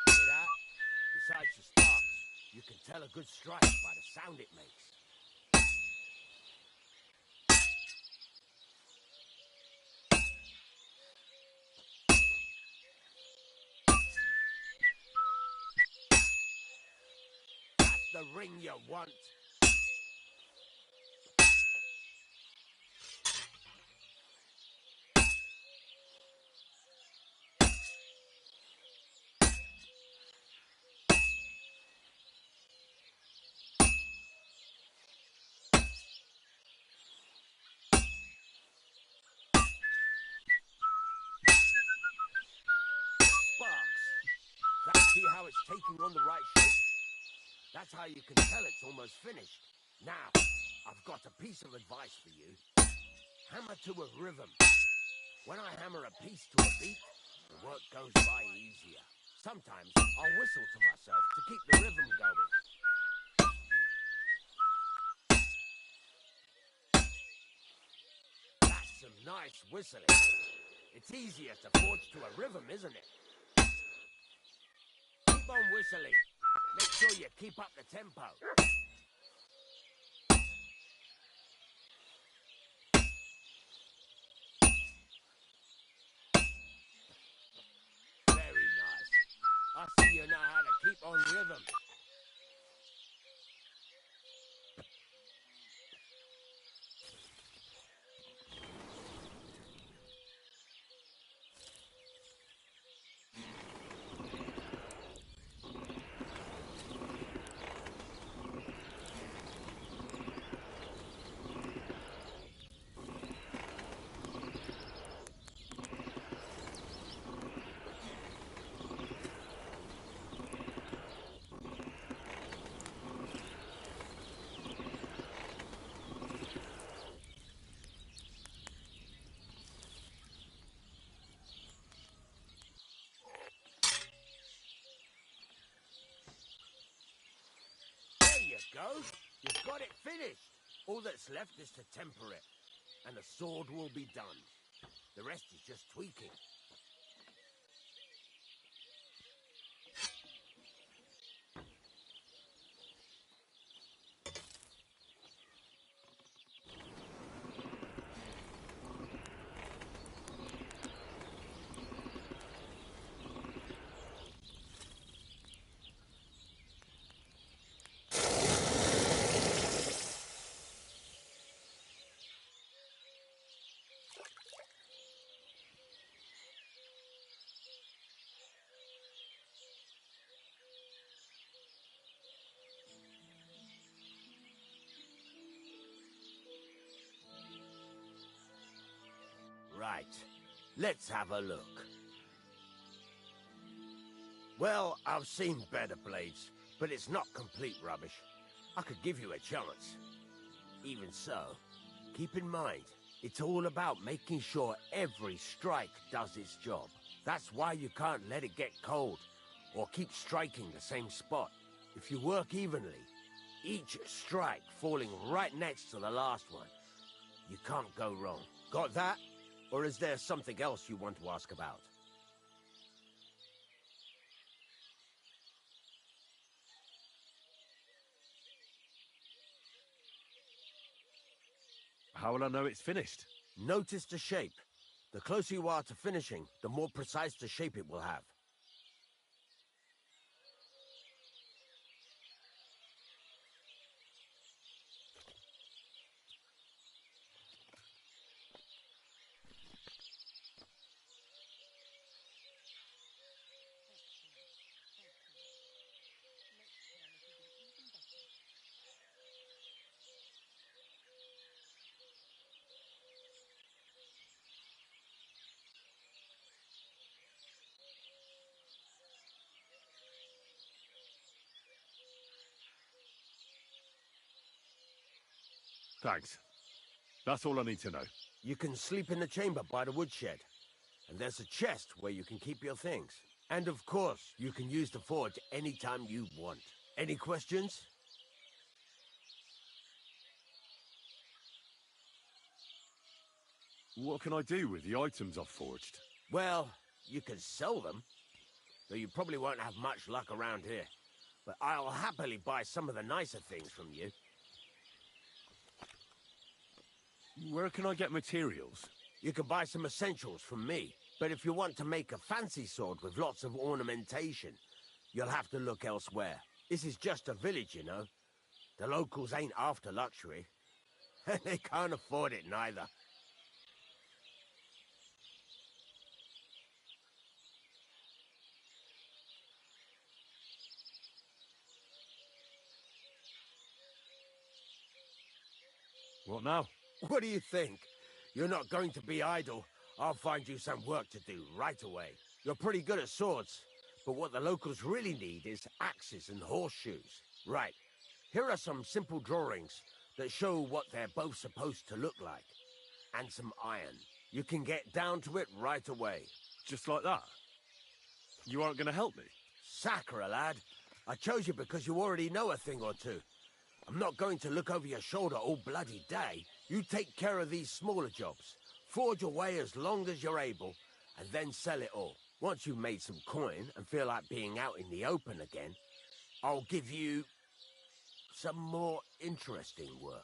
See that? Besides the sparks, you can tell a good strike by the sound it makes. That's the ring you want. Sparks. See how it's taking on the right shape? That's how you can tell it's almost finished. Now, I've got a piece of advice for you. Hammer to a rhythm. When I hammer a piece to a beat, the work goes by easier. Sometimes I'll whistle to myself to keep the rhythm going. That's some nice whistling. It's easier to forge to a rhythm, isn't it? Keep on whistling. Make sure you keep up the tempo. Very nice. I see you know how to keep on rhythm. There you go. You've got it finished. All that's left is to temper it, and the sword will be done. The rest is just tweaking. Right. Let's have a look. Well, I've seen better blades, but it's not complete rubbish. I could give you a chance. Even so, keep in mind, it's all about making sure every strike does its job. That's why you can't let it get cold, or keep striking the same spot. If you work evenly, each strike falling right next to the last one, you can't go wrong. Got that? Or is there something else you want to ask about? How will I know it's finished? Notice the shape. The closer you are to finishing, the more precise the shape it will have. Thanks. That's all I need to know. You can sleep in the chamber by the woodshed. And there's a chest where you can keep your things. And of course, you can use the forge anytime you want. Any questions? What can I do with the items I've forged? Well, you can sell them. Though you probably won't have much luck around here. But I'll happily buy some of the nicer things from you. Where can I get materials? You can buy some essentials from me. But if you want to make a fancy sword with lots of ornamentation, you'll have to look elsewhere. This is just a village, you know. The locals ain't after luxury. They can't afford it neither. What now? What do you think? You're not going to be idle. I'll find you some work to do right away. You're pretty good at swords, but what the locals really need is axes and horseshoes. Right. Here are some simple drawings that show what they're both supposed to look like. And some iron. You can get down to it right away. Just like that? You aren't going to help me? Sacre, lad. I chose you because you already know a thing or two. I'm not going to look over your shoulder all bloody day. You take care of these smaller jobs. Forge away as long as you're able, and then sell it all. Once you've made some coin and feel like being out in the open again, I'll give you some more interesting work.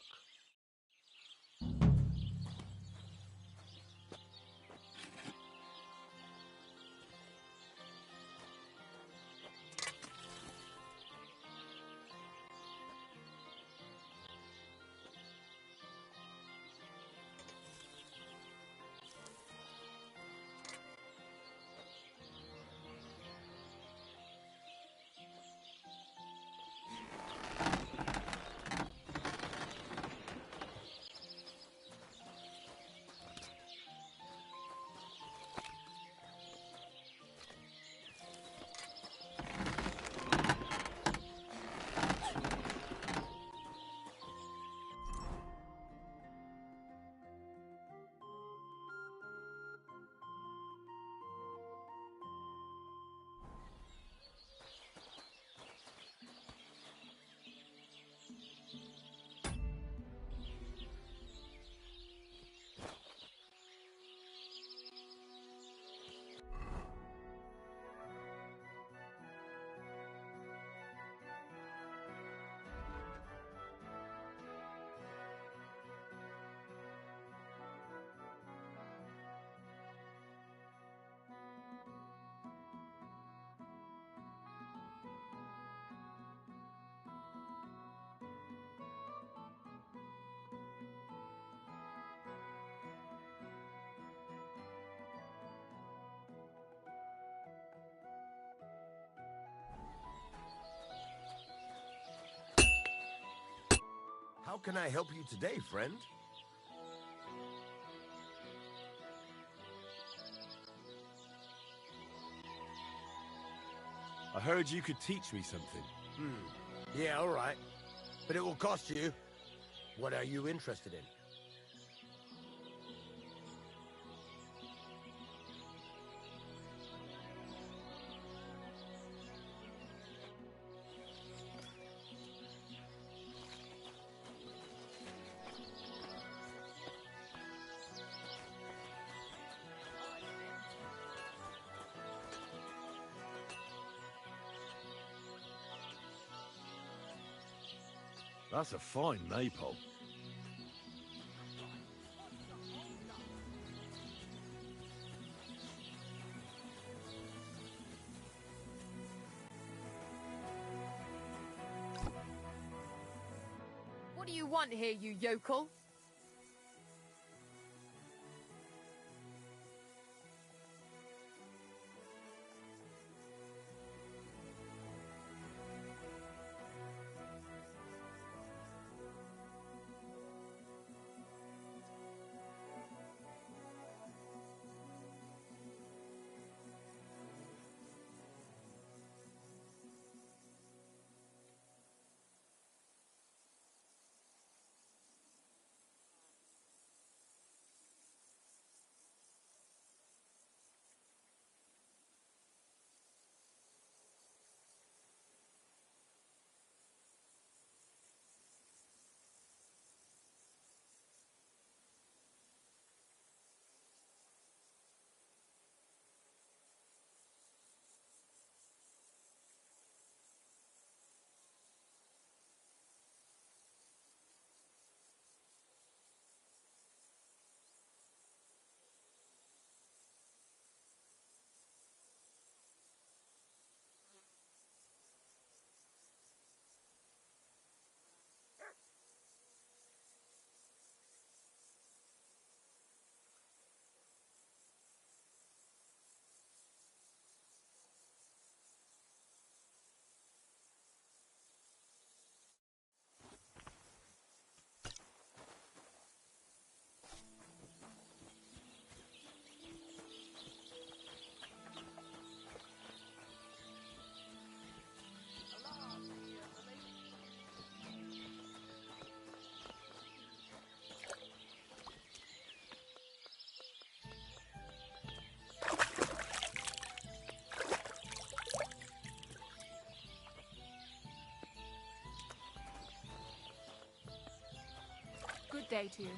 How can I help you today, friend? I heard you could teach me something. Yeah, all right. But it will cost you. What are you interested in? That's a fine maypole. What do you want here, you yokel? Good day to you.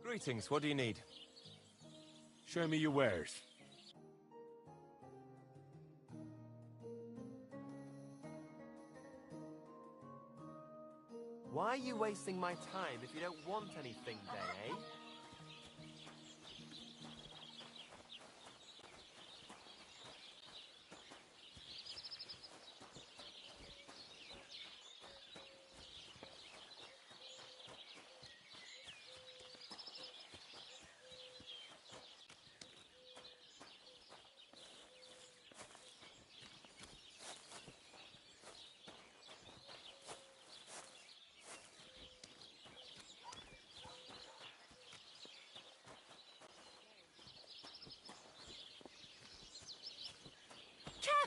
Greetings, what do you need? Show me your wares. Why are you wasting my time if you don't want anything then, eh?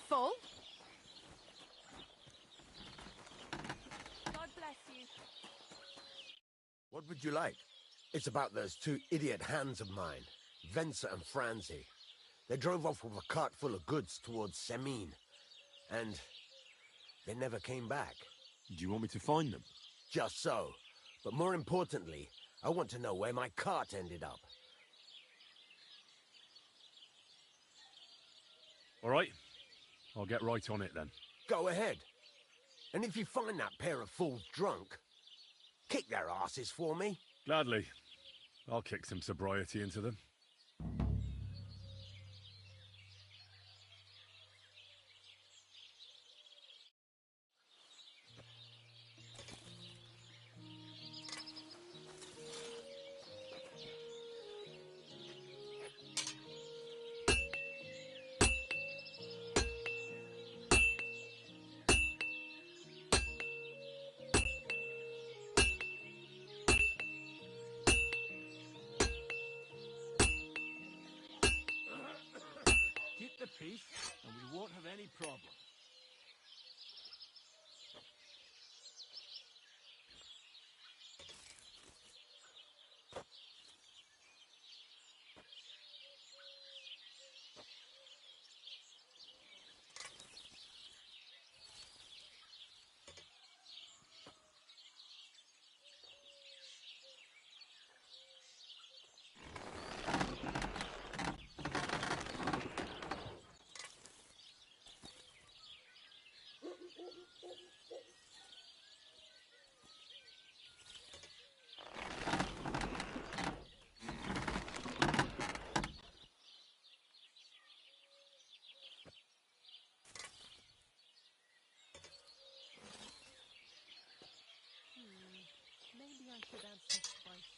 Careful! God bless you. What would you like? It's about those two idiot hands of mine, Venser and Franzi. They drove off with a cart full of goods towards Semine, and they never came back. Do you want me to find them? Just so. But more importantly, I want to know where my cart ended up. All right. I'll get right on it then. Go ahead. And if you find that pair of fools drunk, kick their asses for me. Gladly. I'll kick some sobriety into them. Keep the peace, and we won't have any problem. Maybe I should add some spices.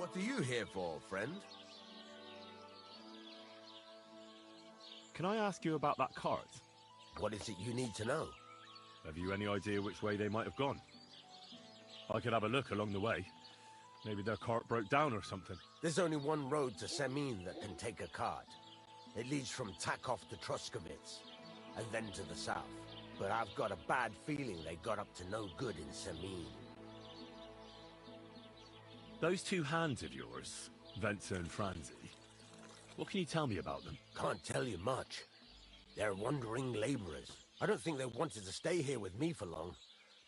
What are you here for, friend? Can I ask you about that cart? What is it you need to know? Have you any idea which way they might have gone? I could have a look along the way. Maybe their cart broke down or something. There's only one road to Semin that can take a cart. It leads from Takov to Troskovitz, and then to the south. But I've got a bad feeling they got up to no good in Semin. Those two hands of yours, Ventza and Franzi, what can you tell me about them? Can't tell you much. They're wandering laborers. I don't think they wanted to stay here with me for long,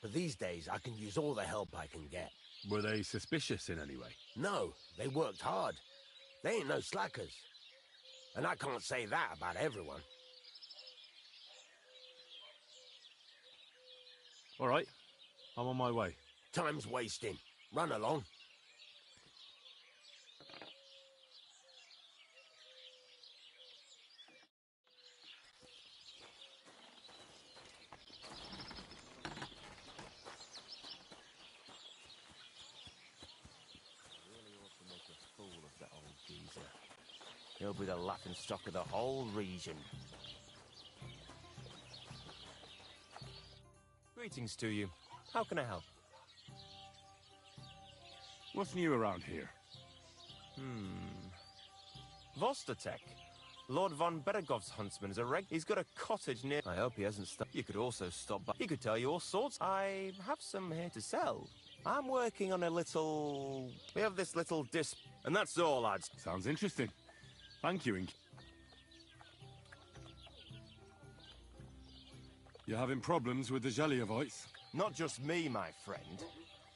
but these days I can use all the help I can get. Were they suspicious in any way? No, they worked hard. They ain't no slackers. And I can't say that about everyone. All right, I'm on my way. Time's wasting. Run along. He'll be the laughing stock of the whole region. Greetings to you. How can I help? What's new around here? Vostatek. Lord von Beregov's huntsman is a He's got a cottage near... I hope he hasn't stopped. You could also stop by. He could tell you all sorts. I have some here to sell. I'm working on a little... We have this little And that's all, lads. Sounds interesting. Thank you, Ink. You're having problems with the Zhelyevites? Not just me, my friend.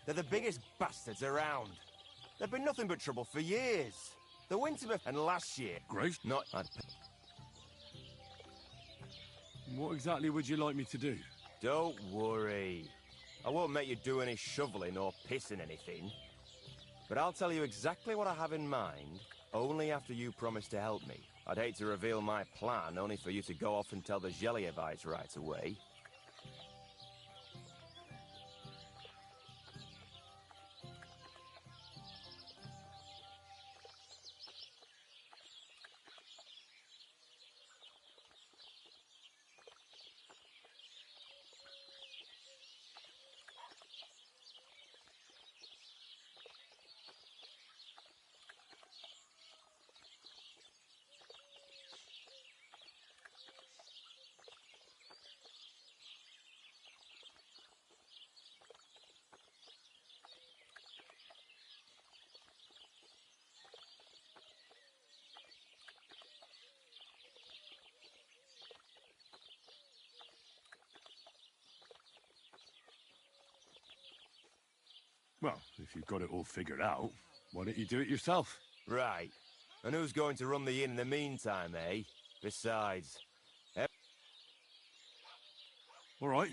They're the biggest bastards around. They've been nothing but trouble for years. The winter and last year... Great. Not... What exactly would you like me to do? Don't worry. I won't make you do any shoveling or pissing anything. But I'll tell you exactly what I have in mind, only after you promise to help me. I'd hate to reveal my plan, only for you to go off and tell the Zhelyevites right away. Well, if you've got it all figured out, why don't you do it yourself? Right. And who's going to run the inn in the meantime, eh? Besides... All right.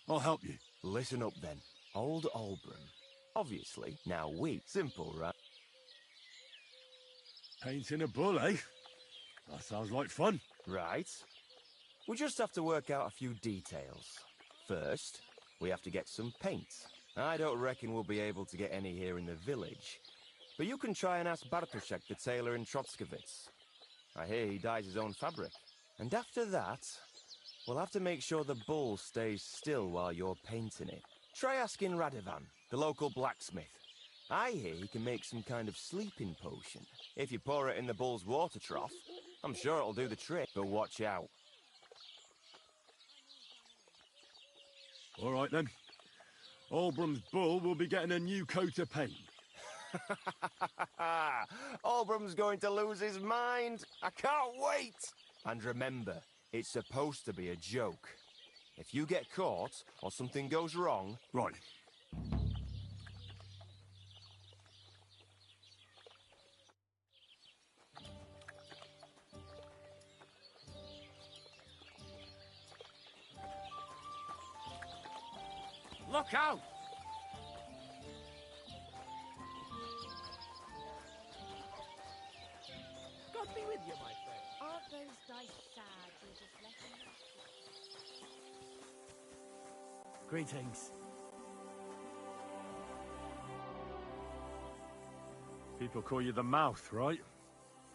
I'll help you. Listen up, then. Old Albram. Obviously. Now we. Simple, right? Painting a bull, eh? That sounds like fun. Right. We just have to work out a few details. First, we have to get some paint. I don't reckon we'll be able to get any here in the village. But you can try and ask Bartoszek, the tailor in Troskovitz. I hear he dyes his own fabric. And after that, we'll have to make sure the bull stays still while you're painting it. Try asking Radovan, the local blacksmith. I hear he can make some kind of sleeping potion. If you pour it in the bull's water trough, I'm sure it'll do the trick, but watch out. All right, then. Albram's bull will be getting a new coat of paint. Albram's going to lose his mind. I can't wait. And remember, it's supposed to be a joke. If you get caught or something goes wrong... Right. Look out! God be with you, my friend. Aren't those dice sad you're just letting them? Greetings. People call you the mouth, right?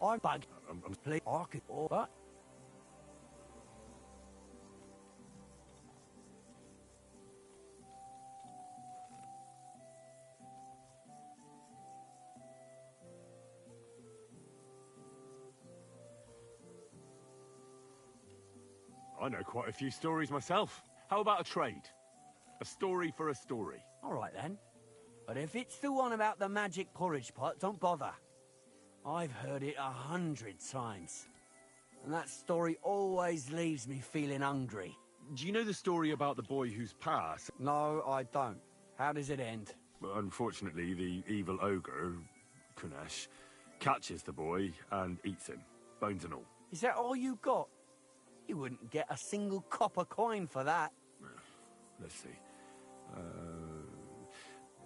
I'm bug. I'm Play Ark or what? I know quite a few stories myself. How about a trade? A story for a story. All right then. But if it's the one about the magic porridge pot, don't bother. I've heard it 100 times. And that story always leaves me feeling hungry. Do you know the story about the boy whose past? No, I don't. How does it end? Well, unfortunately, the evil ogre, Kunesh, catches the boy and eats him, bones and all. Is that all you got? You wouldn't get a single copper coin for that. Let's see.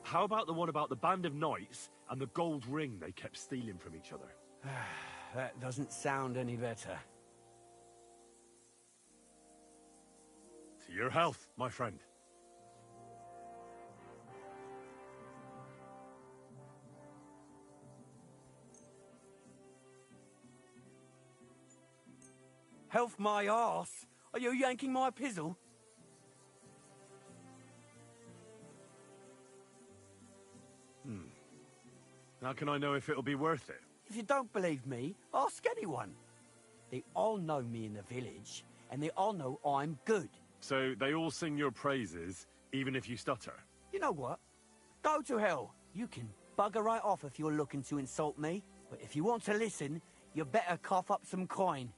How about the one about the band of knights and the gold ring they kept stealing from each other? That doesn't sound any better. To your health, my friend. Health my arse? Are you yanking my pizzle? How can I know if it'll be worth it? If you don't believe me, ask anyone. They all know me in the village, and they all know I'm good. So they all sing your praises, even if you stutter? You know what? Go to hell. You can bugger right off if you're looking to insult me. But if you want to listen, you better cough up some coin.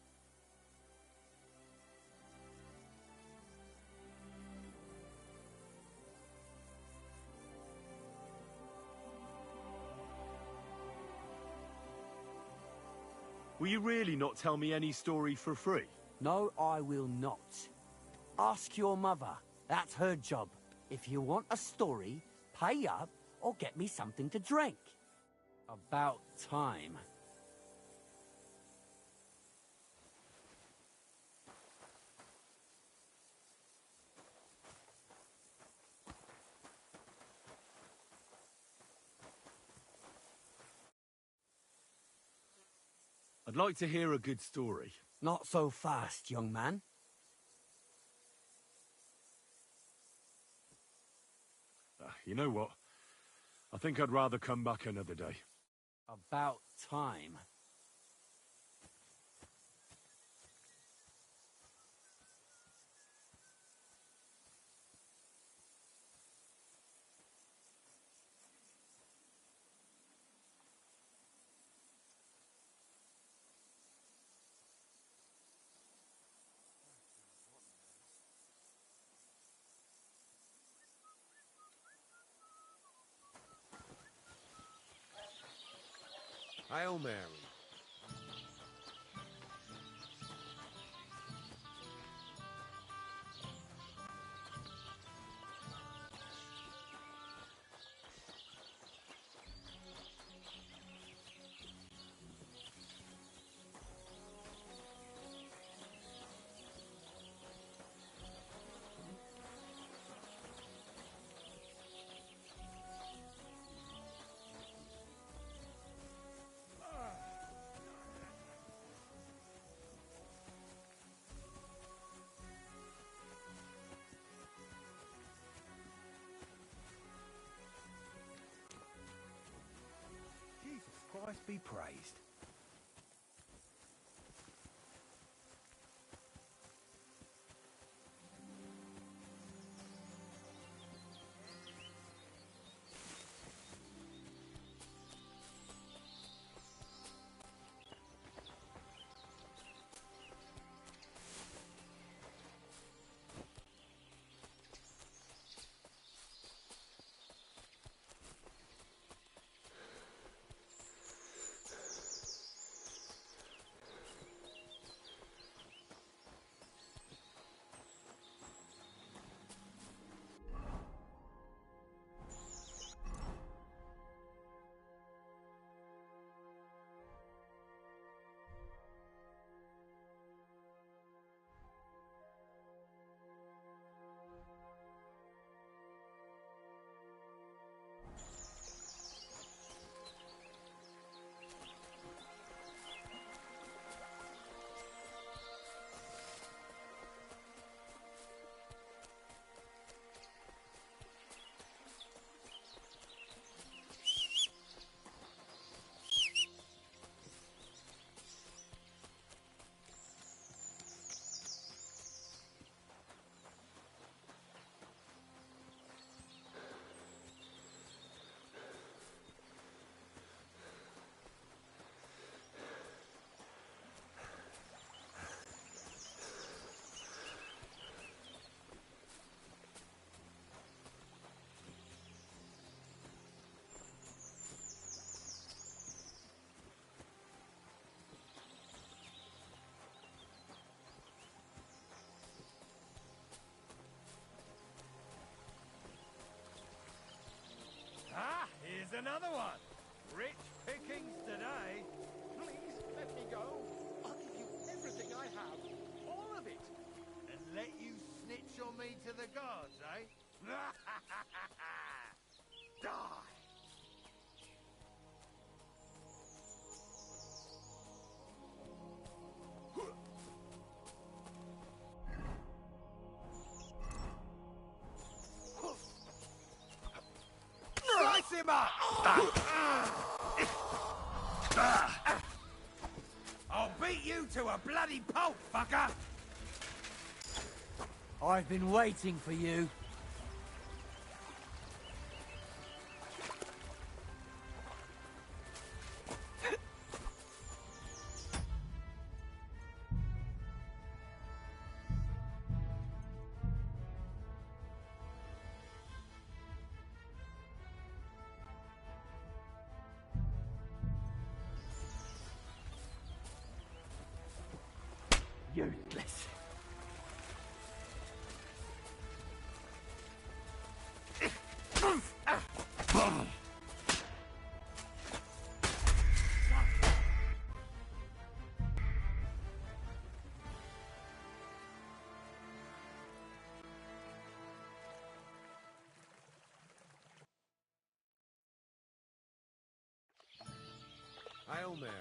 Will you really not tell me any story for free? No, I will not. Ask your mother. That's her job. If you want a story, pay up or get me something to drink. About time. I'd like to hear a good story. Not so fast, young man. You know what? I think I'd rather come back another day. About time. Hail Mary. Christ be praised. Die! Slice him up! I'll beat you to a bloody pulp, fucker! I've been waiting for you. Useless. Hail Mary.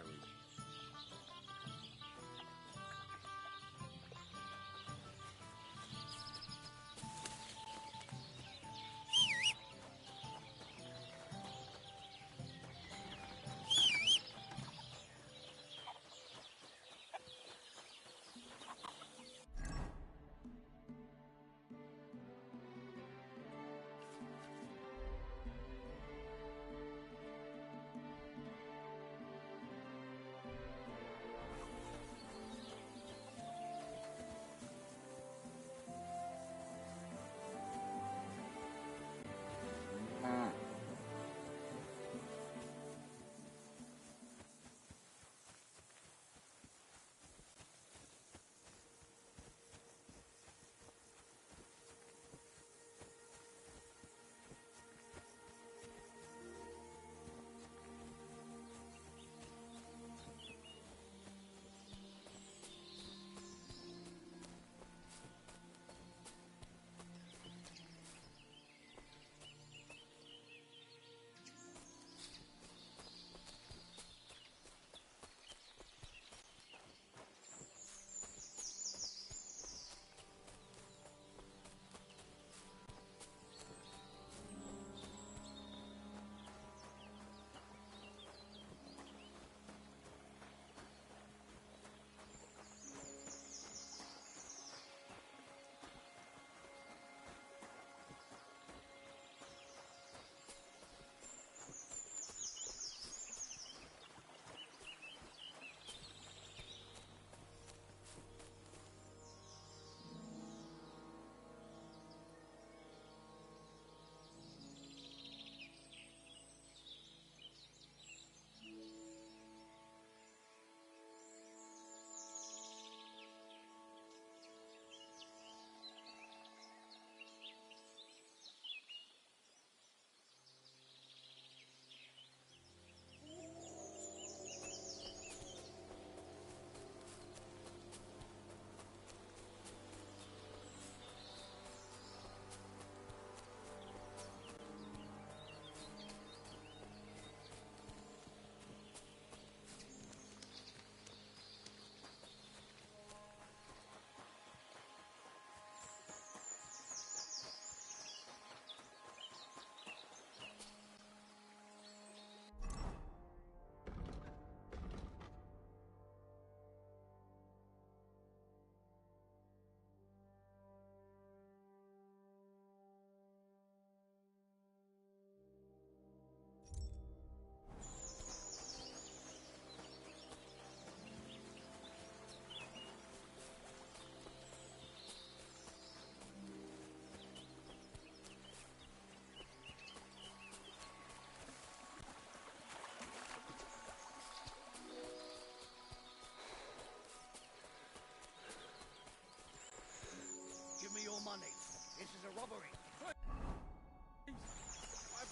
Give me your money. This is a robbery. I've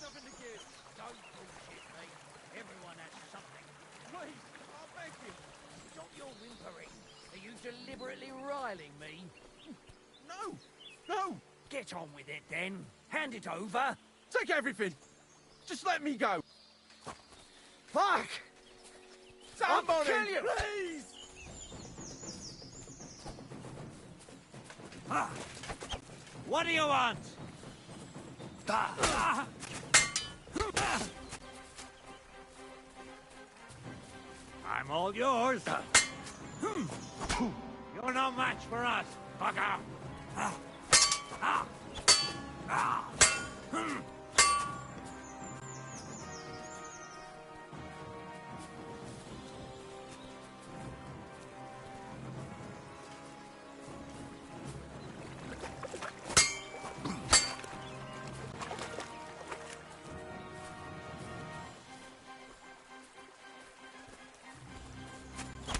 nothing to give. Don't bullshit me. Everyone has something. Please, I beg you. Stop your whimpering. Are you deliberately riling me? No! No! Get on with it then. Hand it over. Take everything. Just let me go. Fuck! I'll kill you! Please! Ah. What do you want? I'm all yours. You're no match for us, fucker.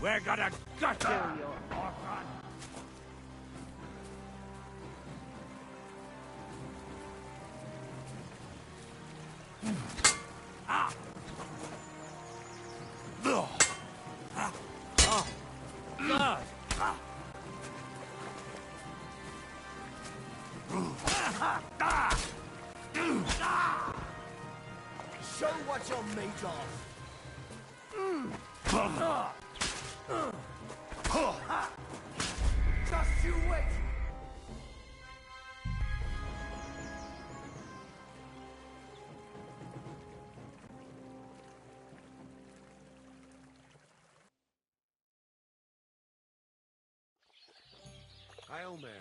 We're gonna gut you, you orphan! Ah! Ugh. Ah! Oh! Blood! Ah! Show what you're made of. Just you wait. Hail Mary.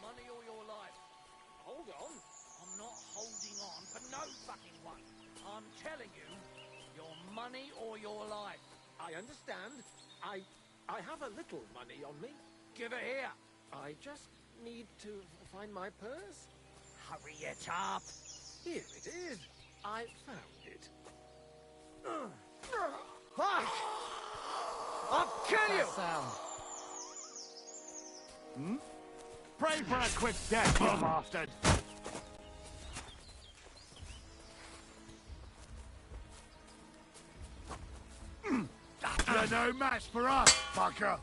Money or your life? Hold on. I'm not holding on for no fucking one. I'm telling you, your money or your life. I understand. I have a little money on me. Give it here. I just need to find my purse. Hurry it up. Here it is. I found it. Fuck! I'll kill you! Hmm? Pray for a quick death, you bastard! You're no match for us, fucker!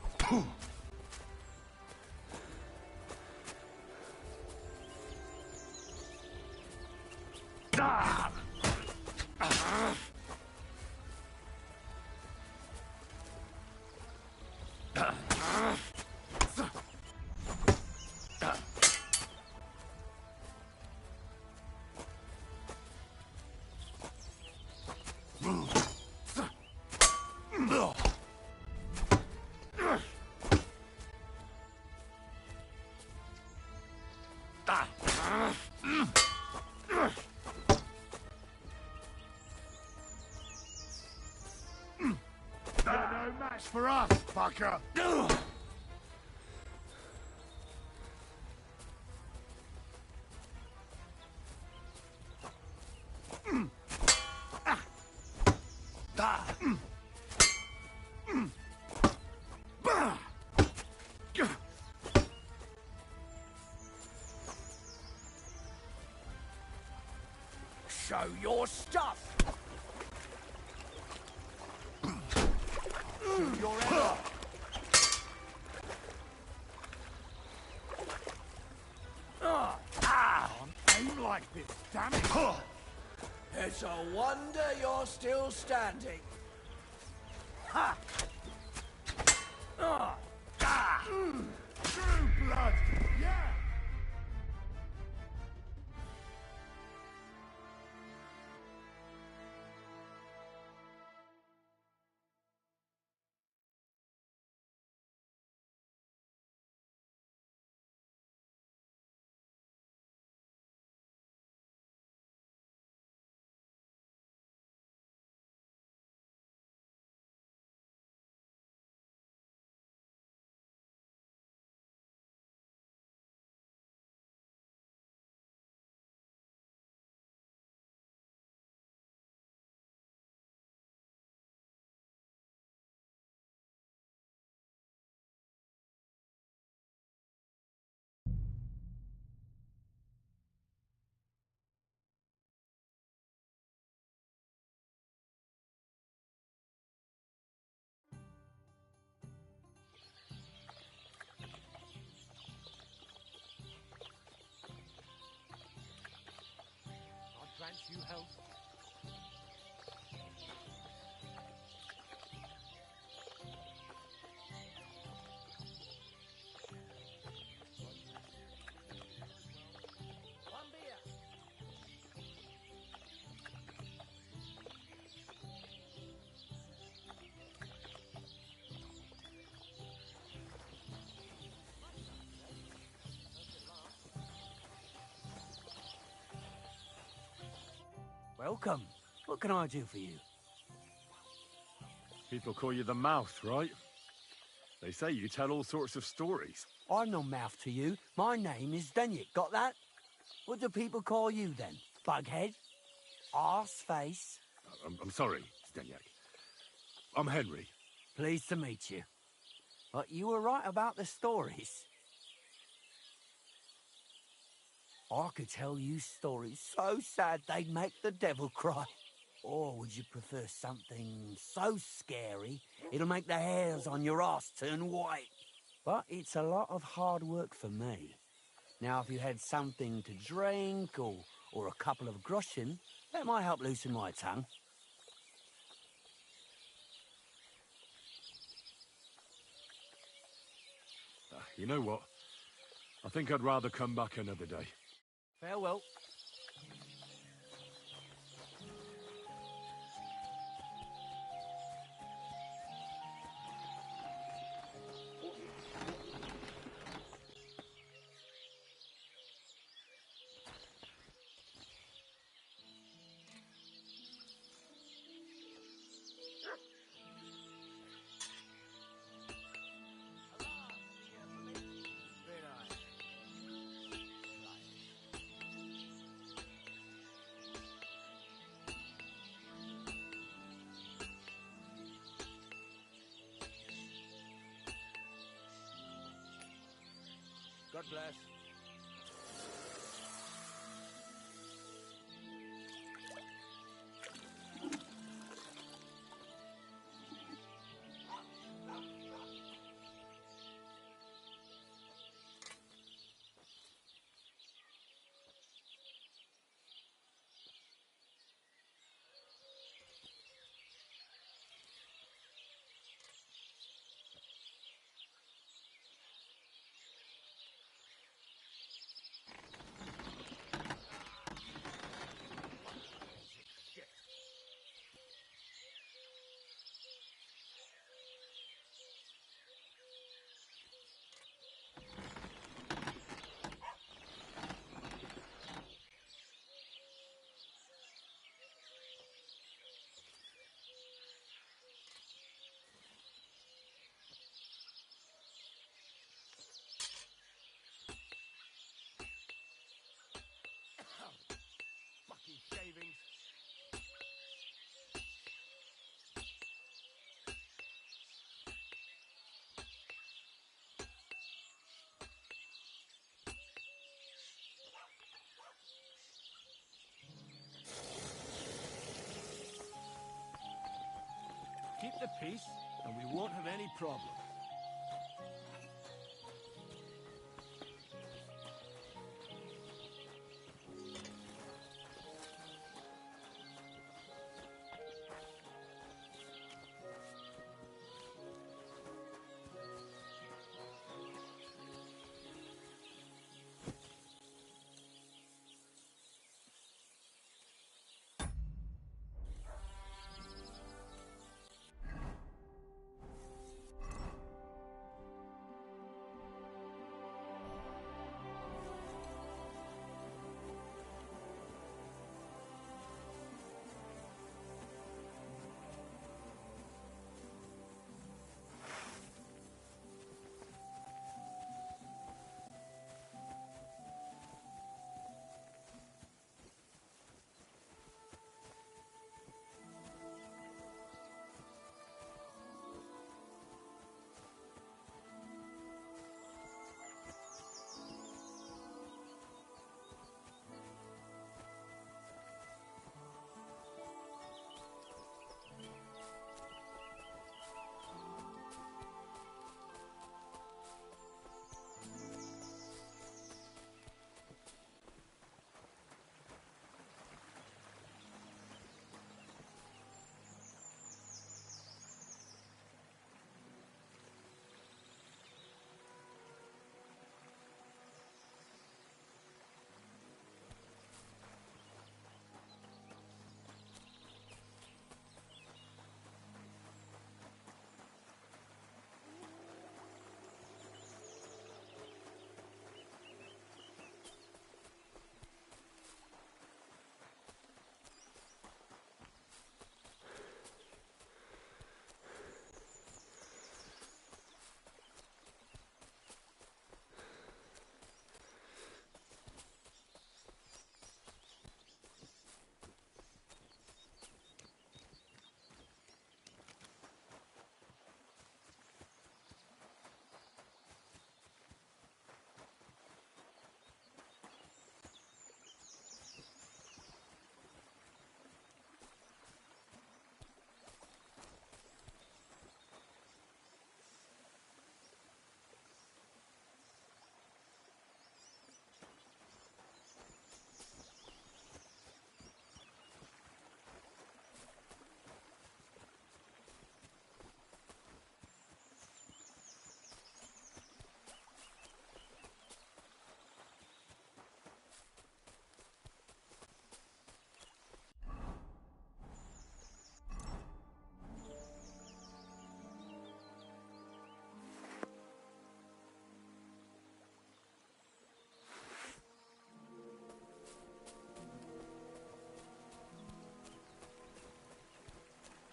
They're no match for us, fucker. Show your stuff. Shoot your head off. Aim like this, damn it. It's a wonder you're still standing. Ha! True blood, yeah. God grant you health. One beer. Welcome. What can I do for you? People call you the Mouth, right? They say you tell all sorts of stories. I'm no mouth to you. My name is Denyek. Got that? What do people call you then? Bughead? Arseface? I'm sorry, Zdenek. I'm Henry. Pleased to meet you. But you were right about the stories. I could tell you stories so sad they'd make the devil cry. Or would you prefer something so scary it'll make the hairs on your ass turn white? But it's a lot of hard work for me. Now, if you had something to drink or a couple of groschen, that might help loosen my tongue. You know what? I think I'd rather come back another day. Farewell. God bless. piece, and we won't have any problems.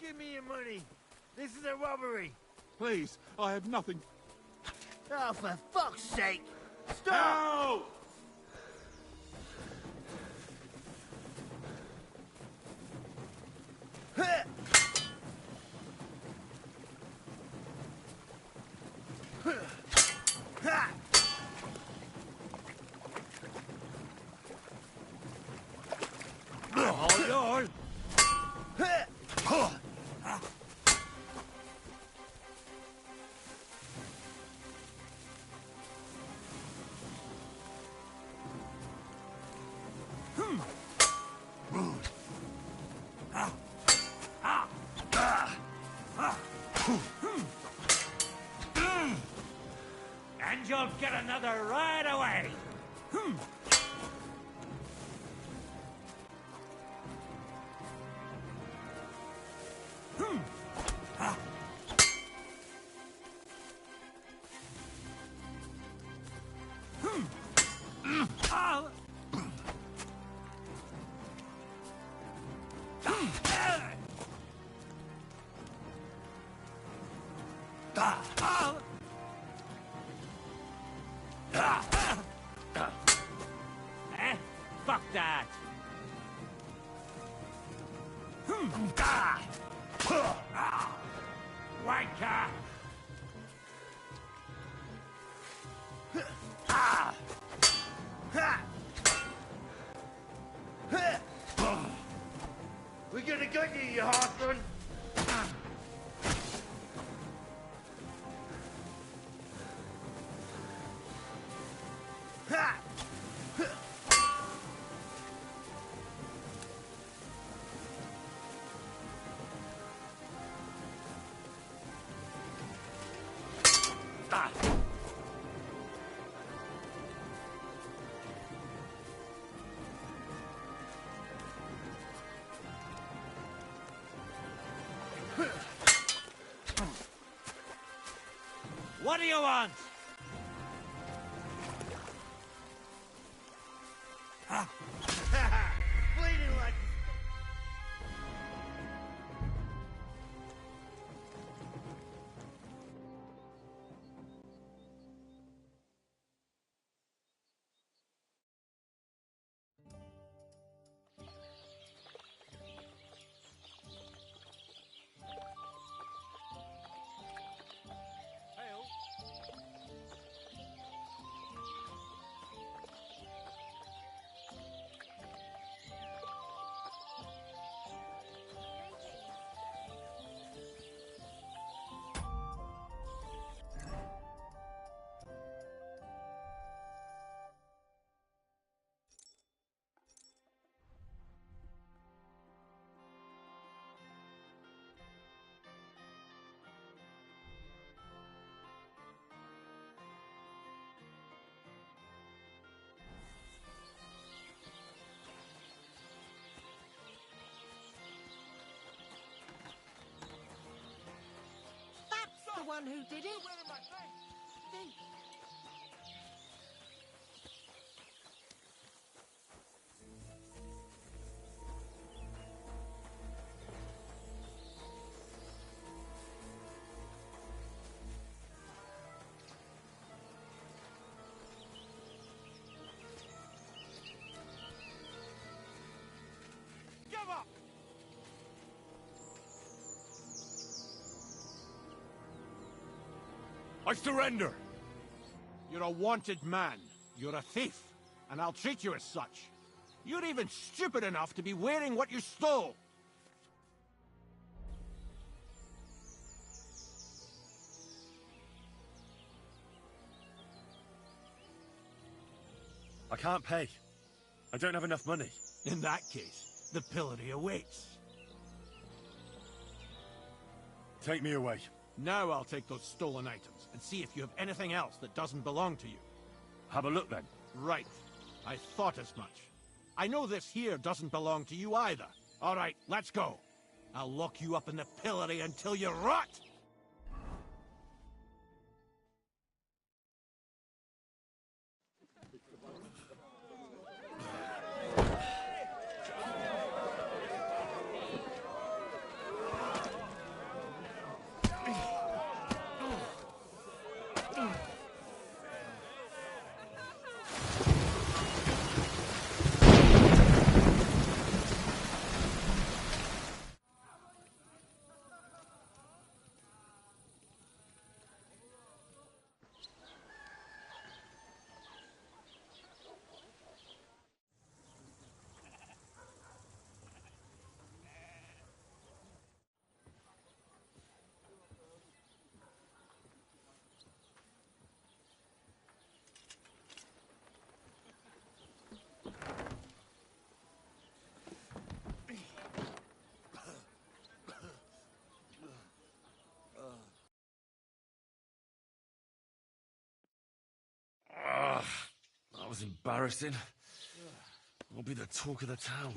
Give me your money. This is a robbery. Please, I have nothing. Oh, for fuck's sake! Stop! All yours. And you'll get another right away. Fuck that! Wanker! We're gonna get you, you Heartburn. What do you want? Bleeding like... That's the one who did it. Give up! I surrender! You're a wanted man. You're a thief, and I'll treat you as such. You're even stupid enough to be wearing what you stole. I can't pay. I don't have enough money. In that case, the pillory awaits. Take me away. Now I'll take those stolen items and see if you have anything else that doesn't belong to you. Have a look then. Right. I thought as much. I know this here doesn't belong to you either. All right, let's go. I'll lock you up in the pillory until you rot! That was embarrassing. I'll be the talk of the town.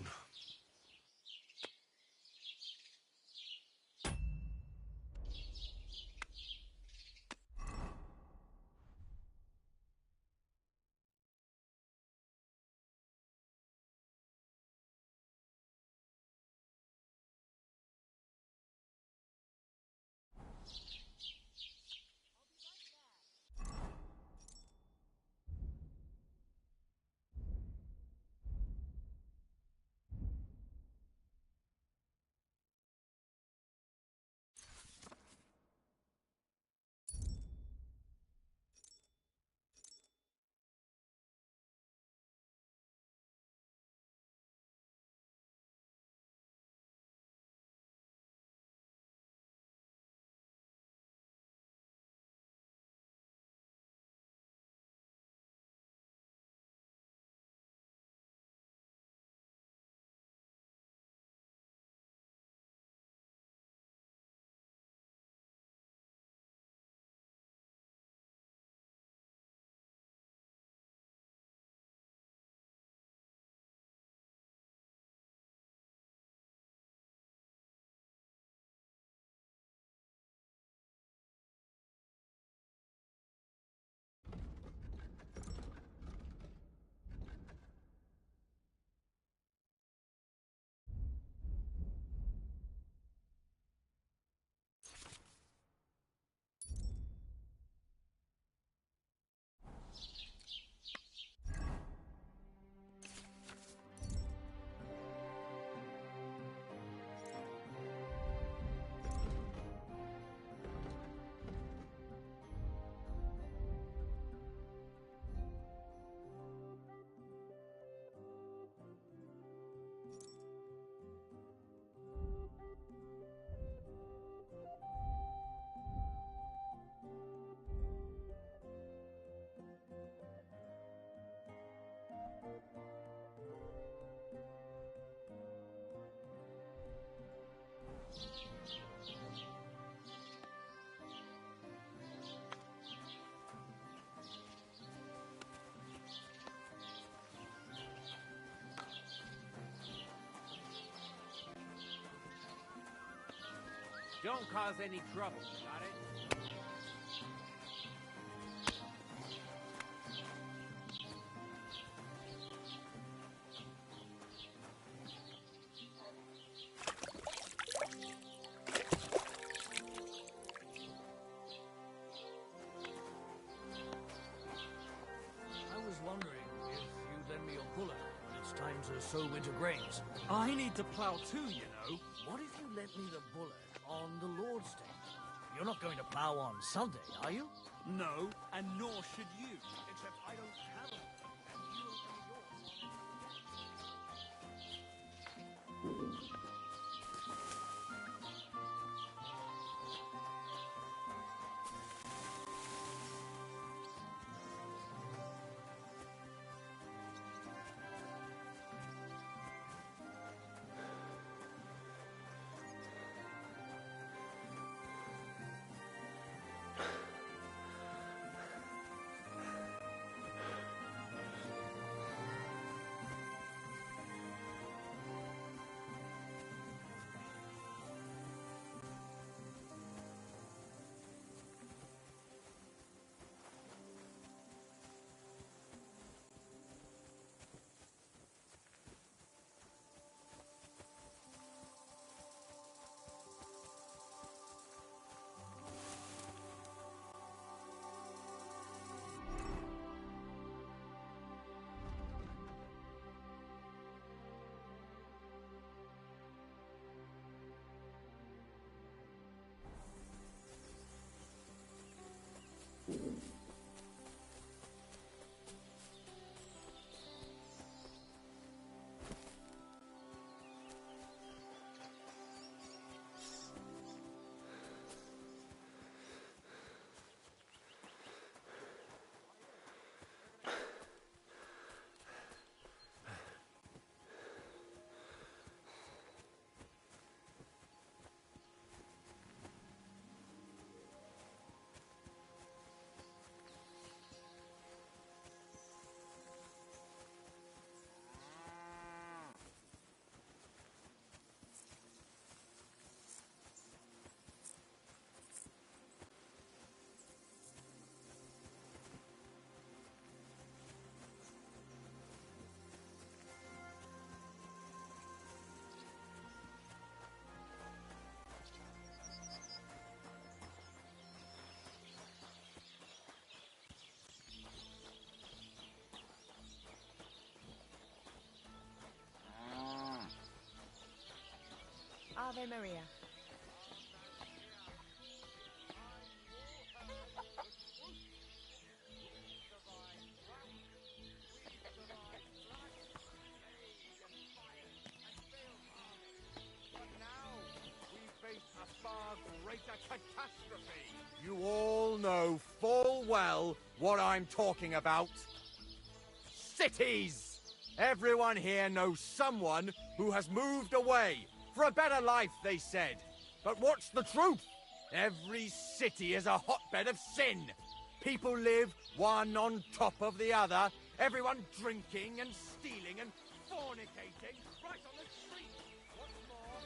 Don't cause any trouble, got it? I was wondering if you'd lend me your puller when it's time to sow winter grains. I need to plough too, you know. What if you lent me the bullet on the Lord's Day? You're not going to plough on Sunday, are you? No, and nor should you. Except I don't have a bullet, and you don't have yours. Ave Maria. You all know full well what I'm talking about. Cities! Everyone here knows someone who has moved away for a better life, they said. But what's the truth? Every city is a hotbed of sin. People live one on top of the other, everyone drinking and stealing and fornicating right on the street. What's more,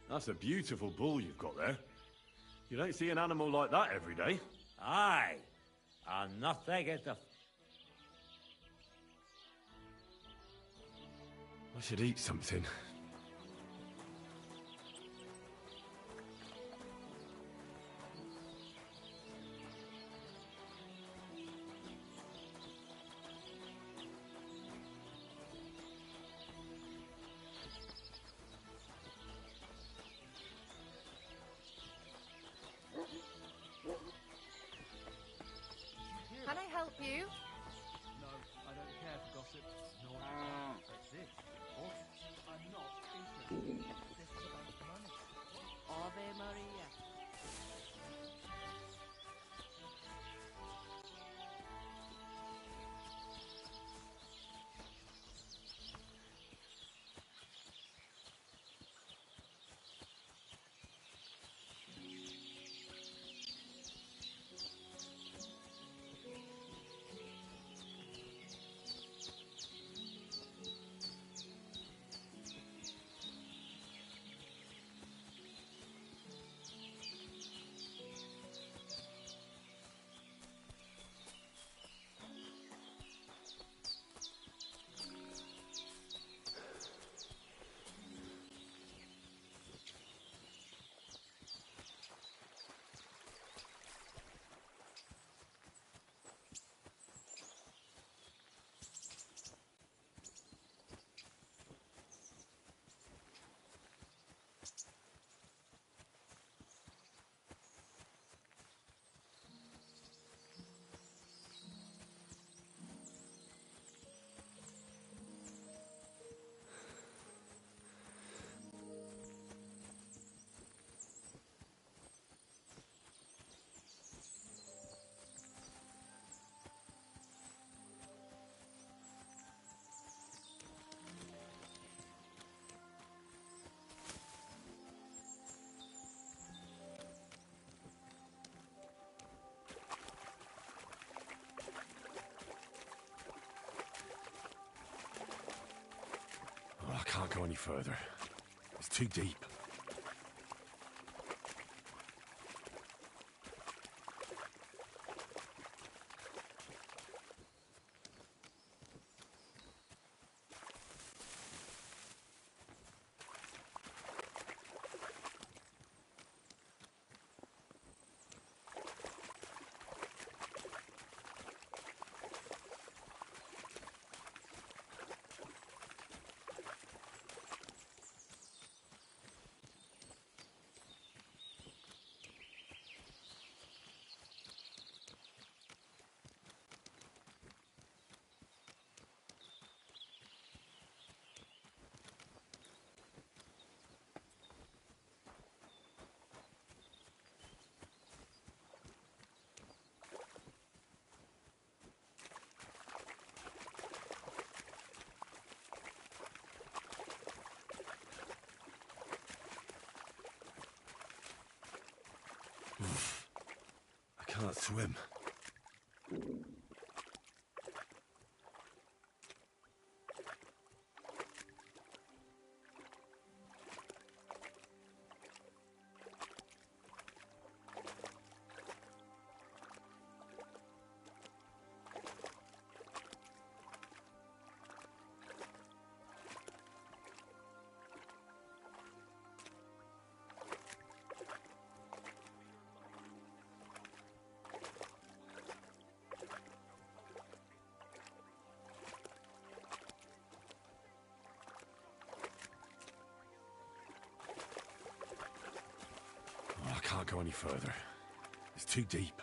That's a beautiful bull you've got there. You don't see an animal like that every day. Aye, and not they get the... I should eat something. Can I help you? No, I don't care for gossip. Nor but this important. I'm not interested. This is about money. Ave Maria. go any further. It's too deep. I can't swim. I can't go any further. It's too deep.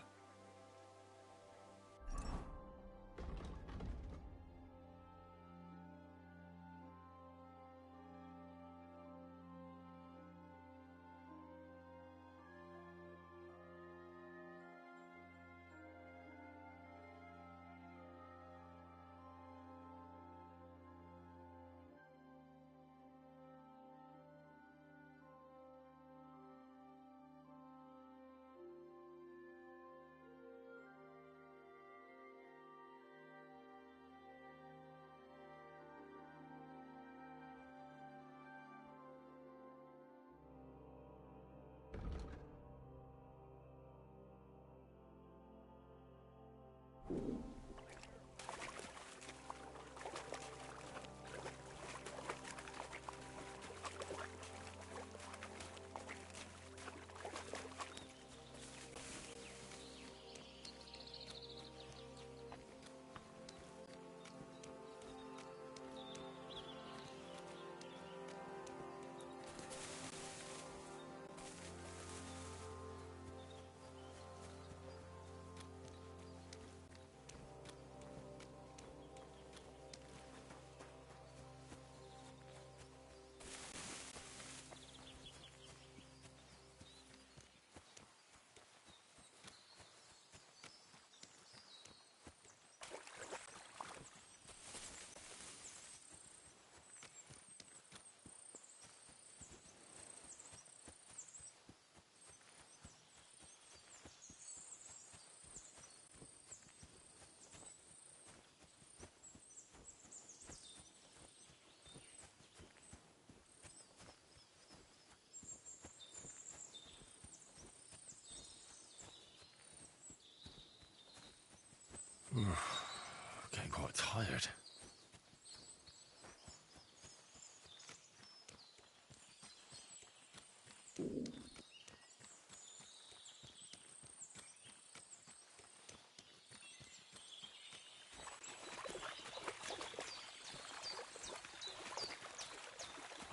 Getting quite tired.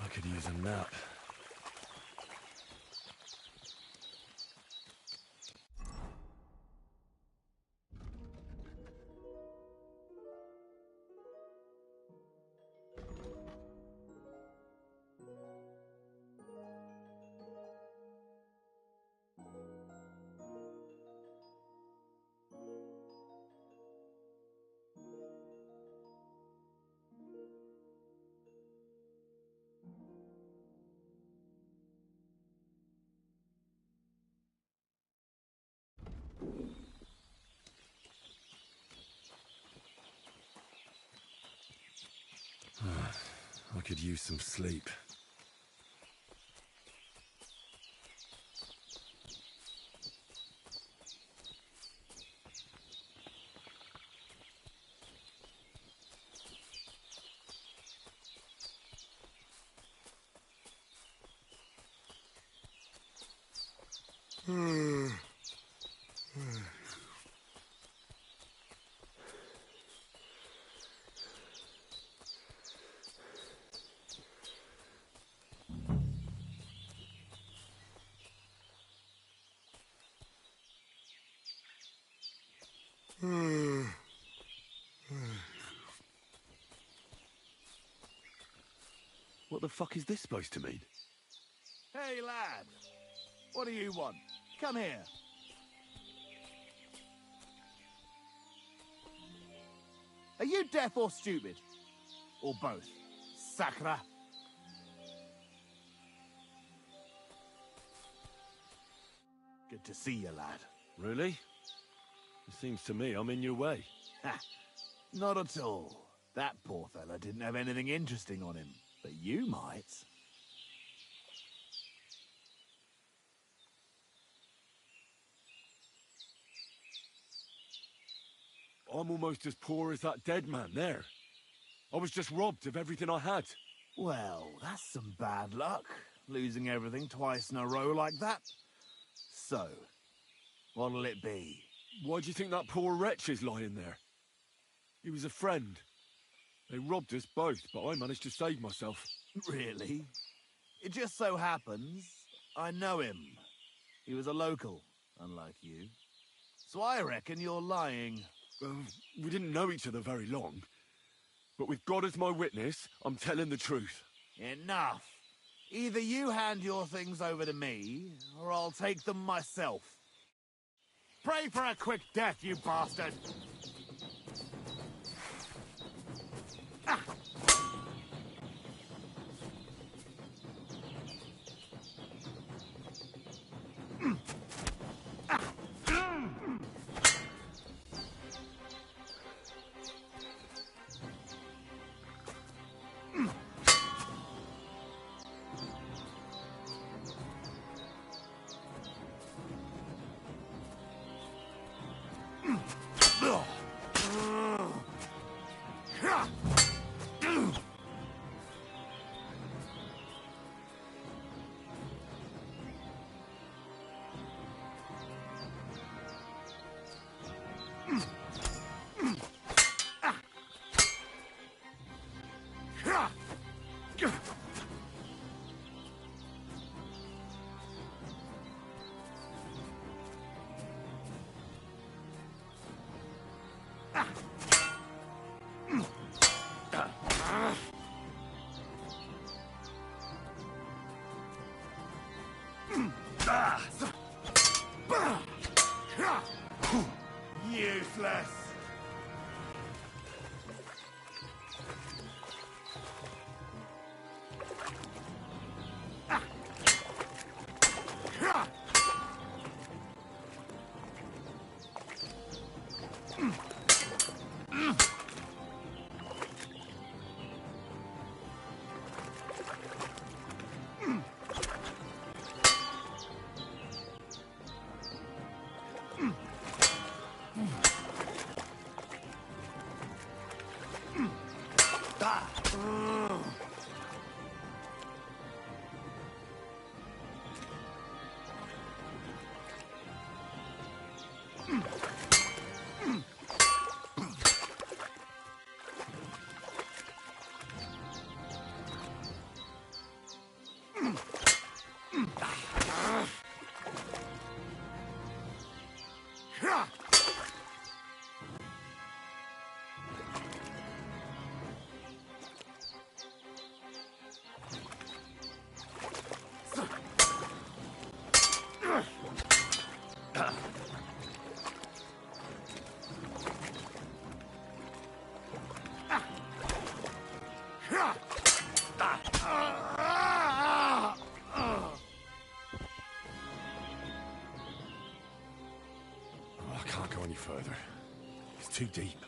I could use a nap. use some sleep. What the fuck is this supposed to mean? Hey, lad. What do you want? Come here. Are you deaf or stupid? Or both? Sacra. Good to see you, lad. Really? It seems to me I'm in your way. Ha! Not at all. That poor fella didn't have anything interesting on him. But you might. I'm almost as poor as that dead man there. I was just robbed of everything I had. Well, that's some bad luck, losing everything twice in a row like that. So, what'll it be? Why do you think that poor wretch is lying there? He was a friend. They robbed us both, but I managed to save myself. Really? It just so happens I know him. He was a local, unlike you. So I reckon you're lying. We didn't know each other very long. But with God as my witness, I'm telling the truth. Enough! Either you hand your things over to me, or I'll take them myself. Pray for a quick death, you bastard! Useless! I can't go any further. It's too deep.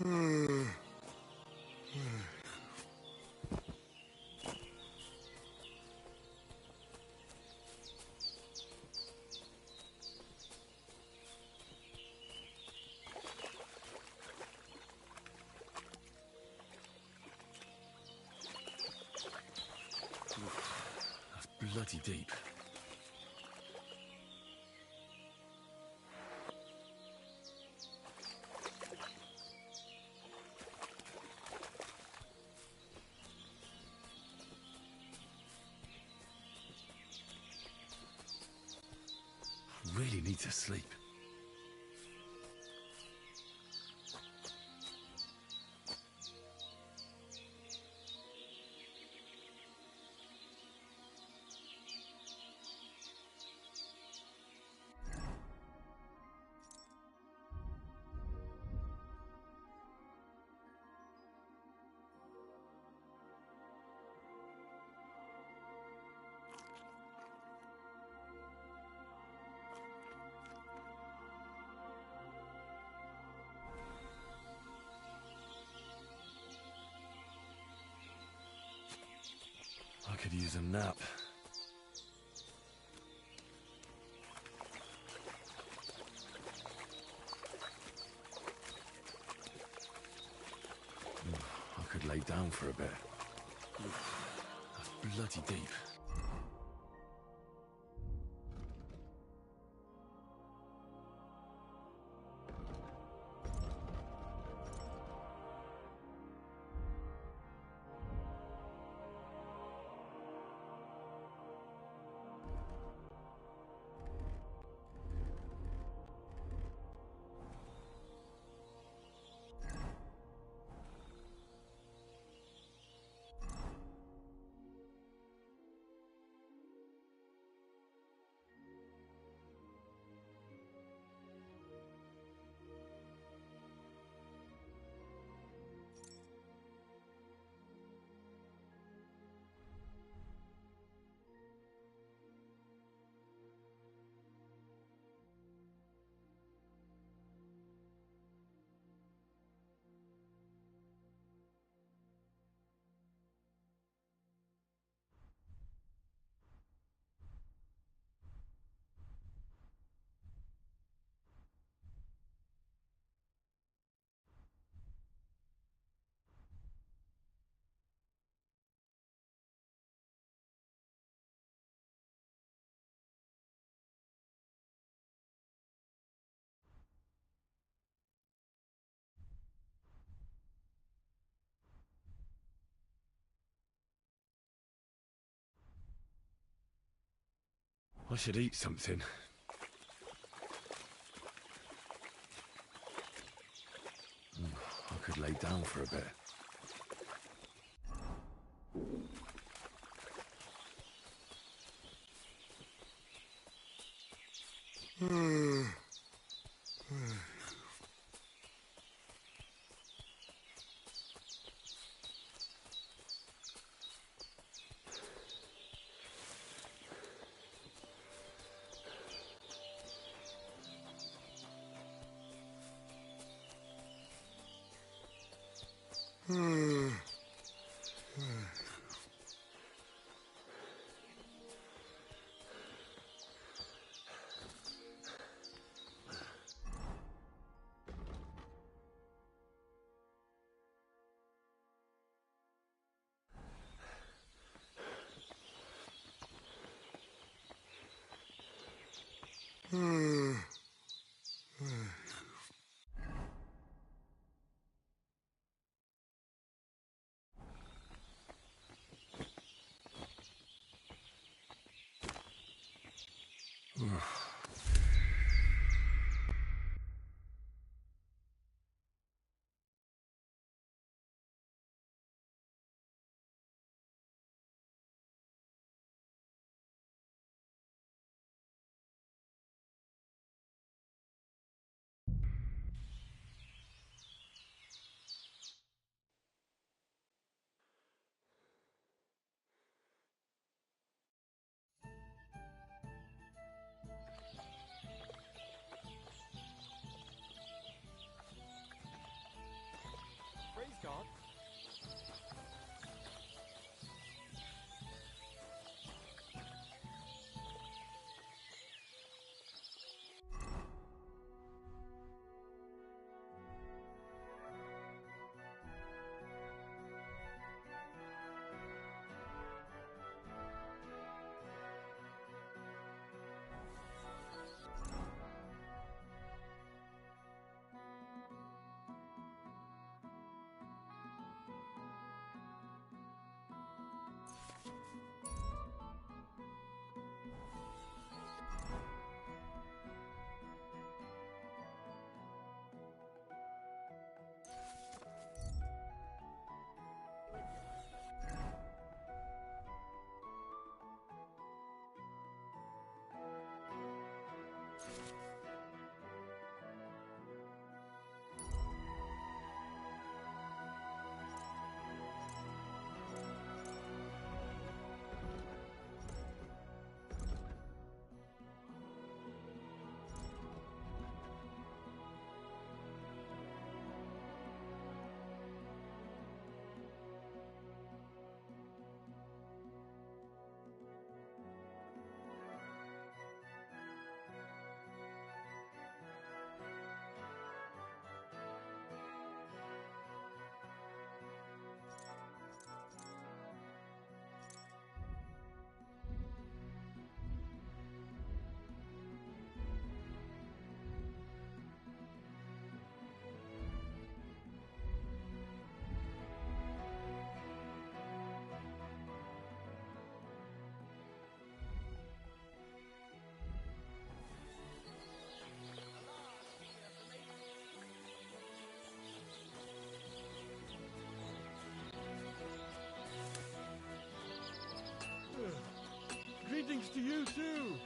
That's bloody deep. Really need to sleep. I could use a nap. I could lay down for a bit. That's bloody deep. I should eat something. I could lay down for a bit. to you too!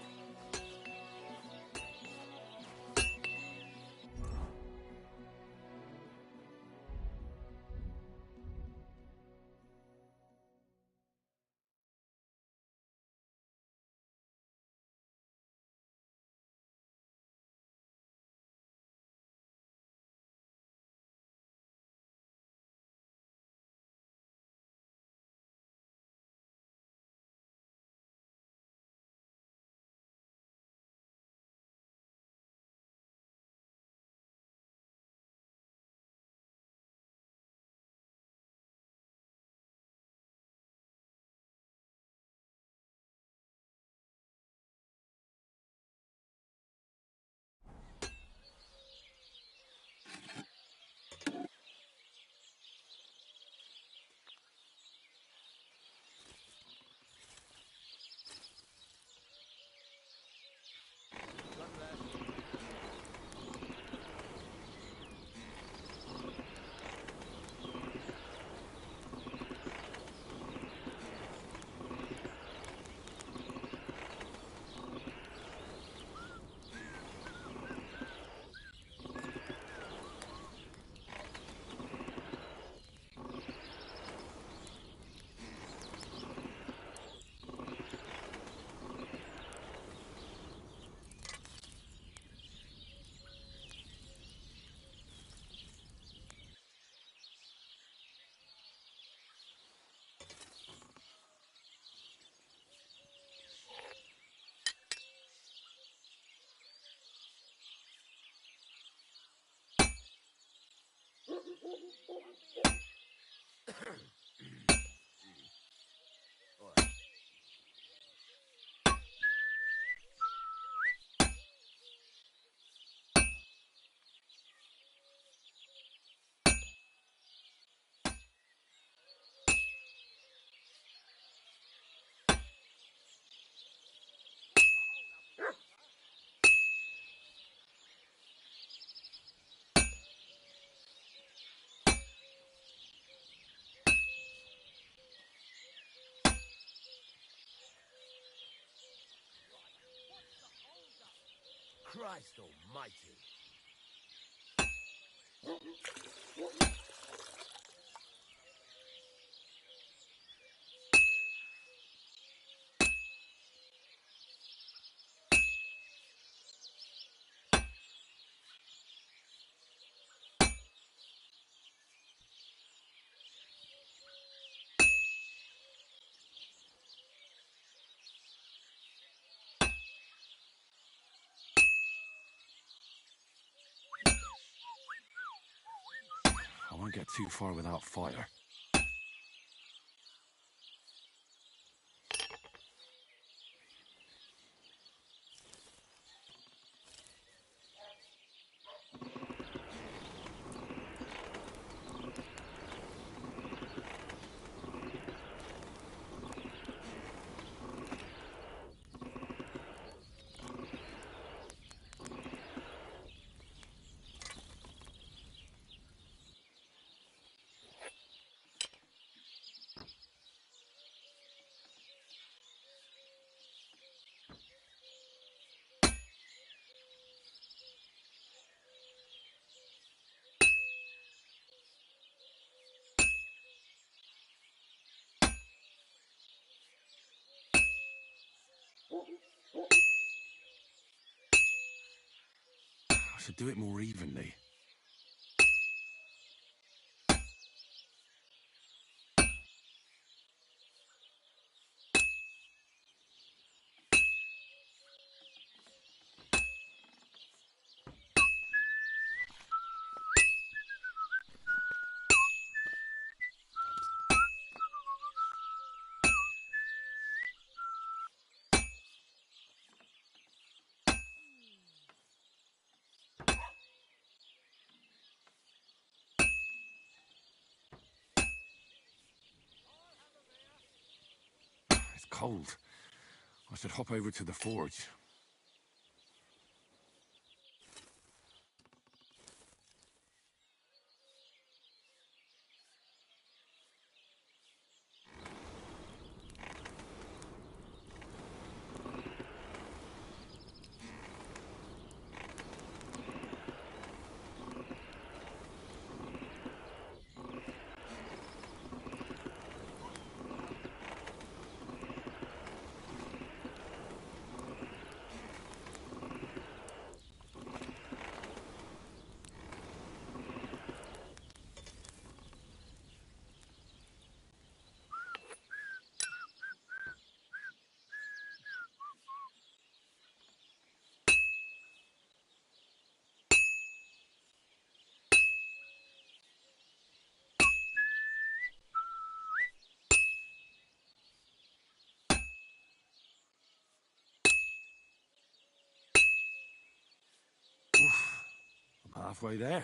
Christ almighty. I won't get too far without fire. I should do it more evenly. It's cold. I should hop over to the forge. halfway there.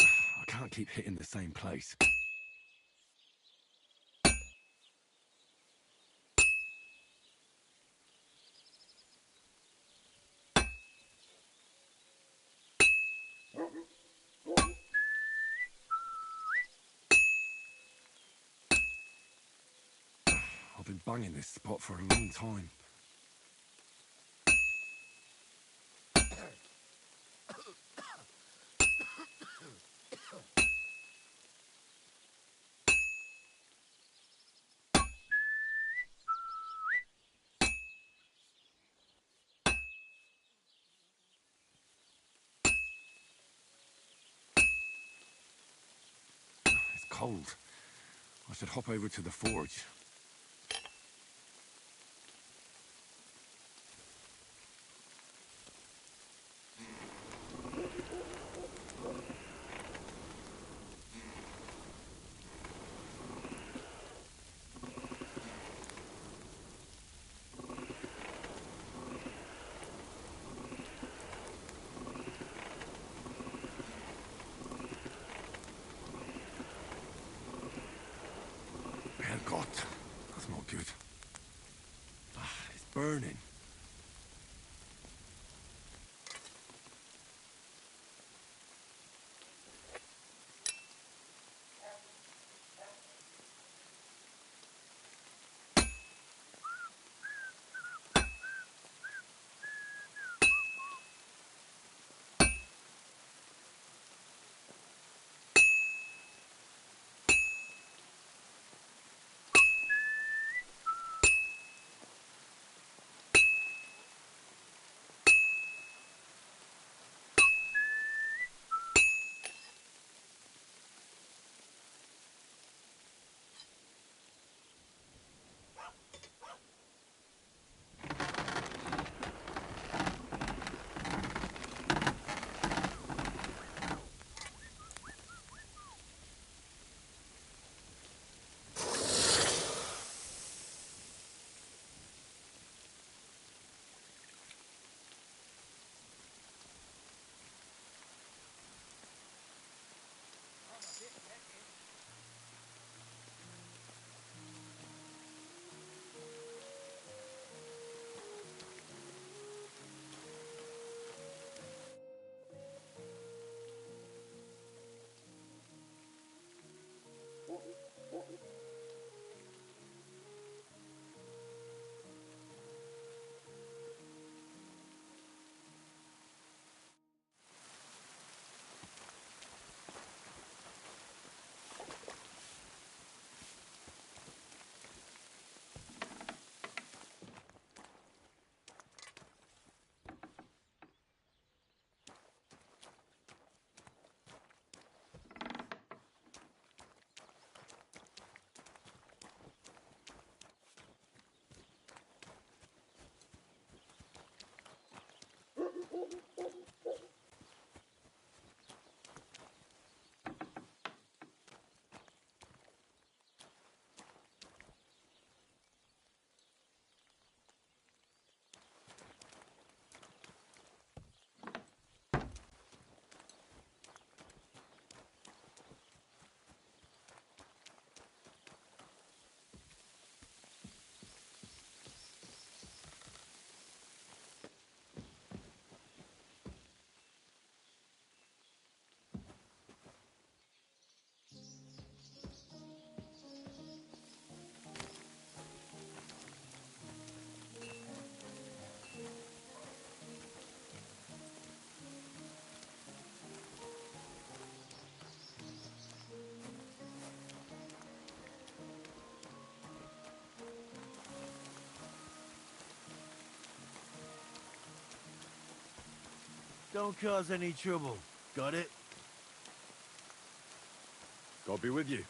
I can't keep hitting the same place. I've been banging this spot for a long time. It's cold. I should hop over to the forge. Herrgott, that's not good. It's burning. Don't cause any trouble. Got it? God be with you.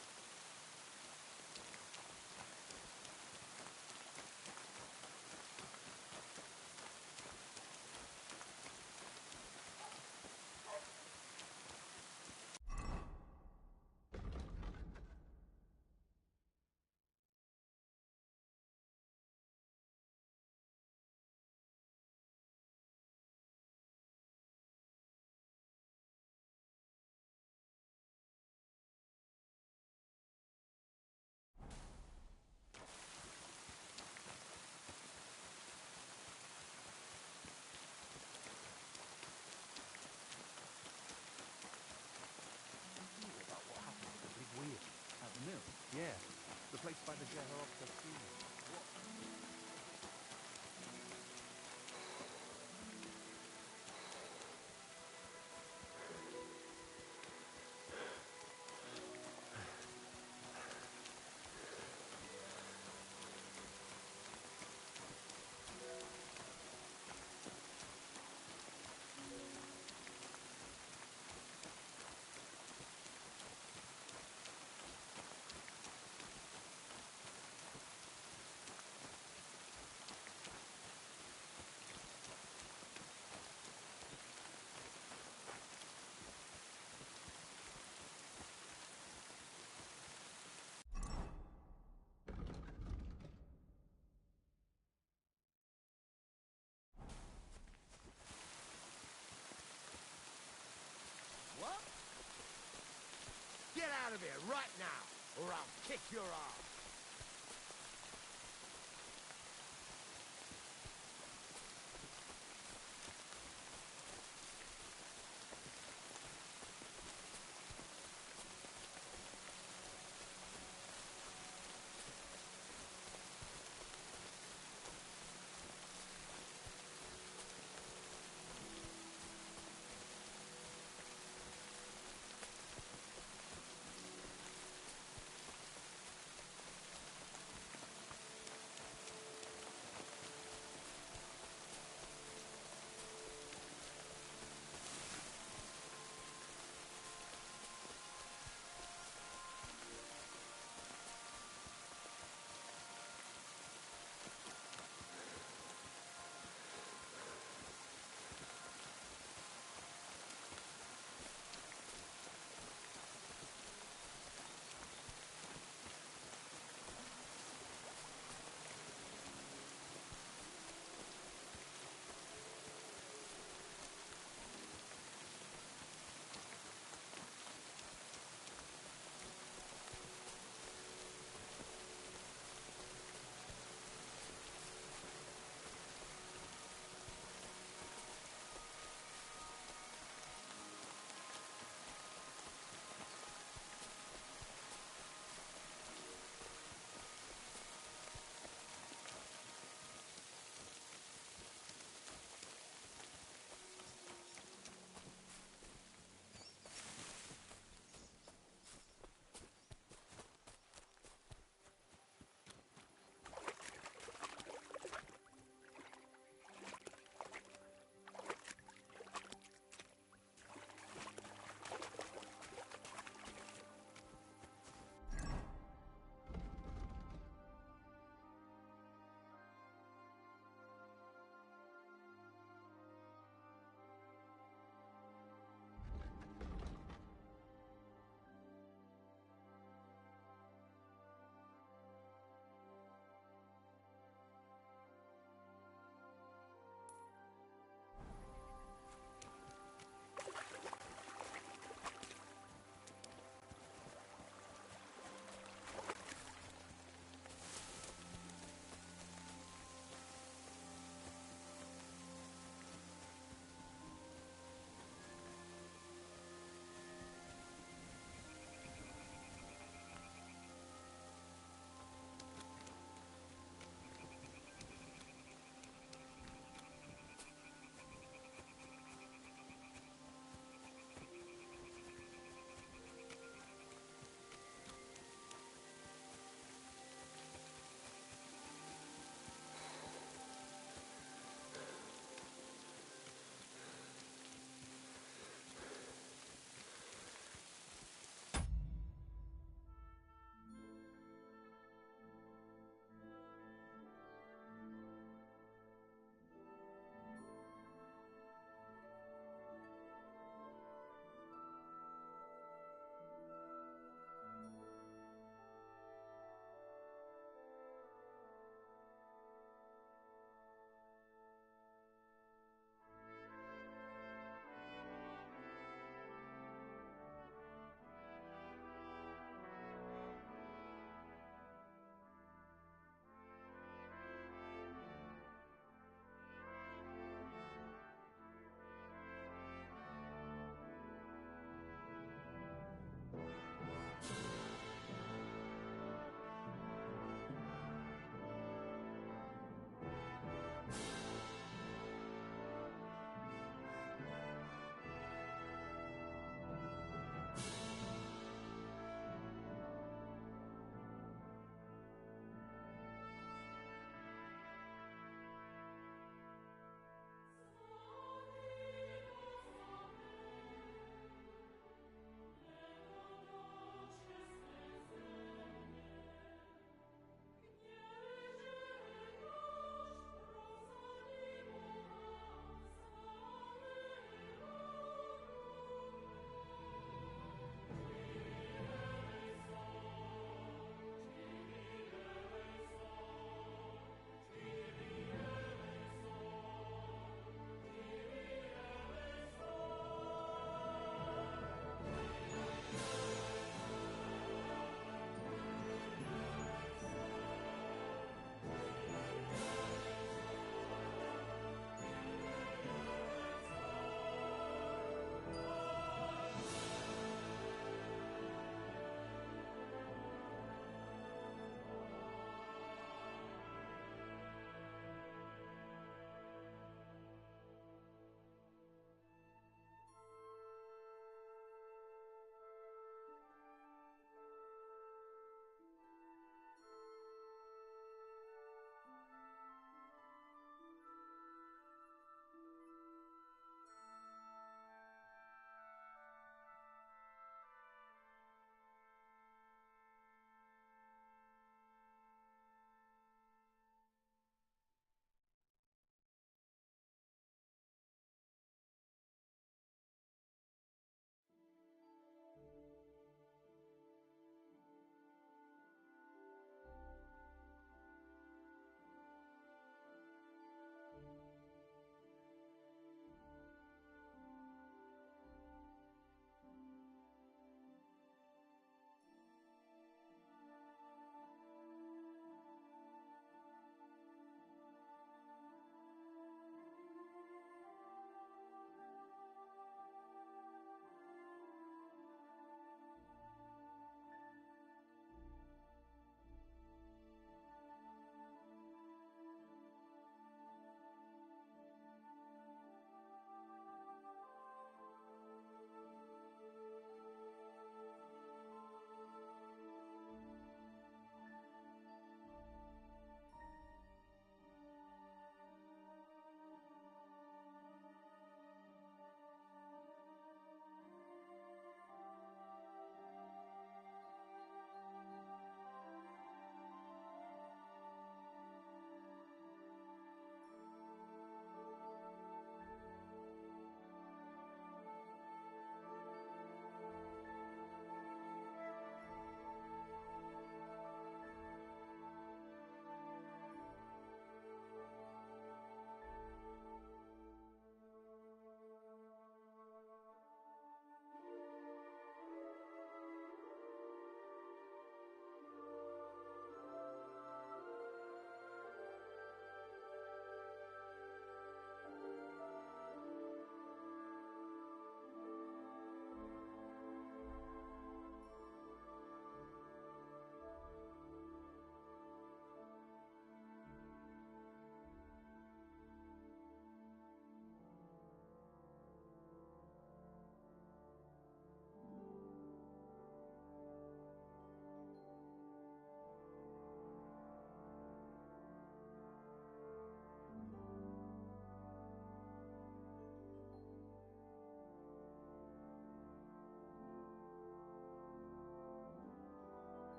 placed by the Jehoropta Queen. What? Get out of here right now, or I'll kick your ass.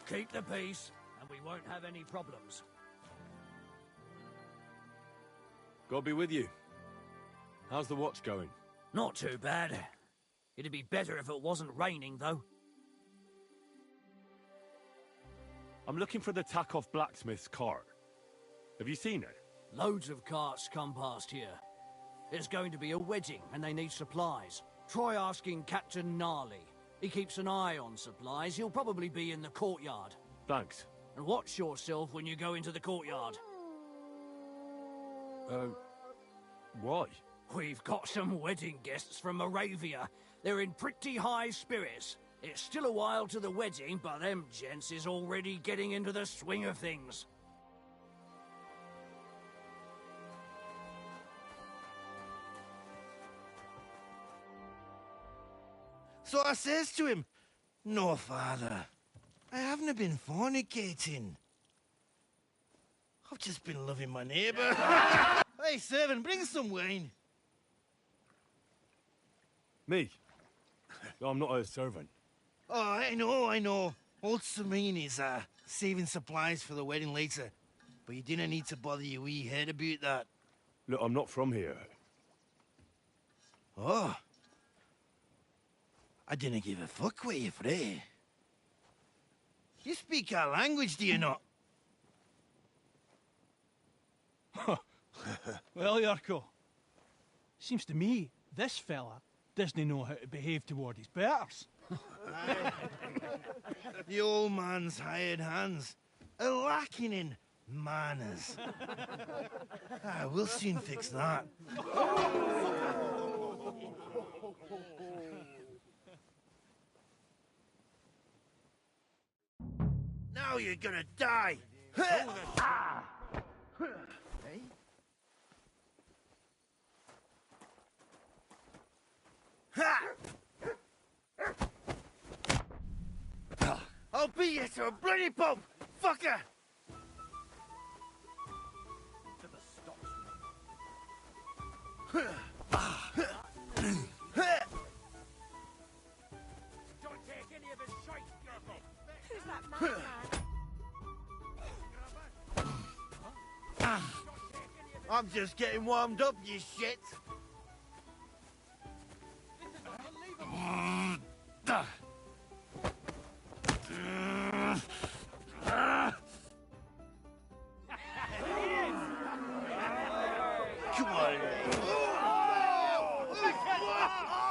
Keep the peace, and we won't have any problems. God be with you. How's the watch going? Not too bad. It'd be better if it wasn't raining, though. I'm looking for the Takoff blacksmith's cart. Have you seen it? Loads of carts come past here. There's going to be a wedding, and they need supplies. Try asking Captain Gnarly. He keeps an eye on supplies. He'll probably be in the courtyard. Thanks. And watch yourself when you go into the courtyard. Why? We've got some wedding guests from Moravia. They're in pretty high spirits. It's still a while to the wedding, but them gents is already getting into the swing of things. So I says to him, "No, father, I haven't been fornicating. I've just been loving my neighbour." Hey, servant, bring some wine. Me? I'm not a servant. Oh, I know. Old Sameen is saving supplies for the wedding later. But you didn't need to bother your wee head about that. Look, I'm not from here. Oh. I didn't give a fuck where you're from. You speak our language, do you not? Well, Yarko, seems to me this fella doesn't know how to behave toward his betters. The old man's hired hands are lacking in manners. We'll soon fix that. Now you're gonna die! Hey? I'll beat you to a bloody pulp, fucker! Don't take any of his shite, Yarko. Who's that madman? I'm just getting warmed up, you shit! Come on.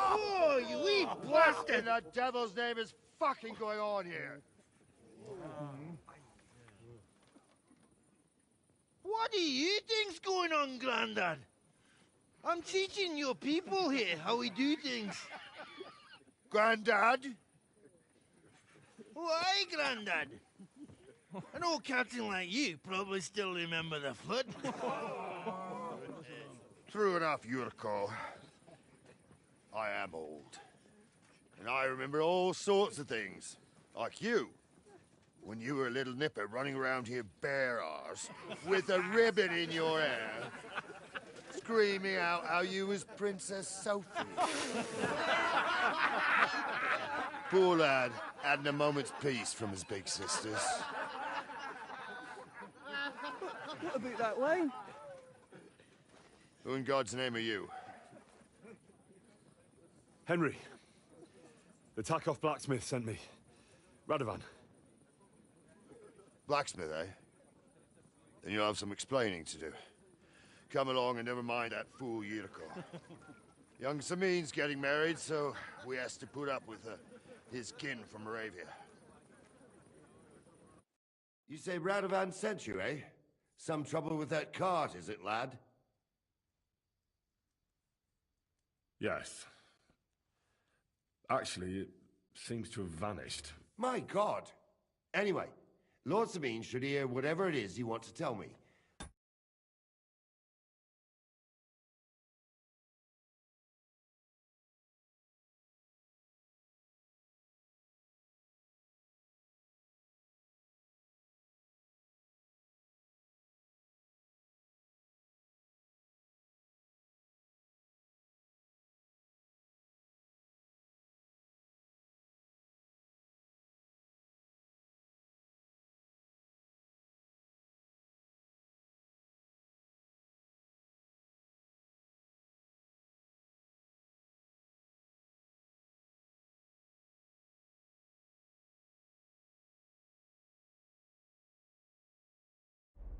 Oh, you wee What bastard! in the devil's name is fucking going on here? What do you think's going on, Grandad? I'm teaching your people here how we do things. Grandad? Why, Grandad? An old captain like you probably still remember the flood. True enough, Yurko. I am old. And I remember all sorts of things. Like you. When you were a little nipper running around here bare arse, with a ribbon in your hair, screaming out how you was Princess Sophie. Poor lad, hadn't a moment's peace from his big sisters. What about that wine? Who in God's name are you? Henry. The Takoff blacksmith sent me. Radovan. Blacksmith, eh? Then you'll have some explaining to do. Come along and never mind that fool Yurko. Young Samin's getting married, so we has to put up with his kin from Moravia. You say Radovan sent you, eh? Some trouble with that cart, is it, lad? Yes. Actually, it seems to have vanished. My God! Anyway, Lord Sabine should hear whatever it is you want to tell me.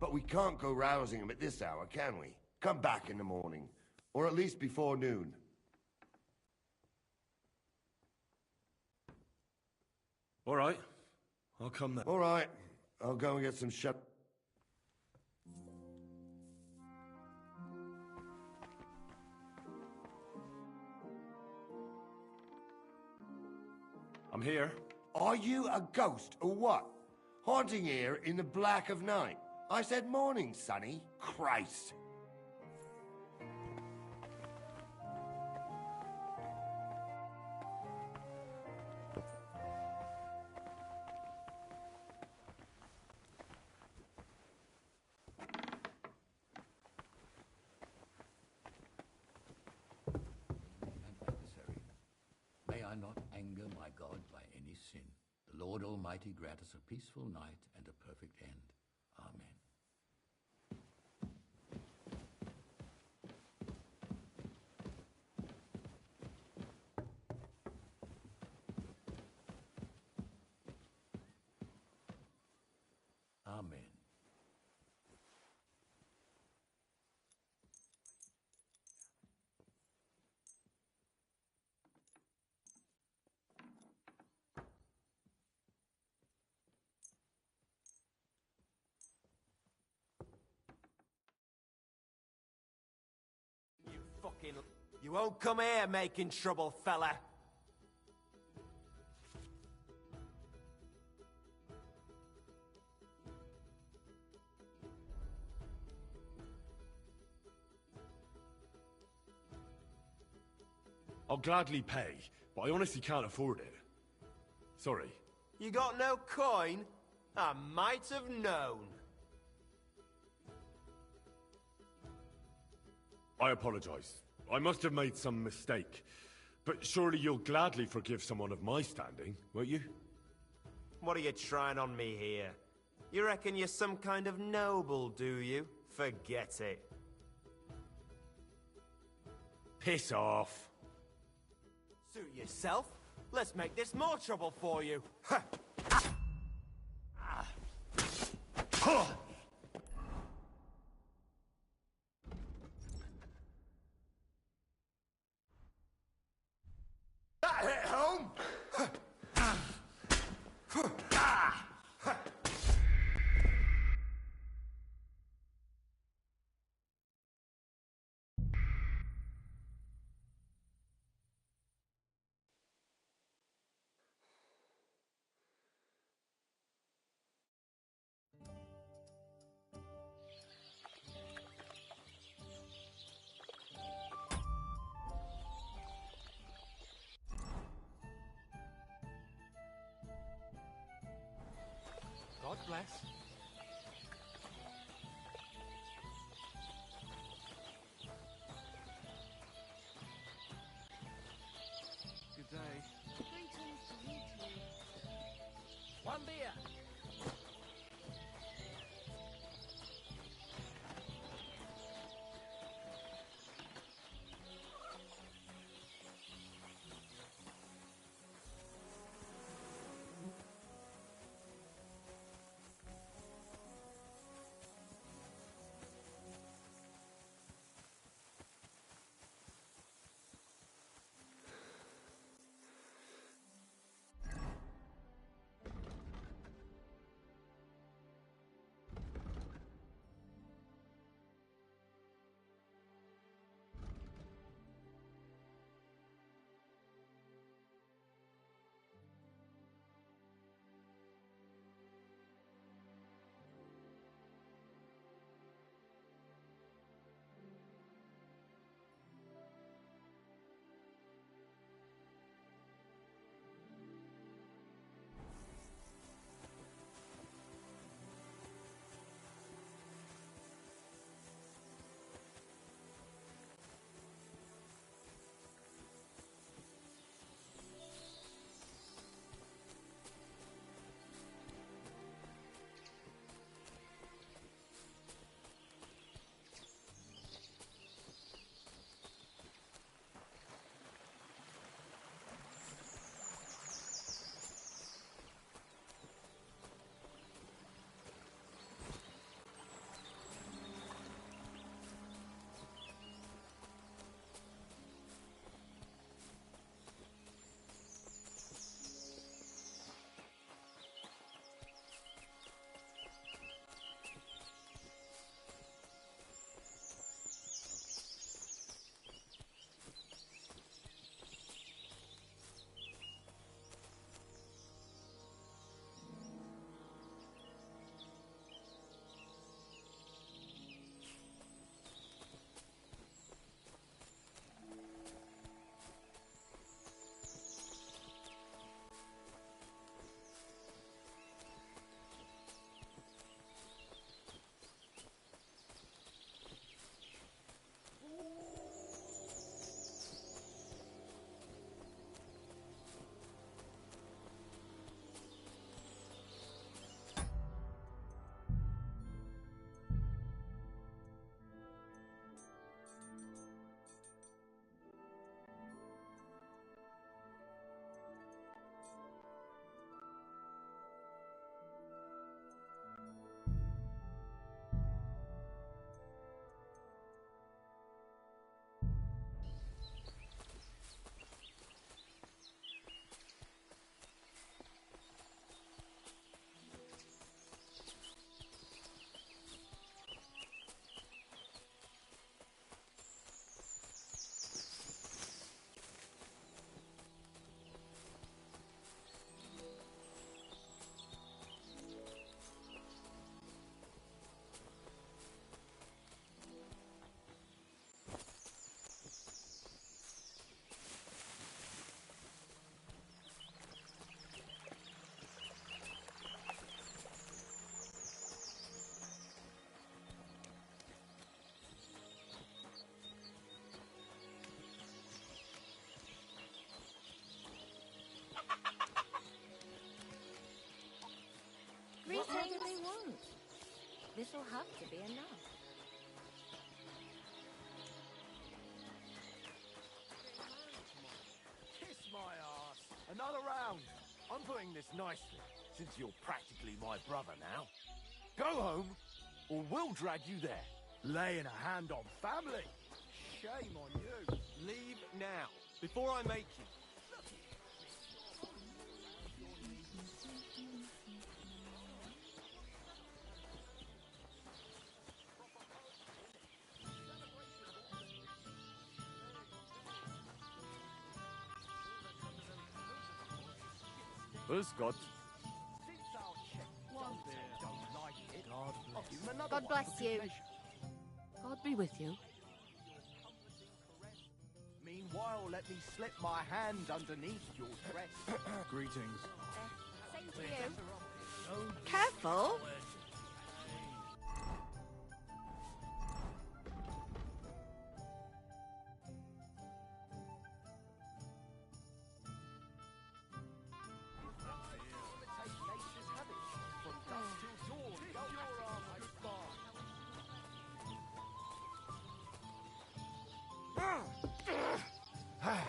But we can't go rousing him at this hour, can we? Come back in the morning. Or at least before noon. All right. I'll come then. All right. I'll go and get some shut... I'm here. Are you a ghost or what? Haunting here in the black of night? I said morning, Sonny. Christ. May I not anger my God by any sin. The Lord Almighty grant us a peaceful night and a perfect end. Amen. Amen. You won't come here making trouble, fella. I'll gladly pay, but I honestly can't afford it. Sorry. You got no coin? I might have known. I apologize. I must have made some mistake. But surely you'll gladly forgive someone of my standing, won't you? What are you trying on me here? You reckon you're some kind of noble, do you? Forget it. Piss off. Suit yourself. Let's make this more trouble for you. That hit home! God bless. Good day. Greetings to you too. One beer. This'll have to be enough. Kiss my ass. Another round. I'm putting this nicely, since you're practically my brother now. Go home, or we'll drag you there. Laying a hand on family. Shame on you. Leave now, before I make you. Grüß Gott. God bless you. God be with you. Meanwhile, let me slip my hand underneath your dress. Greetings. Same to you. Careful.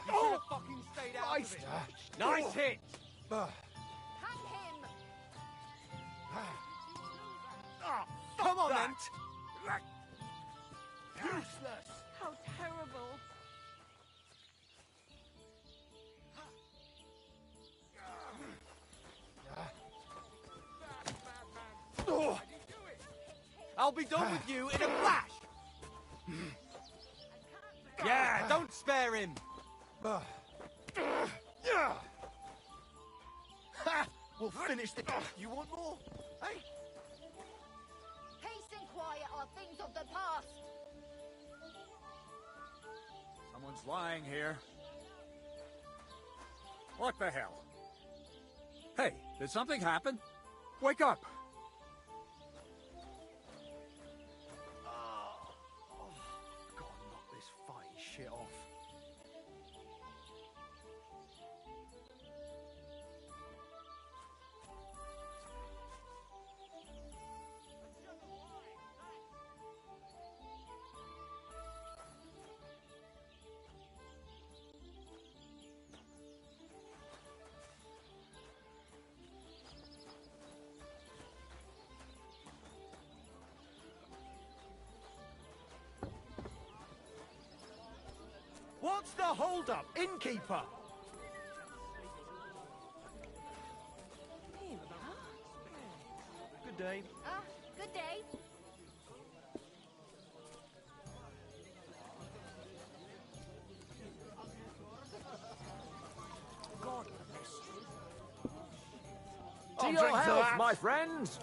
Oh, fucking stayed out of it. Nice hit! Hang him. Come on, then. Useless. How terrible. Oh. I'll be done with you in a flash. Yeah, don't spare him. We'll finish this. You want more? Hey? Peace and quiet are things of the past. Someone's lying here. What the hell? Hey, did something happen? Wake up! God, knock this fighting shit off. What's the hold-up, innkeeper? Good day. Good day. God To your health, my friends!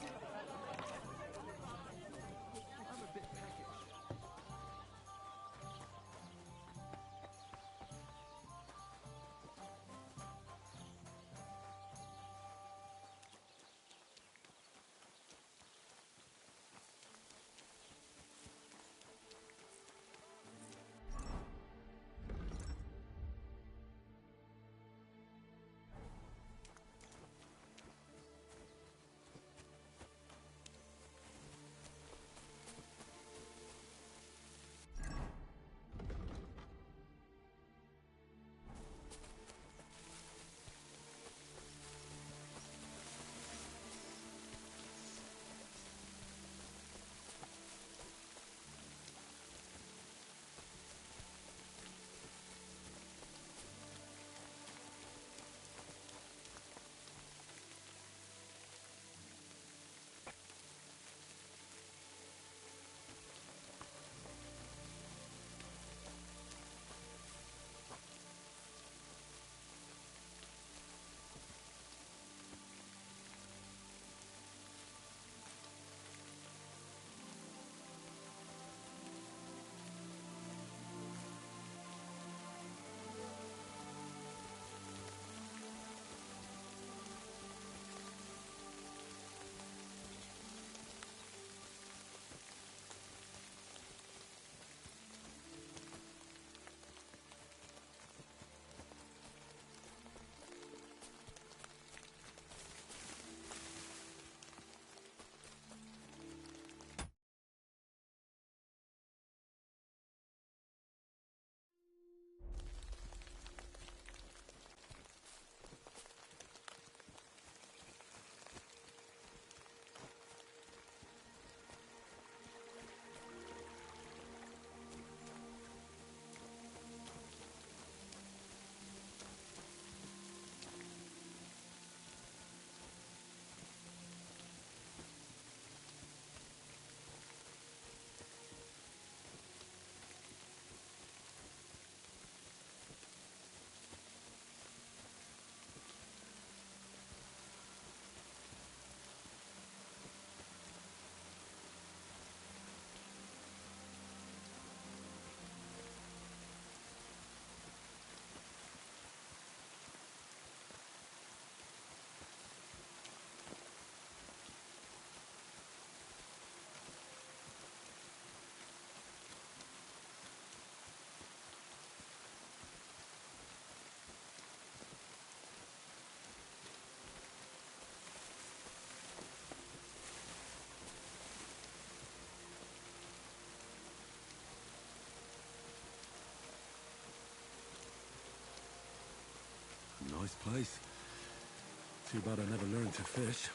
Nice place. Too bad I never learned to fish.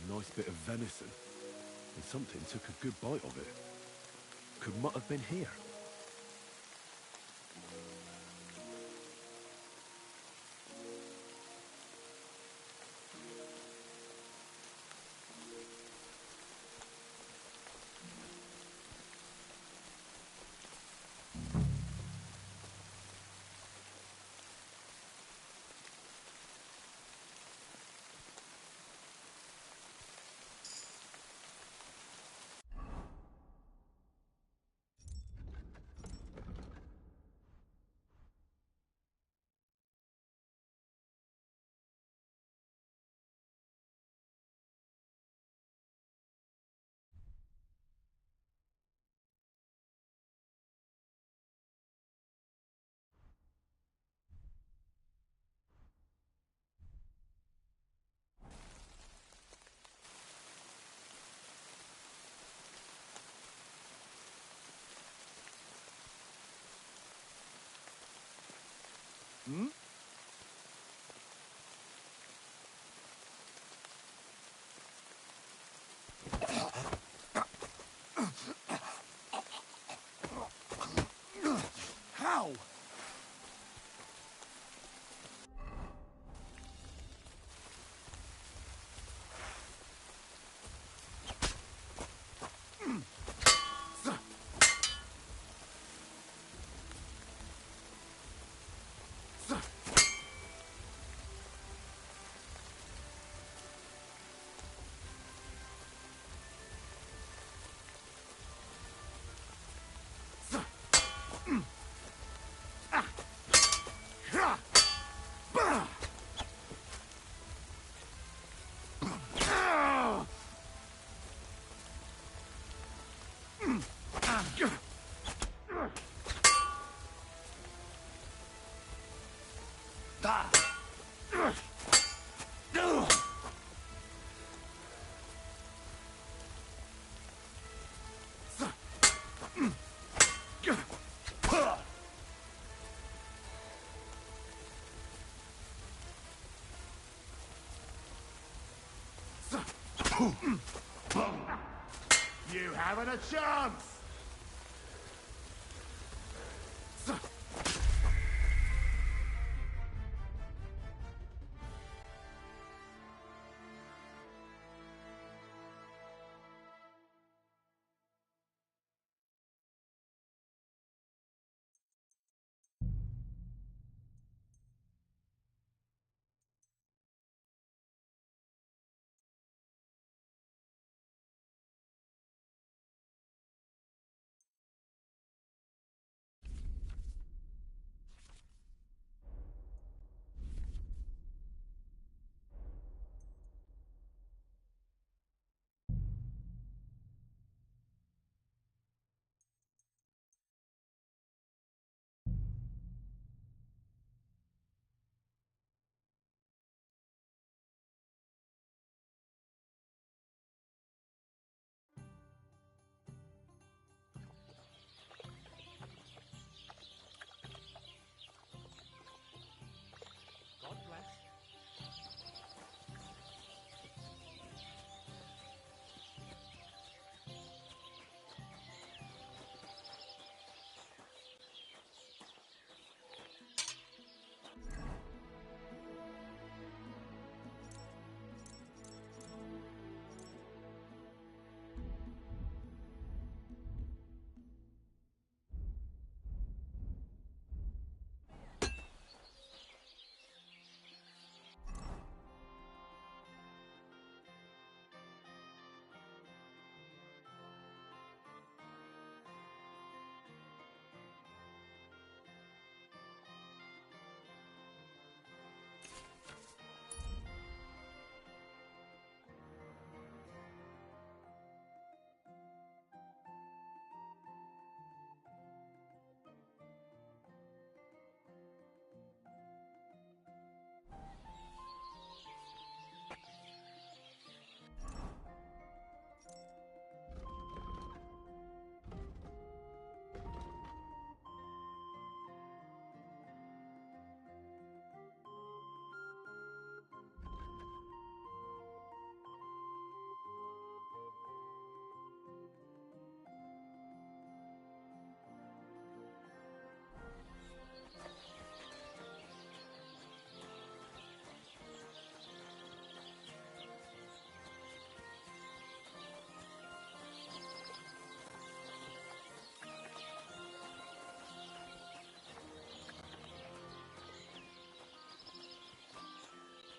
A nice bit of venison. And something took a good bite of it. Could Mutt have been here? Ow! You haven't a chance! God bless.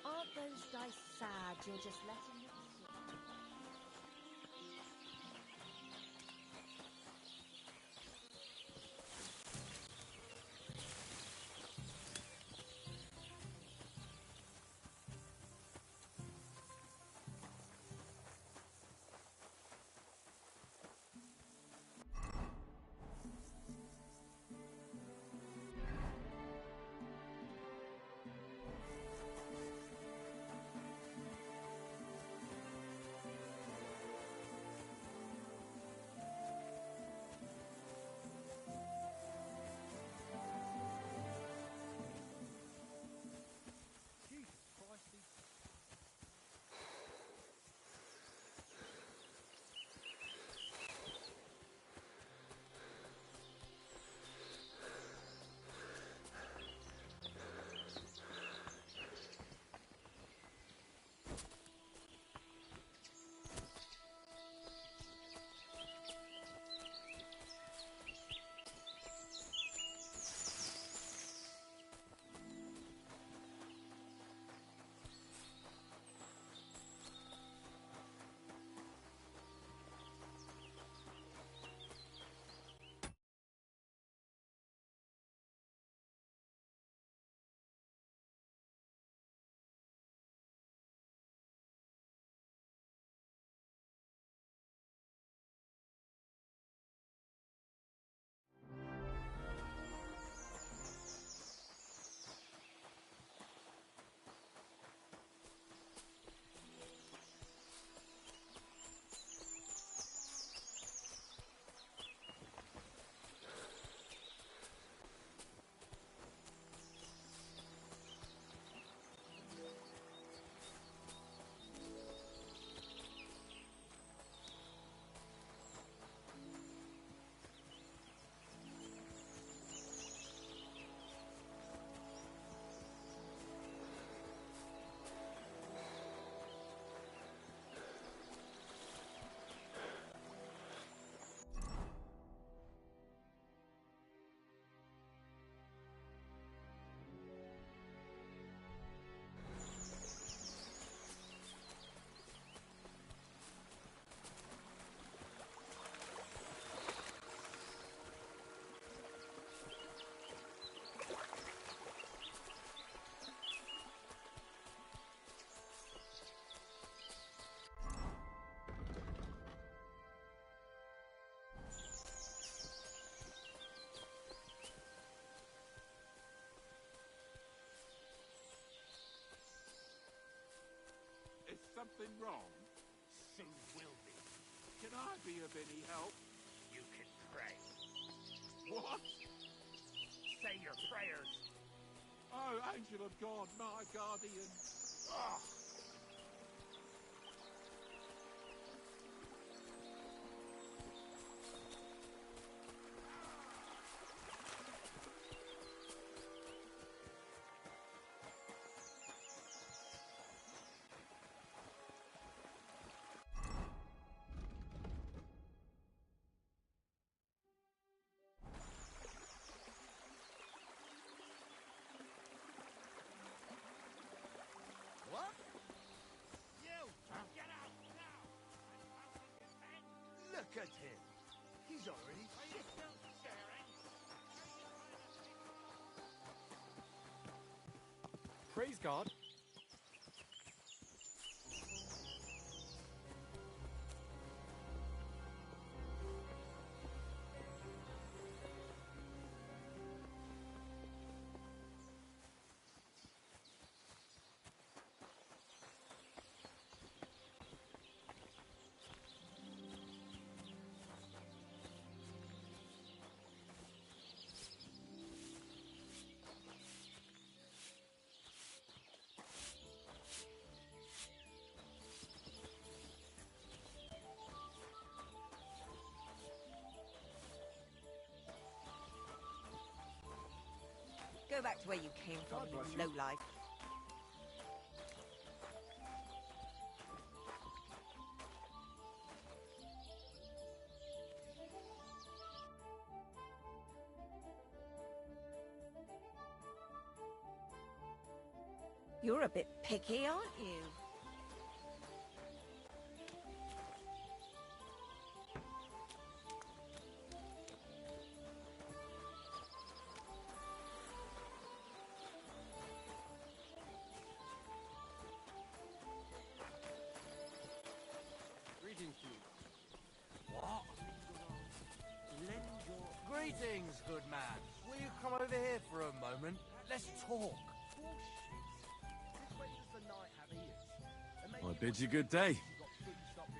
Aren't those dice sad you're just letting them sit? something wrong? Soon will be. Can I be of any help? You can pray. What? Say your prayers. Oh, angel of God, my guardian. Oh. What? You! Get out now! Look at him. He's already shit. Praise God. Go back to where you came from, you lowlife. You're a bit picky, aren't you? Greetings to you. What? Lend your... Greetings, good man. Will you come over here for a moment? Let's talk. I bid you good day.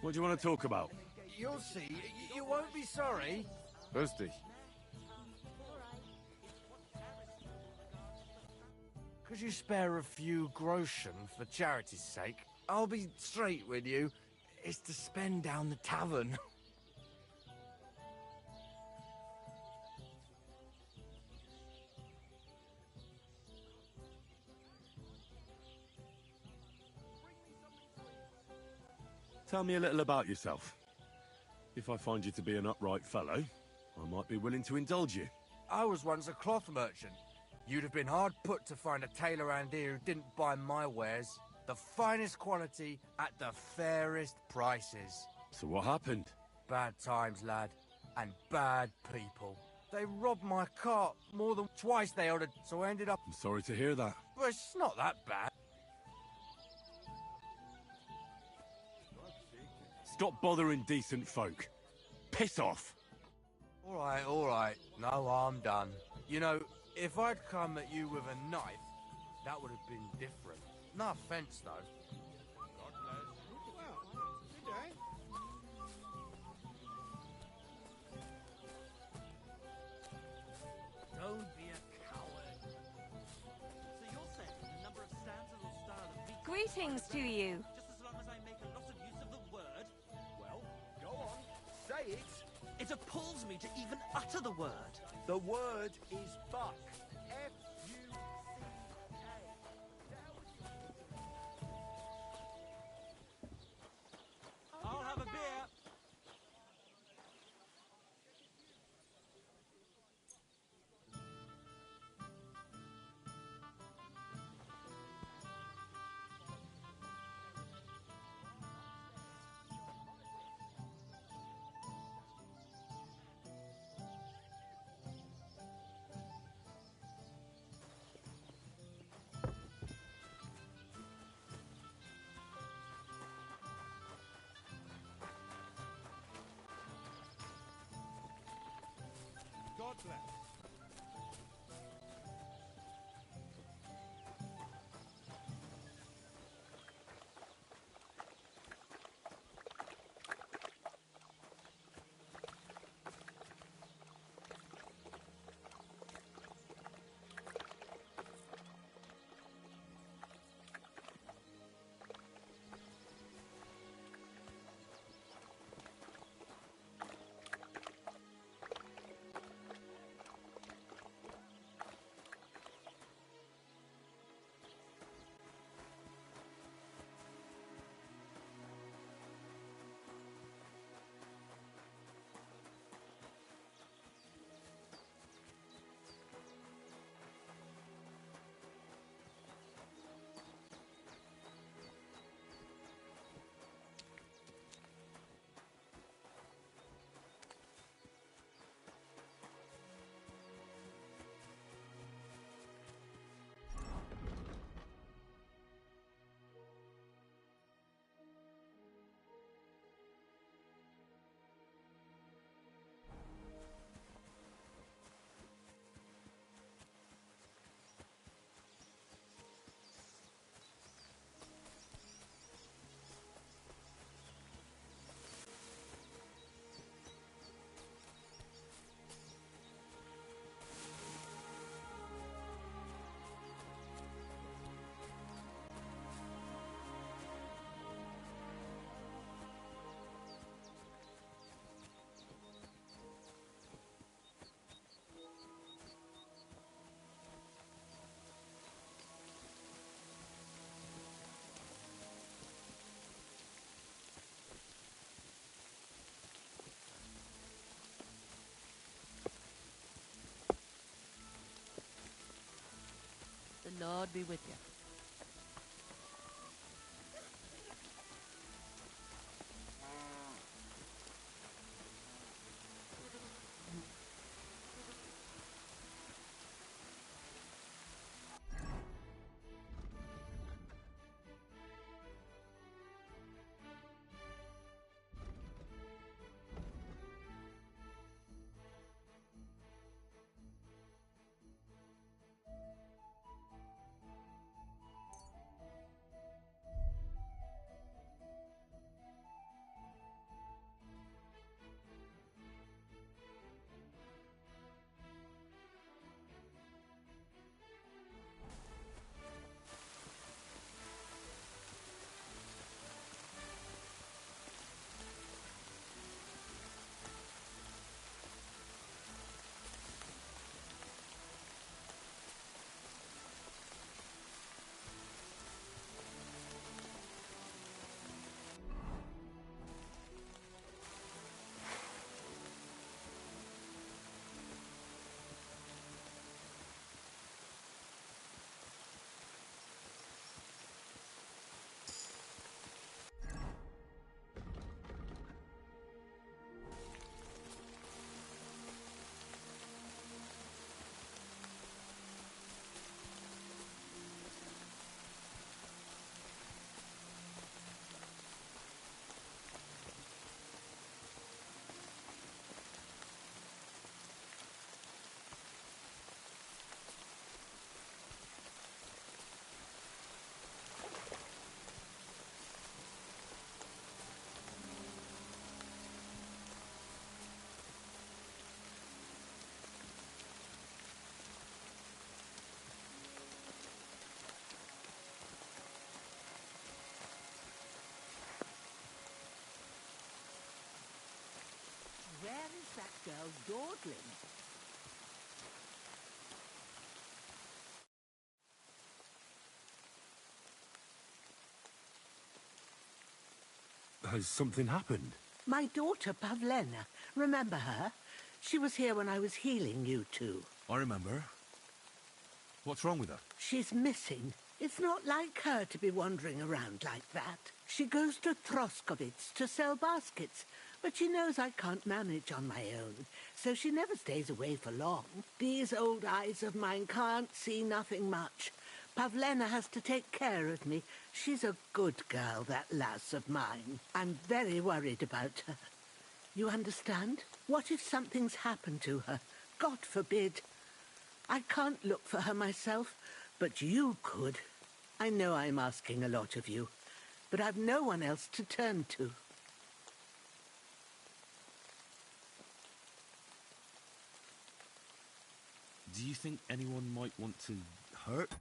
What do you want to talk about? You'll see. You won't be sorry. Thirsty. Could you spare a few groschen for charity's sake? I'll be straight with you. It's to spend down the tavern. Tell me a little about yourself. If I find you to be an upright fellow, I might be willing to indulge you. I was once a cloth merchant. You'd have been hard put to find a tailor around here who didn't buy my wares. The finest quality at the fairest prices. So what happened? Bad times, lad. And bad people. They robbed my cart more than twice they ordered, so I ended up... I'm sorry to hear that. But it's not that bad. Stop bothering decent folk. Piss off. All right. No, I'm done. You know, if I'd come at you with a knife, that would have been different. No offense, though. God bless. Well, good day. Don't be a coward. So you're saying the number of stanzas or style of beat... Greetings to you. Just as long as I make a lot of use of the word? Well, go on. Say it. It appalls me to even utter the word. The word is buck. F-U-C-K. I'll have a beer. God bless. Lord be with you. Where is that girl dawdling? Has something happened? My daughter, Pavlena. Remember her? She was here when I was healing you two. I remember. What's wrong with her? She's missing. It's not like her to be wandering around like that. She goes to Troskovitz to sell baskets, but she knows I can't manage on my own, so she never stays away for long. These old eyes of mine can't see nothing much. Pavlena has to take care of me. She's a good girl, that lass of mine. I'm very worried about her. You understand? What if something's happened to her? God forbid. I can't look for her myself, but you could. I know I'm asking a lot of you, but I've no one else to turn to. Do you think anyone might want to hurt?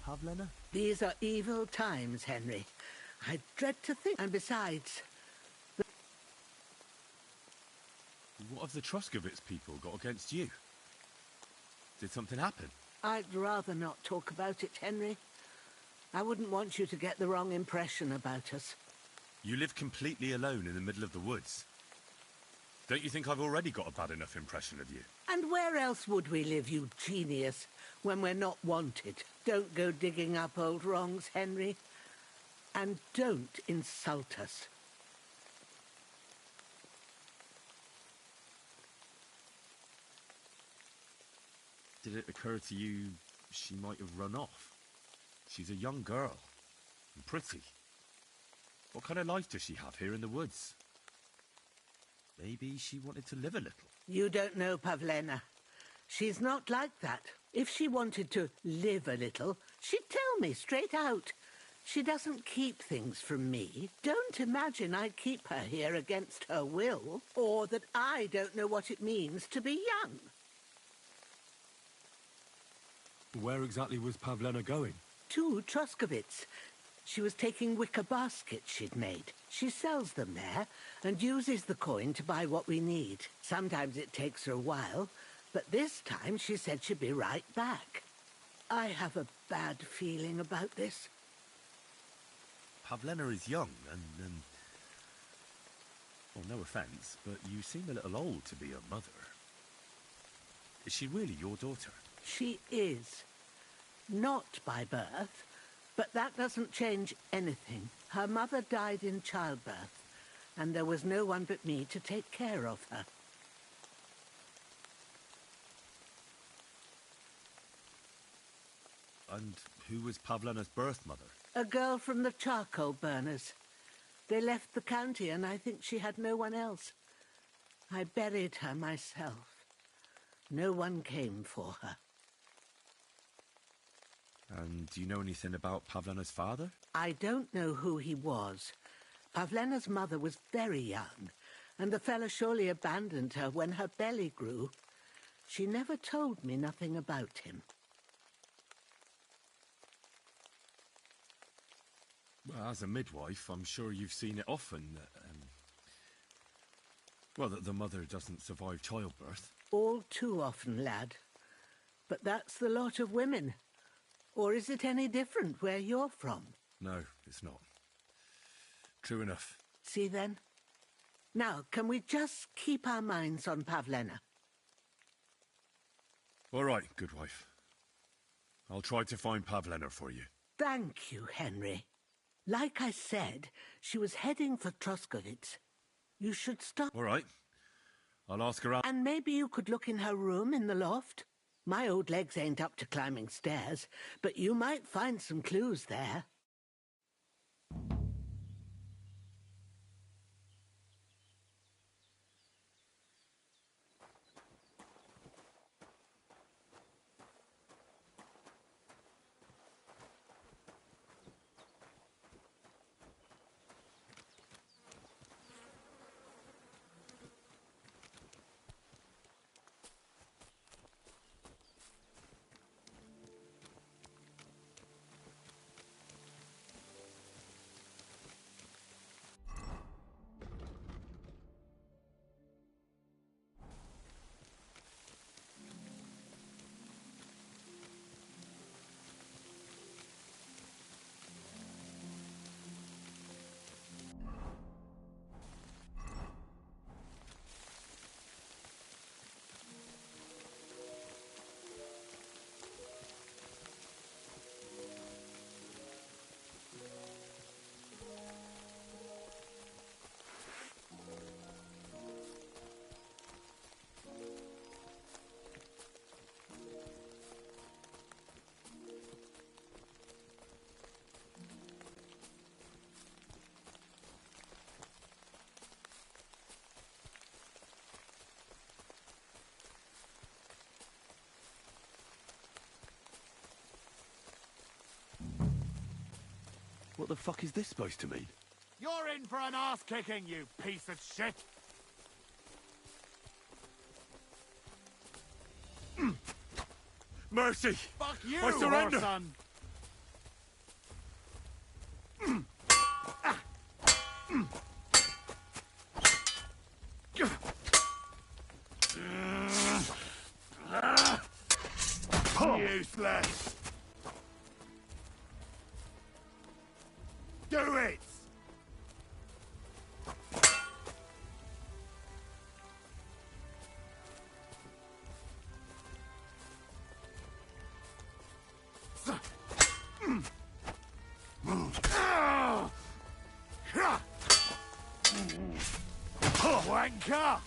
Pavlena? These are evil times, Henry. I dread to think, and besides... What have the Troskovitz people got against you? Did something happen? I'd rather not talk about it, Henry. I wouldn't want you to get the wrong impression about us. You live completely alone in the middle of the woods. Don't you think I've already got a bad enough impression of you? And where else would we live, you genius, when we're not wanted? Don't go digging up old wrongs, Henry. And don't insult us. Did it occur to you she might have run off? She's a young girl. And pretty. What kind of life does she have here in the woods? Maybe she wanted to live a little. You don't know Pavlena. She's not like that. If she wanted to live a little, she'd tell me straight out. She doesn't keep things from me. Don't imagine I keep her here against her will, or that I don't know what it means to be young. Where exactly was Pavlena going? To Troskovitz. She was taking wicker baskets she'd made. She sells them there and uses the coin to buy what we need. Sometimes it takes her a while, but this time she said she'd be right back. I have a bad feeling about this. Pavlena is young and, well, no offence, but you seem a little old to be a mother. Is she really your daughter? She is. Not by birth, but that doesn't change anything. Her mother died in childbirth, and there was no one but me to take care of her. And who was Pavlena's birth mother? A girl from the charcoal burners. They left the county, and I think she had no one else. I buried her myself. No one came for her. And do you know anything about Pavlena's father? I don't know who he was. Pavlena's mother was very young, and the fella surely abandoned her when her belly grew. She never told me nothing about him. Well, as a midwife, I'm sure you've seen it often. Well, that the mother doesn't survive childbirth. All too often, lad. But that's the lot of women. Or is it any different where you're from? No, it's not. True enough. See then? Now, can we just keep our minds on Pavlena? All right, good wife. I'll try to find Pavlena for you. Thank you, Henry. Like I said, she was heading for Troskovitz. You should stop. All right. I'll ask her out. And maybe you could look in her room in the loft. My old legs ain't up to climbing stairs, but you might find some clues there. What the fuck is this supposed to mean? You're in for an ass-kicking, you piece of shit! Mercy! Fuck you, I surrender! son! Useless! Do it! Wanker!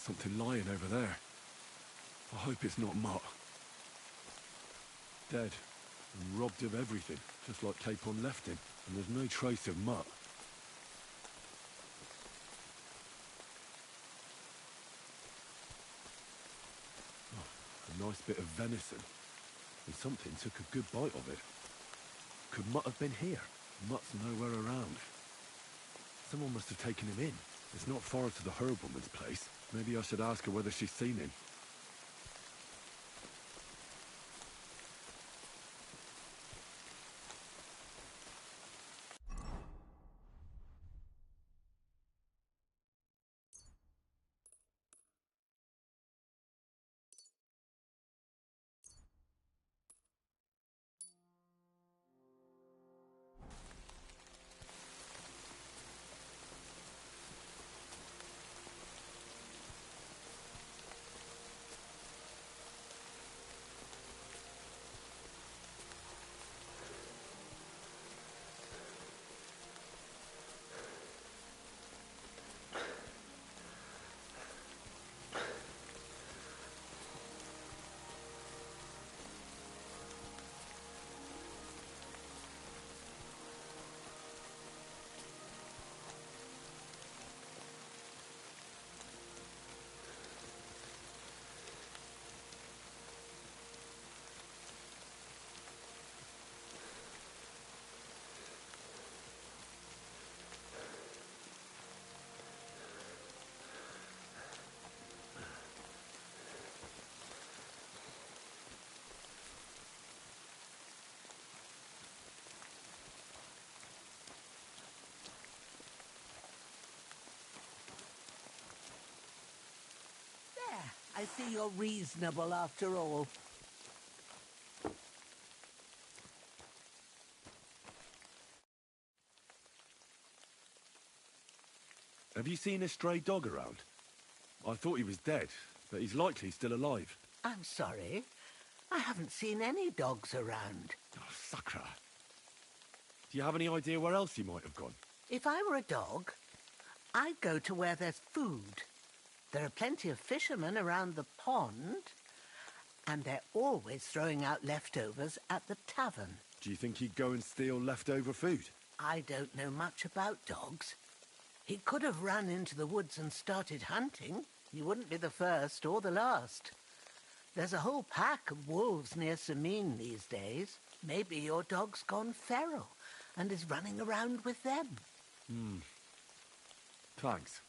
something lying over there. I hope it's not Mutt. Dead and robbed of everything, just like Capon left him, and there's no trace of Mutt. Oh, a nice bit of venison, and something took a good bite of it. Could Mutt have been here? Mutt's nowhere around. Someone must have taken him in. It's not far to the herb woman's place. Maybe I should ask her whether she's seen him. I see you're reasonable after all. Have you seen a stray dog around? I thought he was dead, but he's likely still alive. I'm sorry. I haven't seen any dogs around. Oh, sacre. Do you have any idea where else he might have gone? If I were a dog, I'd go to where there's food. There are plenty of fishermen around the pond, and they're always throwing out leftovers at the tavern. Do you think he'd go and steal leftover food? I don't know much about dogs. He could have run into the woods and started hunting. He wouldn't be the first or the last. There's a whole pack of wolves near Sameen these days. Maybe your dog's gone feral and is running around with them. Thanks.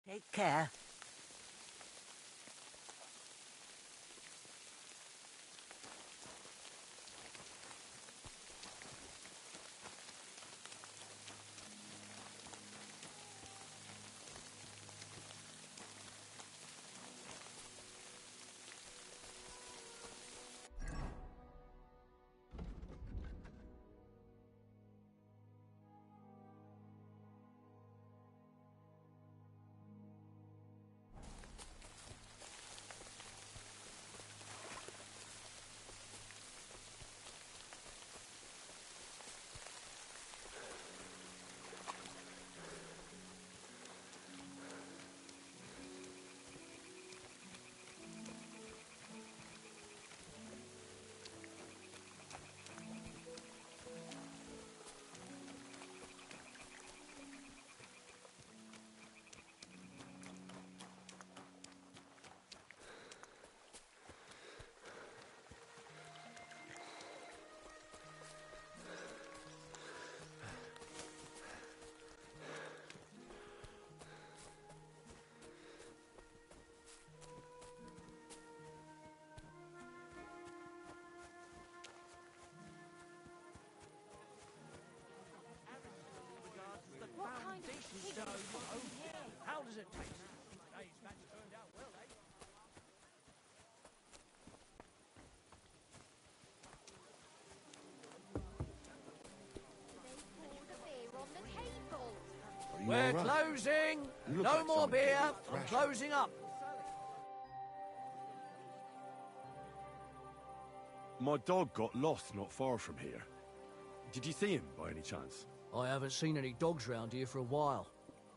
Take care. How does it taste? Today's match turned out well, eh? We're closing. No more beer. I'm closing up. My dog got lost not far from here. Did you see him, by any chance? I haven't seen any dogs round here for a while,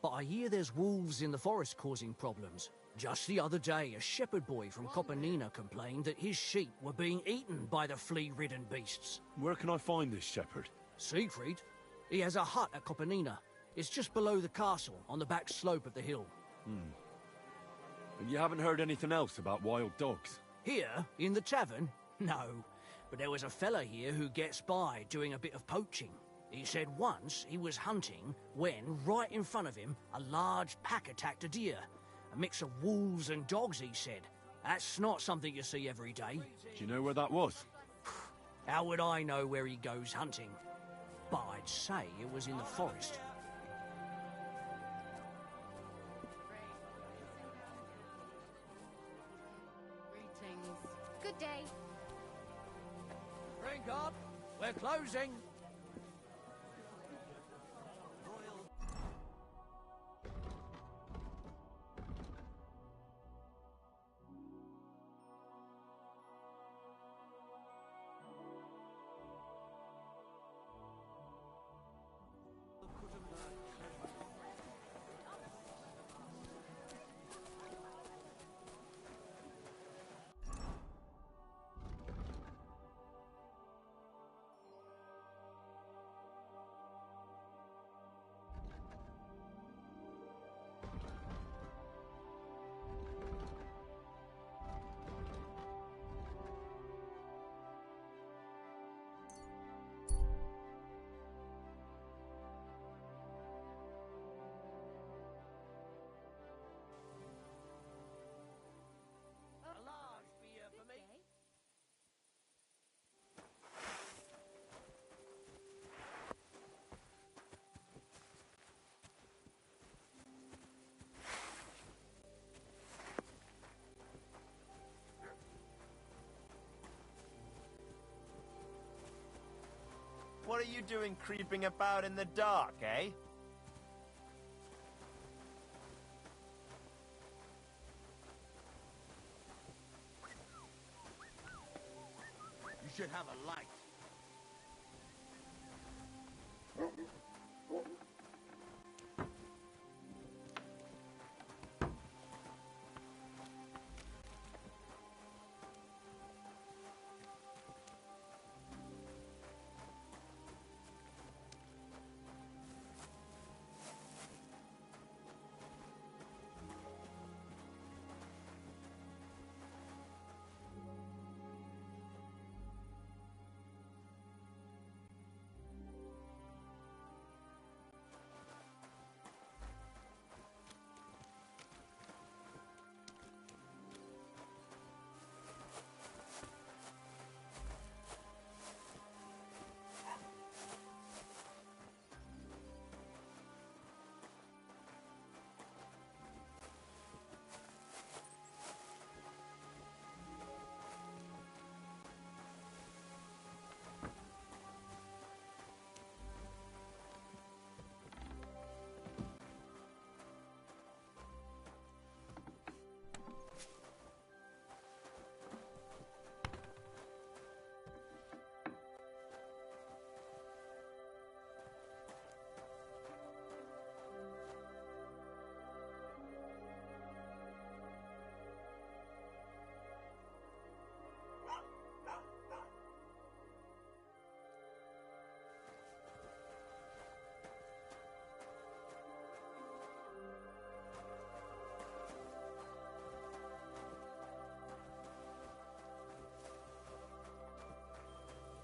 but I hear there's wolves in the forest causing problems. Just the other day, a shepherd boy from Copenina complained that his sheep were being eaten by the flea-ridden beasts. Where can I find this shepherd? Siegfried? He has a hut at Copenina. It's just below the castle, on the back slope of the hill. And you haven't heard anything else about wild dogs? Here, in the tavern? No. But there was a fella here who gets by doing a bit of poaching. He said once he was hunting when, right in front of him, a large pack attacked a deer. A mix of wolves and dogs, he said. That's not something you see every day. Do you know where that was? How would I know where he goes hunting? But I'd say it was in the forest. Greetings. Good day. Drink up. We're closing. What are you doing creeping about in the dark, eh? You should have a light.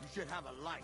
You should have a light.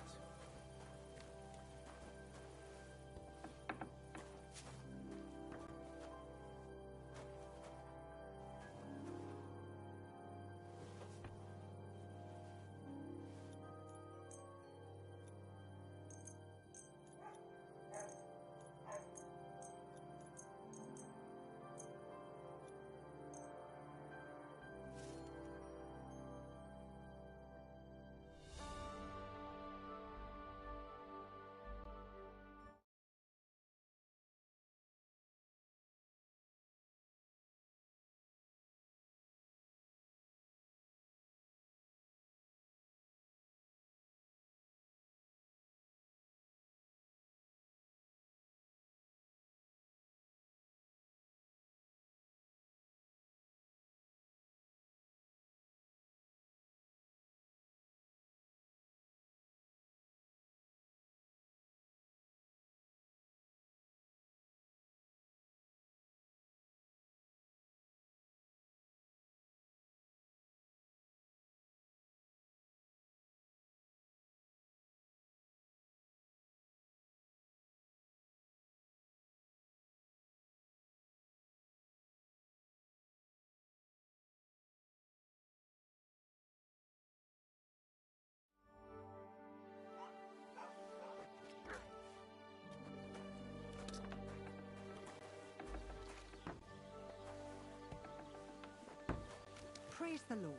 Praise the Lord.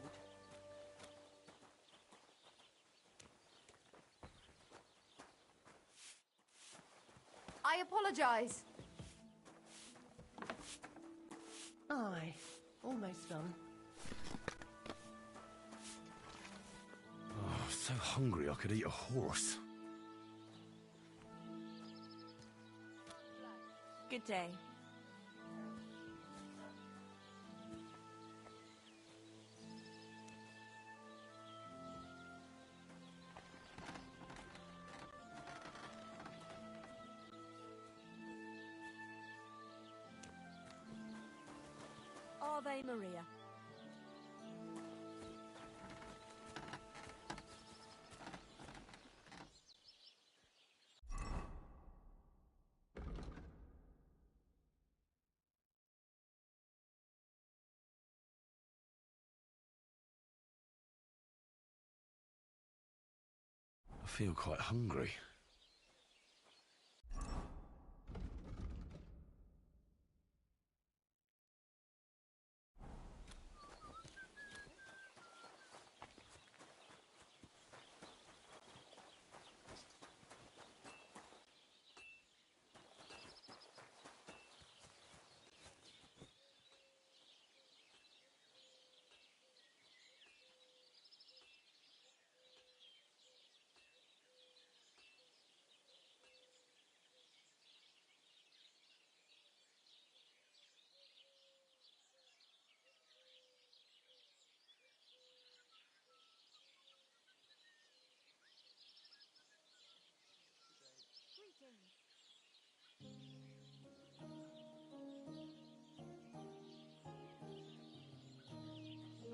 I apologize. Aye, almost done. Oh, so hungry I could eat a horse. Good day. Ave Maria. I feel quite hungry.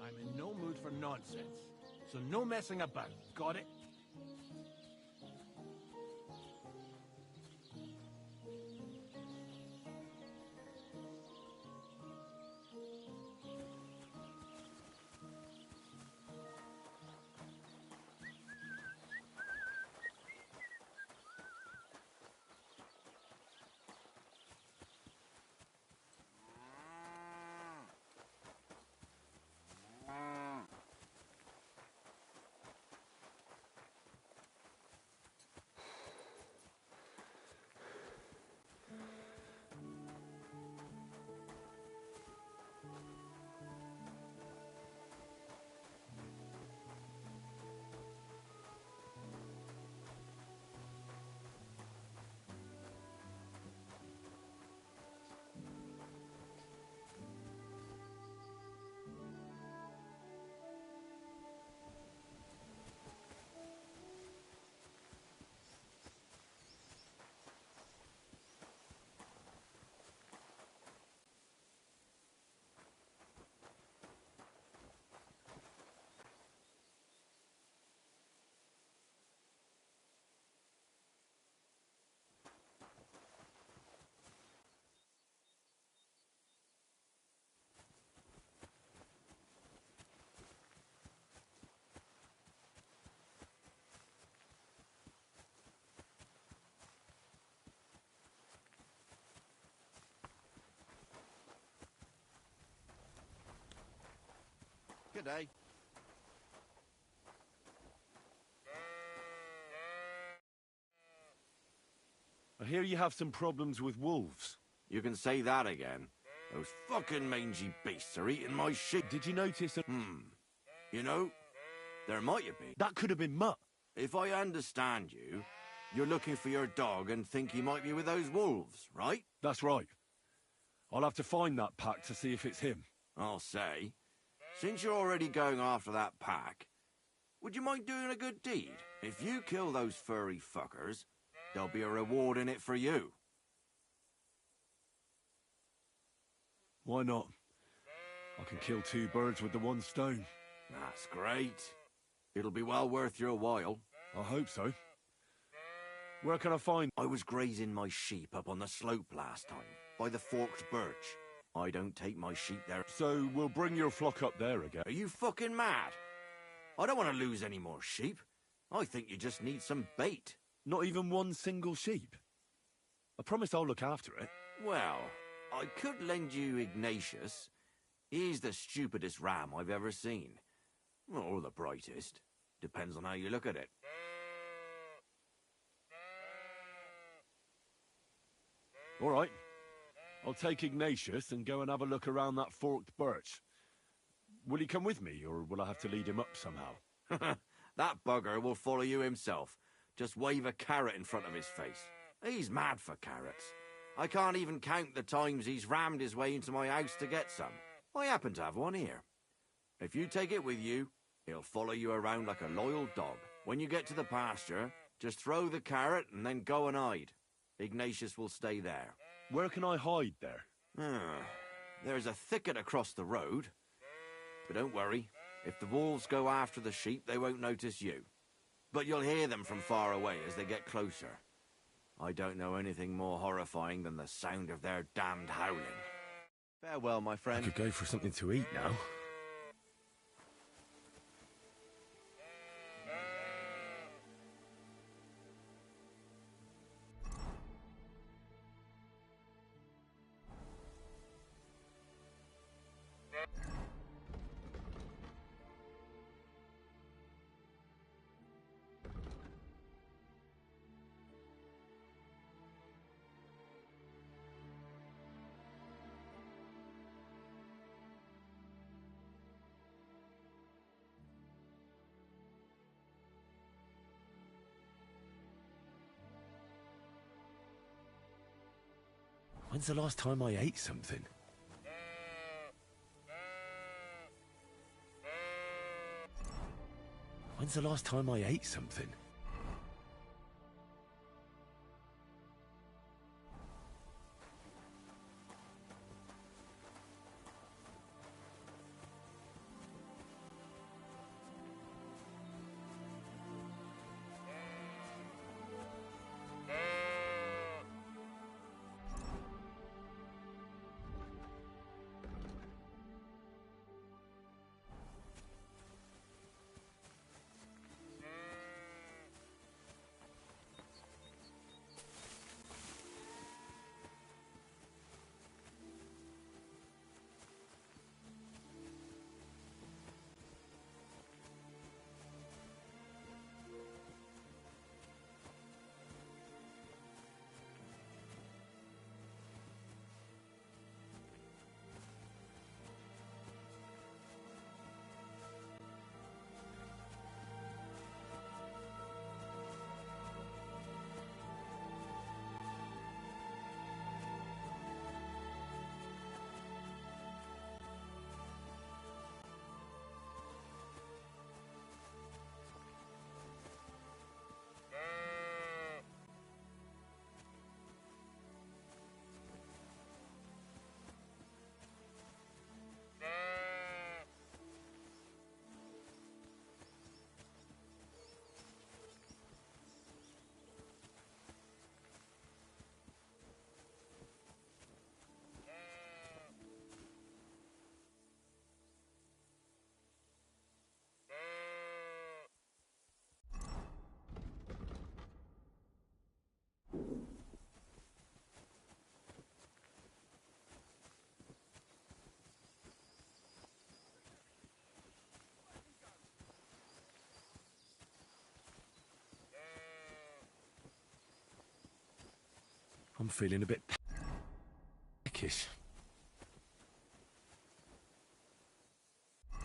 I'm in no mood for nonsense, so no messing about. Got it? Good day. I hear you have some problems with wolves. You can say that again. Those fucking mangy beasts are eating my sheep. Did you notice a... You know, there might have been. That could have been Mutt. If I understand you, you're looking for your dog and think he might be with those wolves, right? That's right. I'll have to find that pack to see if it's him. I'll say, since you're already going after that pack, would you mind doing a good deed? If you kill those furry fuckers, there'll be a reward in it for you. Why not? I can kill two birds with the one stone. That's great. It'll be well worth your while. I hope so. Where can I find... I was grazing my sheep up on the slope last time, by the forked birch. I don't take my sheep there. So we'll bring your flock up there again. Are you fucking mad? I don't want to lose any more sheep. I think you just need some bait. Not even one single sheep? I promise I'll look after it. Well, I could lend you Ignatius, He's the stupidest ram I've ever seen. Or the brightest. Depends on how you look at it. All right. I'll take Ignatius and go and have a look around that forked birch. Will he come with me, or will I have to lead him up somehow? That bugger will follow you himself. Just wave a carrot in front of his face. He's mad for carrots. I can't even count the times he's rammed his way into my house to get some. I happen to have one here. If you take it with you, he'll follow you around like a loyal dog. When you get to the pasture, just throw the carrot and then go and hide. Ignatius will stay there. Where can I hide there? There's a thicket across the road. But don't worry, if the wolves go after the sheep, they won't notice you. But you'll hear them from far away as they get closer. I don't know anything more horrifying than the sound of their damned howling. Farewell, my friend. I could go for something to eat now. When's the last time I ate something? When's the last time I ate something? I'm feeling a bit peckish. I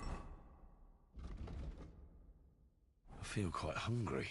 feel quite hungry.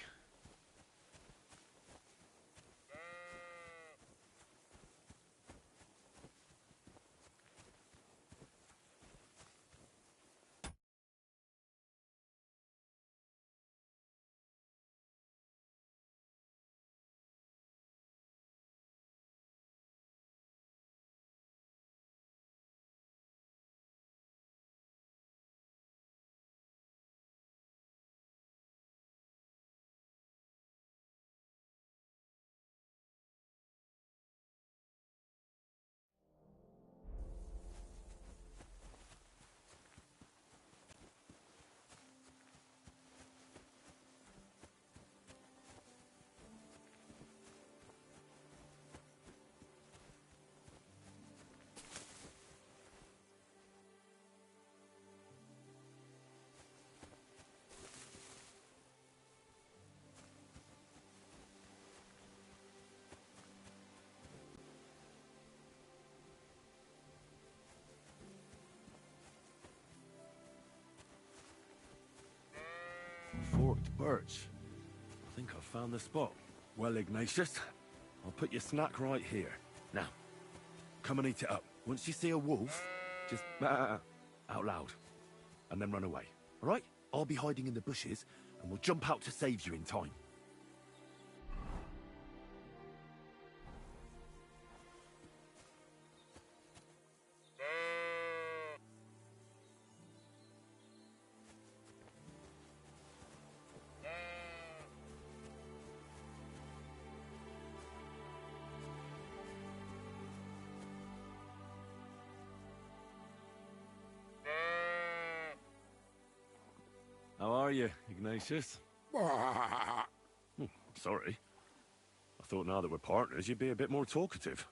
marked birch. I think I've found the spot. Well, Ignatius, I'll put your snack right here. Now, come and eat it up. Once you see a wolf, just out loud, and then run away. All right? I'll be hiding in the bushes, and we'll jump out to save you in time. How are you, Ignatius? Sorry. I thought now that we're partners, you'd be a bit more talkative.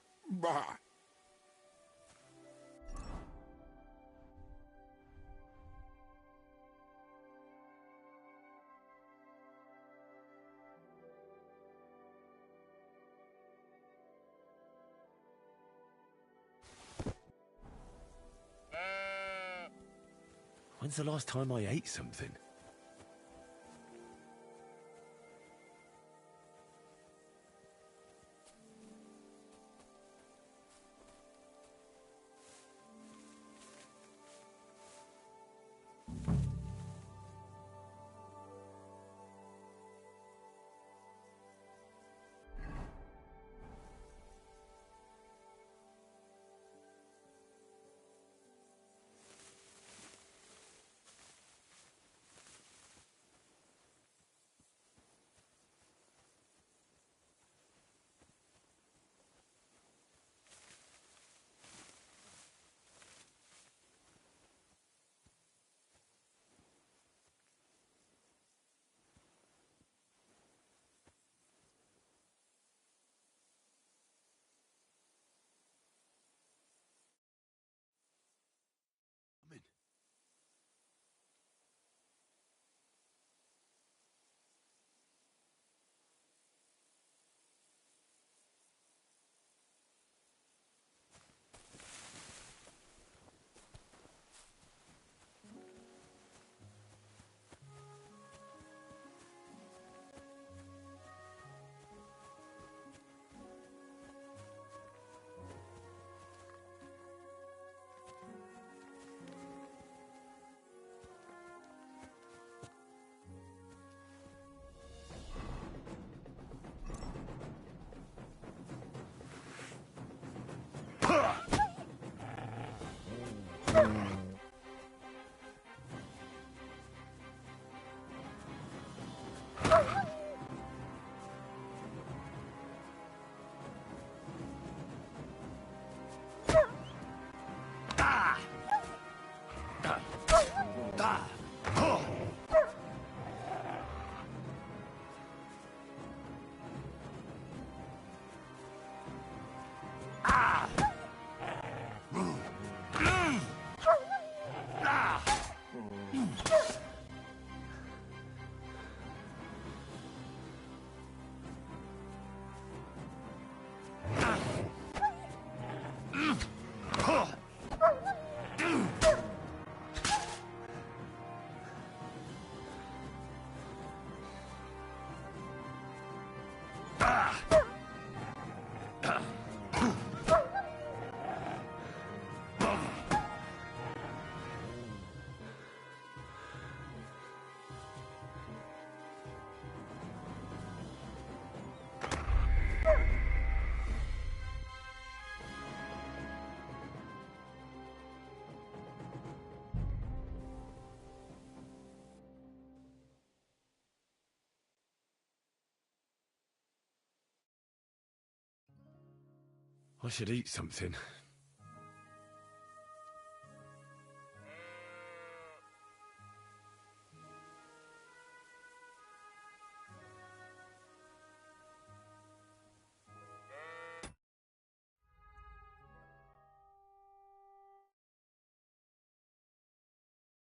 When's the last time I ate something? I should eat something.